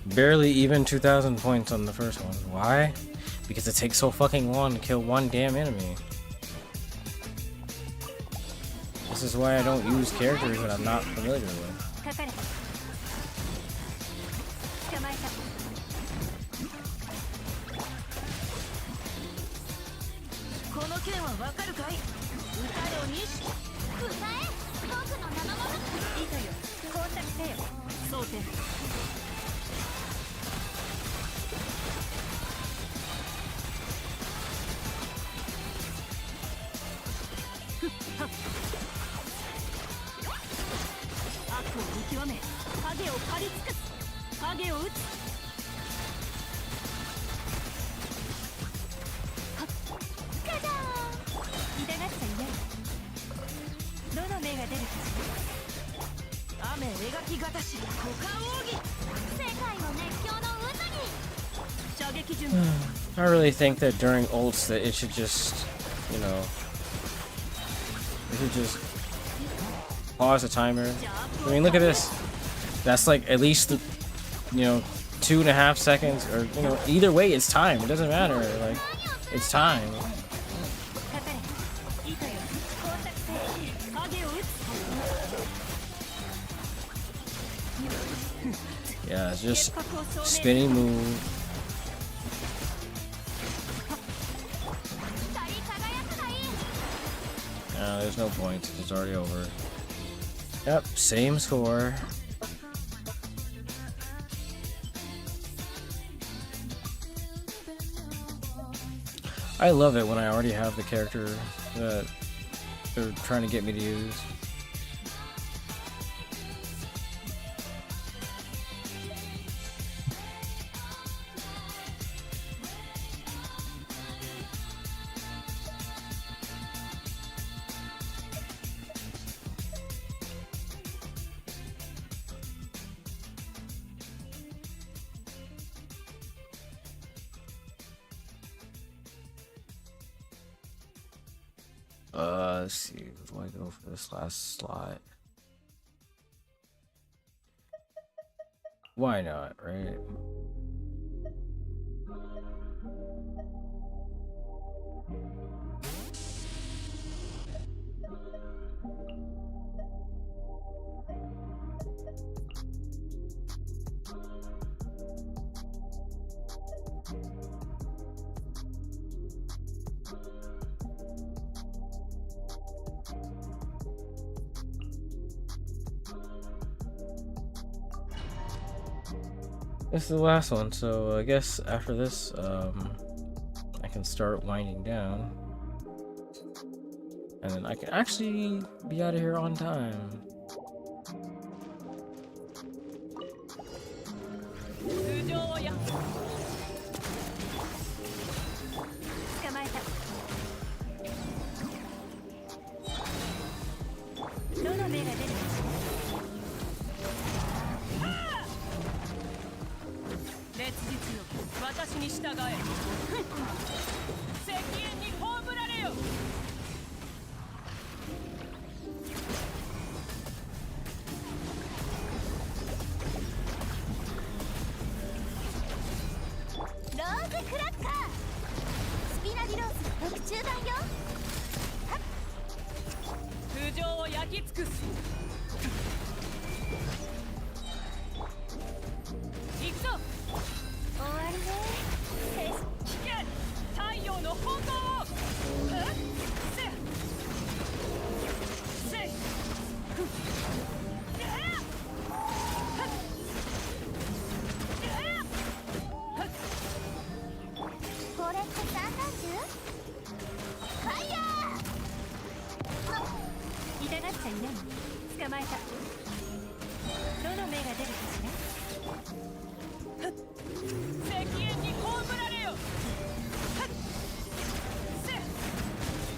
Barely even 2,000 points on the first one. Why? Because it takes so fucking long to kill one damn enemy. This is why I don't use characters that I'm not familiar with. I really think that during ults that it should just, you know, it should just pause the timer. I mean, look at this. That's like at least, you know, 2.5 seconds, or you know, either way, it's time. It doesn't matter. Like, it's time. Yeah, it's just spinning move. There's no point. It's already over. Yep, same score. I love it when I already have the character that they're trying to get me to use. Let's see. Do I go for this last slot? Why not, right? This is the last one, so I guess after this, I can start winding down. And then I can actually be out of here on time.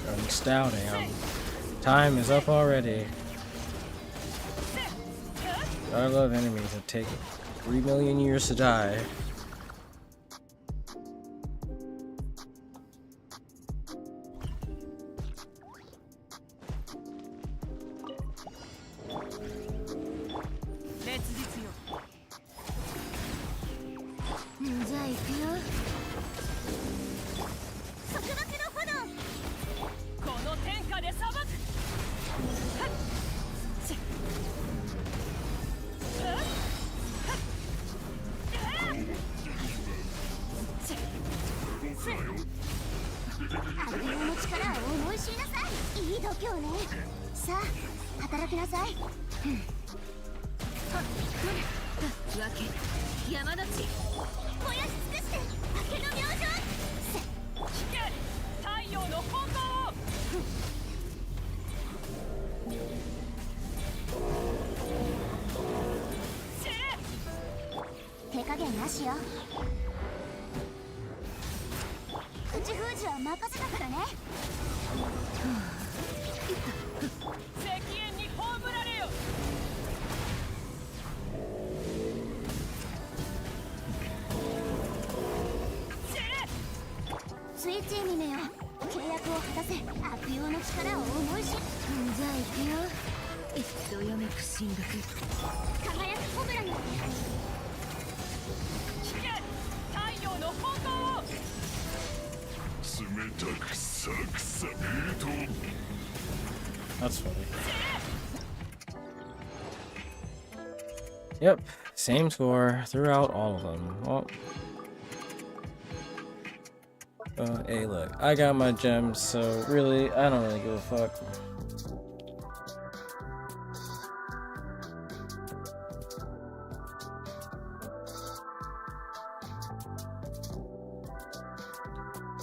I'm stouting. Time is up already. I love enemies that take 3 million years to die. 働きなさい。はっ、来る。わけ山の地燃やし尽くして明けの明星。聞け、太陽の炎を。手加減なしよ。口封じは任せたからね。石煙に葬られよ。スイッチーにめよ、契約を果たせ。悪用の力を思いし。じゃあ行くよ。一度やめく進学。輝くコブラに。聞け、太陽の炎を。冷たくさくさと。 That's funny. Yep, same score throughout all of them. Well, hey, look, I got my gems, so really, I don't really give a fuck.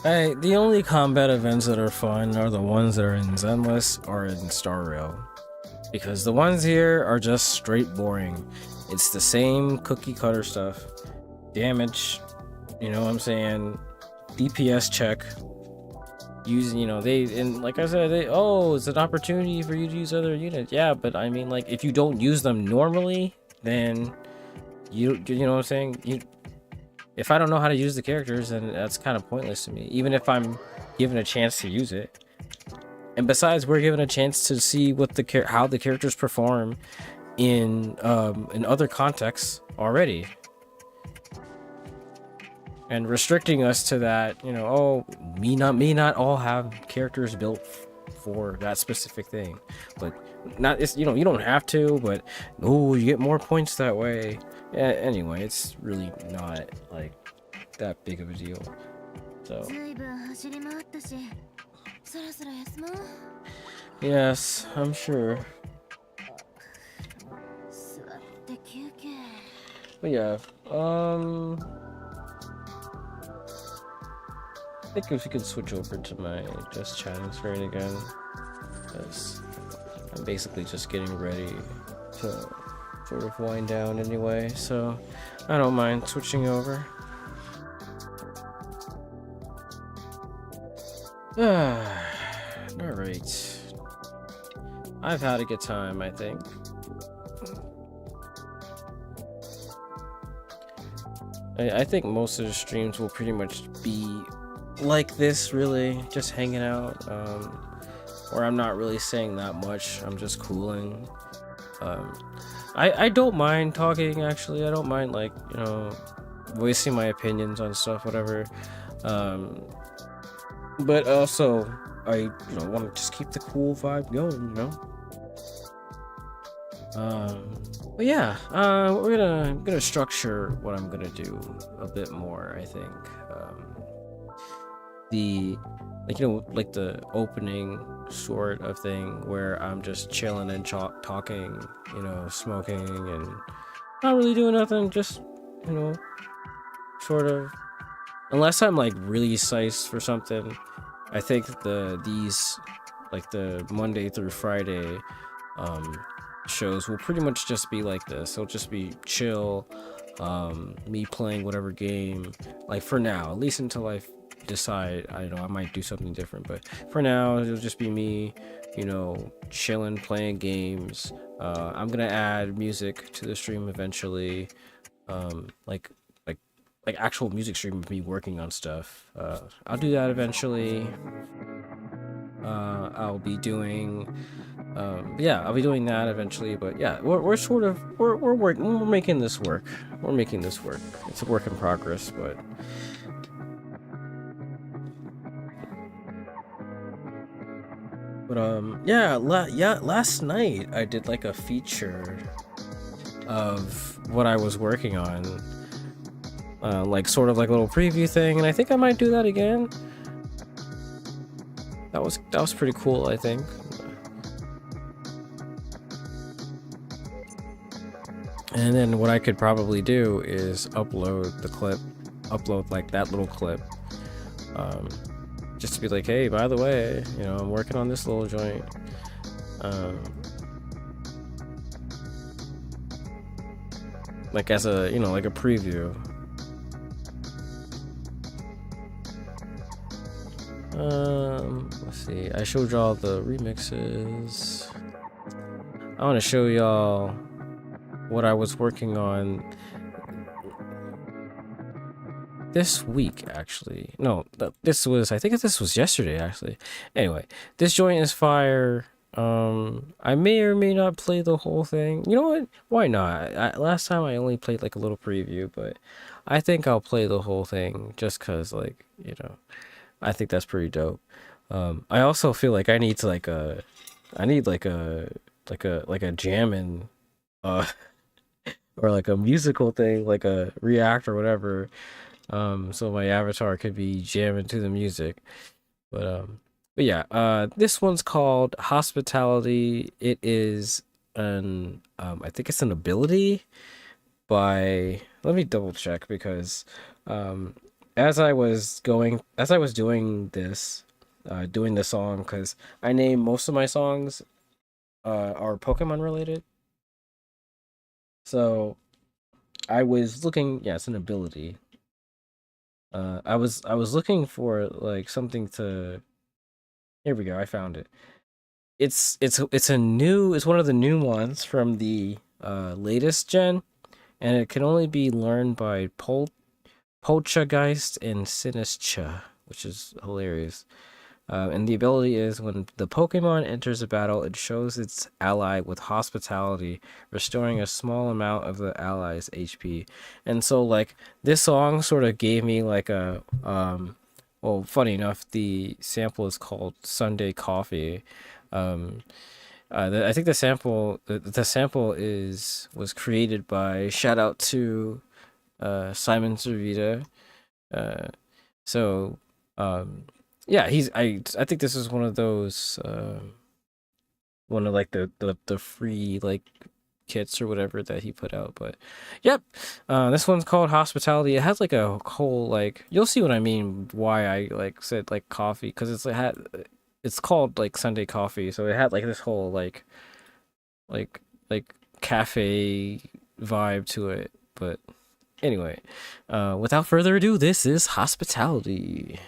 Hey, the only combat events that are fun are the ones that are in Zenless or in Star Rail. Because the ones here are just straight boring. It's the same cookie cutter stuff. Damage, you know what I'm saying? DPS check. Using, you know, and like I said, it's an opportunity for you to use other units. Yeah, but I mean, like, if you don't use them normally, then you know what I'm saying? If I don't know how to use the characters, then that's kind of pointless to me, even if I'm given a chance to use it. And besides, we're given a chance to see what how the characters perform in other contexts already. And restricting us to that, you know, oh, me not all have characters built for that specific thing, but not, it's, you know, you don't have to, but oh, you get more points that way. Yeah, anyway, it's really not like that big of a deal. So yes, I'm sure. But yeah, I think if we could switch over to my just chatting screen again, because I'm basically just getting ready to sort of wind down anyway, so I don't mind switching over. Alright. I've had a good time, I think. I think most of the streams will pretty much be like this, really, just hanging out, where I'm not really saying that much, I'm just cooling. I don't mind talking, actually. I don't mind, like, you know, voicing my opinions on stuff, whatever. But also, I, you know, want to just keep the cool vibe going, you know. But yeah, we're gonna structure what I'm gonna do a bit more, I think. Like, you know, like the opening sort of thing where I'm just chilling and talking, you know, smoking and not really doing nothing, just, you know, sort of, unless I'm like really psyched for something. I think these like the Monday through Friday shows will pretty much just be like this. It'll just be chill, me playing whatever game, like, for now, at least until I decide, I don't know, I might do something different, but for now it'll just be me, you know, chilling, playing games. I'm gonna add music to the stream eventually, like actual music stream of me working on stuff. I'll do that eventually. I'll be doing I'll be doing that eventually, but yeah, we're sort of we're making this work. We're making this work. It's a work in progress, but yeah, last night I did like a feature of what I was working on, like sort of like a little preview thing, and I think I might do that again. That was pretty cool, I think. And then what I could probably do is upload like that little clip, just to be like, hey, by the way, you know, I'm working on this little joint. Like as a, you know, like a preview. Let's see. I showed y'all the remixes. I want to show y'all what I was working on this week, actually. No, I think this was yesterday, actually. Anyway, this joint is fire. I may or may not play the whole thing. You know what? Why not? Last time I only played like a little preview, but I think I'll play the whole thing just cause, like, you know, I think that's pretty dope. I also feel like I need a jamming, or like a musical thing, like a react or whatever. So my avatar could be jamming to the music. But yeah, this one's called Hospitality. It is I think it's an ability by, let me double check, because as I was doing this, doing the song, because I name most of my songs are Pokemon related. So I was looking, yeah, it's an ability. I was looking for like something to. Here we go. I found it. It's one of the new ones from the latest gen, and it can only be learned by Poltergeist and Sinistra, which is hilarious. And the ability is when the Pokemon enters a battle, it shows its ally with hospitality, restoring a small amount of the ally's HP. And so, like, this song sort of gave me like a well, funny enough, the sample is called Sunday Coffee. I think the sample was created by, shout out to Simon Servita. So yeah, I think this is one of those one of like the free like kits or whatever that he put out. But yep, this one's called Hospitality. It has like a whole, like, you'll see what I mean why I like said like coffee, because it's called like Sunday Coffee, so it had like this whole like cafe vibe to it. But anyway, without further ado, this is Hospitality.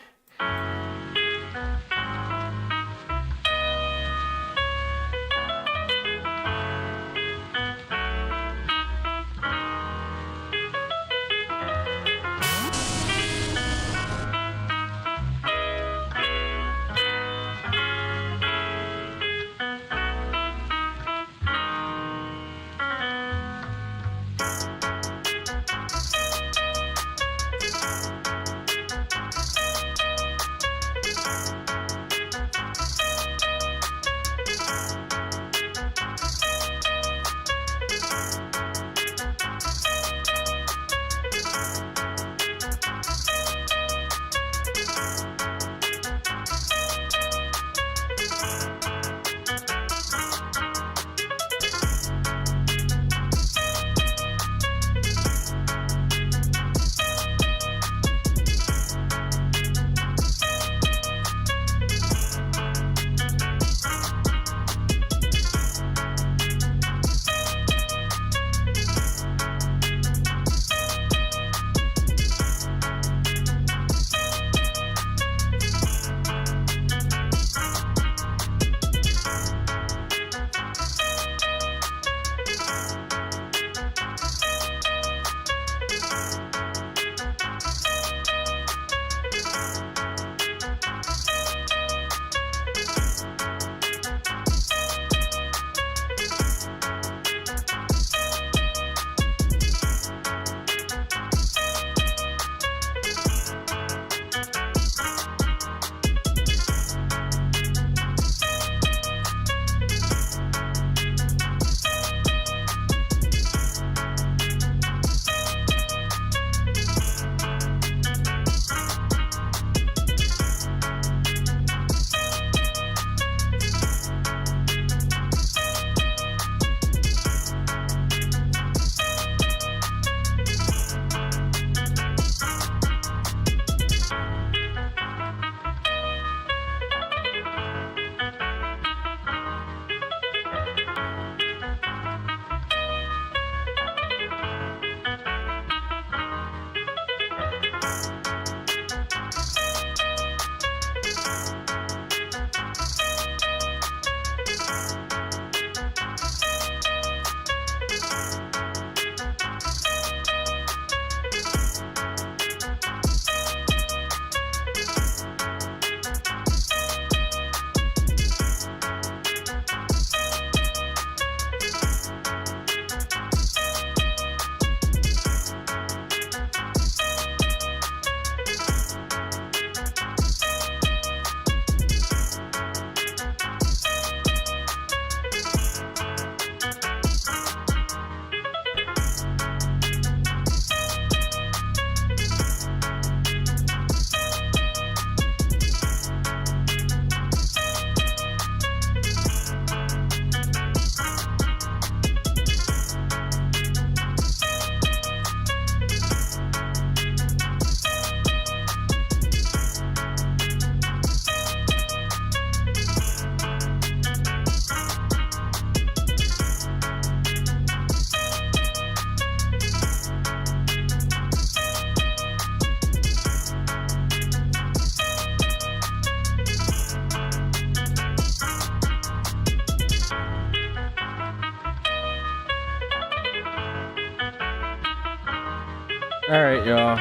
All right, y'all.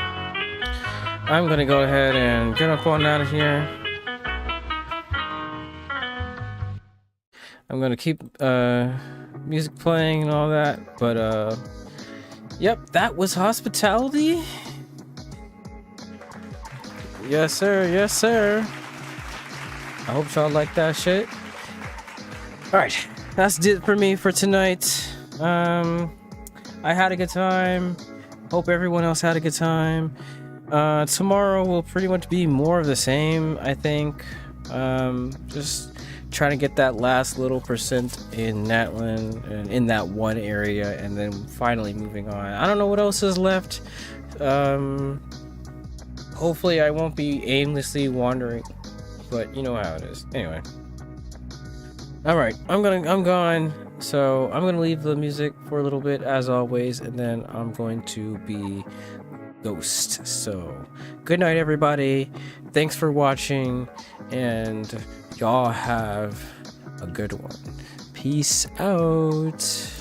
I'm gonna go ahead and get up on out of here. I'm gonna keep music playing and all that, but yep, that was hospitality. Yes, sir. Yes, sir. I hope y'all like that shit. All right, that's it for me for tonight. I had a good time. Hope everyone else had a good time. Tomorrow will pretty much be more of the same, I think. Just trying to get that last little percent in Natlan and in that one area, and then finally moving on. I don't know what else is left. Hopefully I won't be aimlessly wandering, but you know how it is. Anyway. Alright, I'm gone. So I'm gonna leave the music for a little bit as always, and then I'm going to be Ghost. So good night everybody. Thanks for watching, and y'all have a good one. Peace out.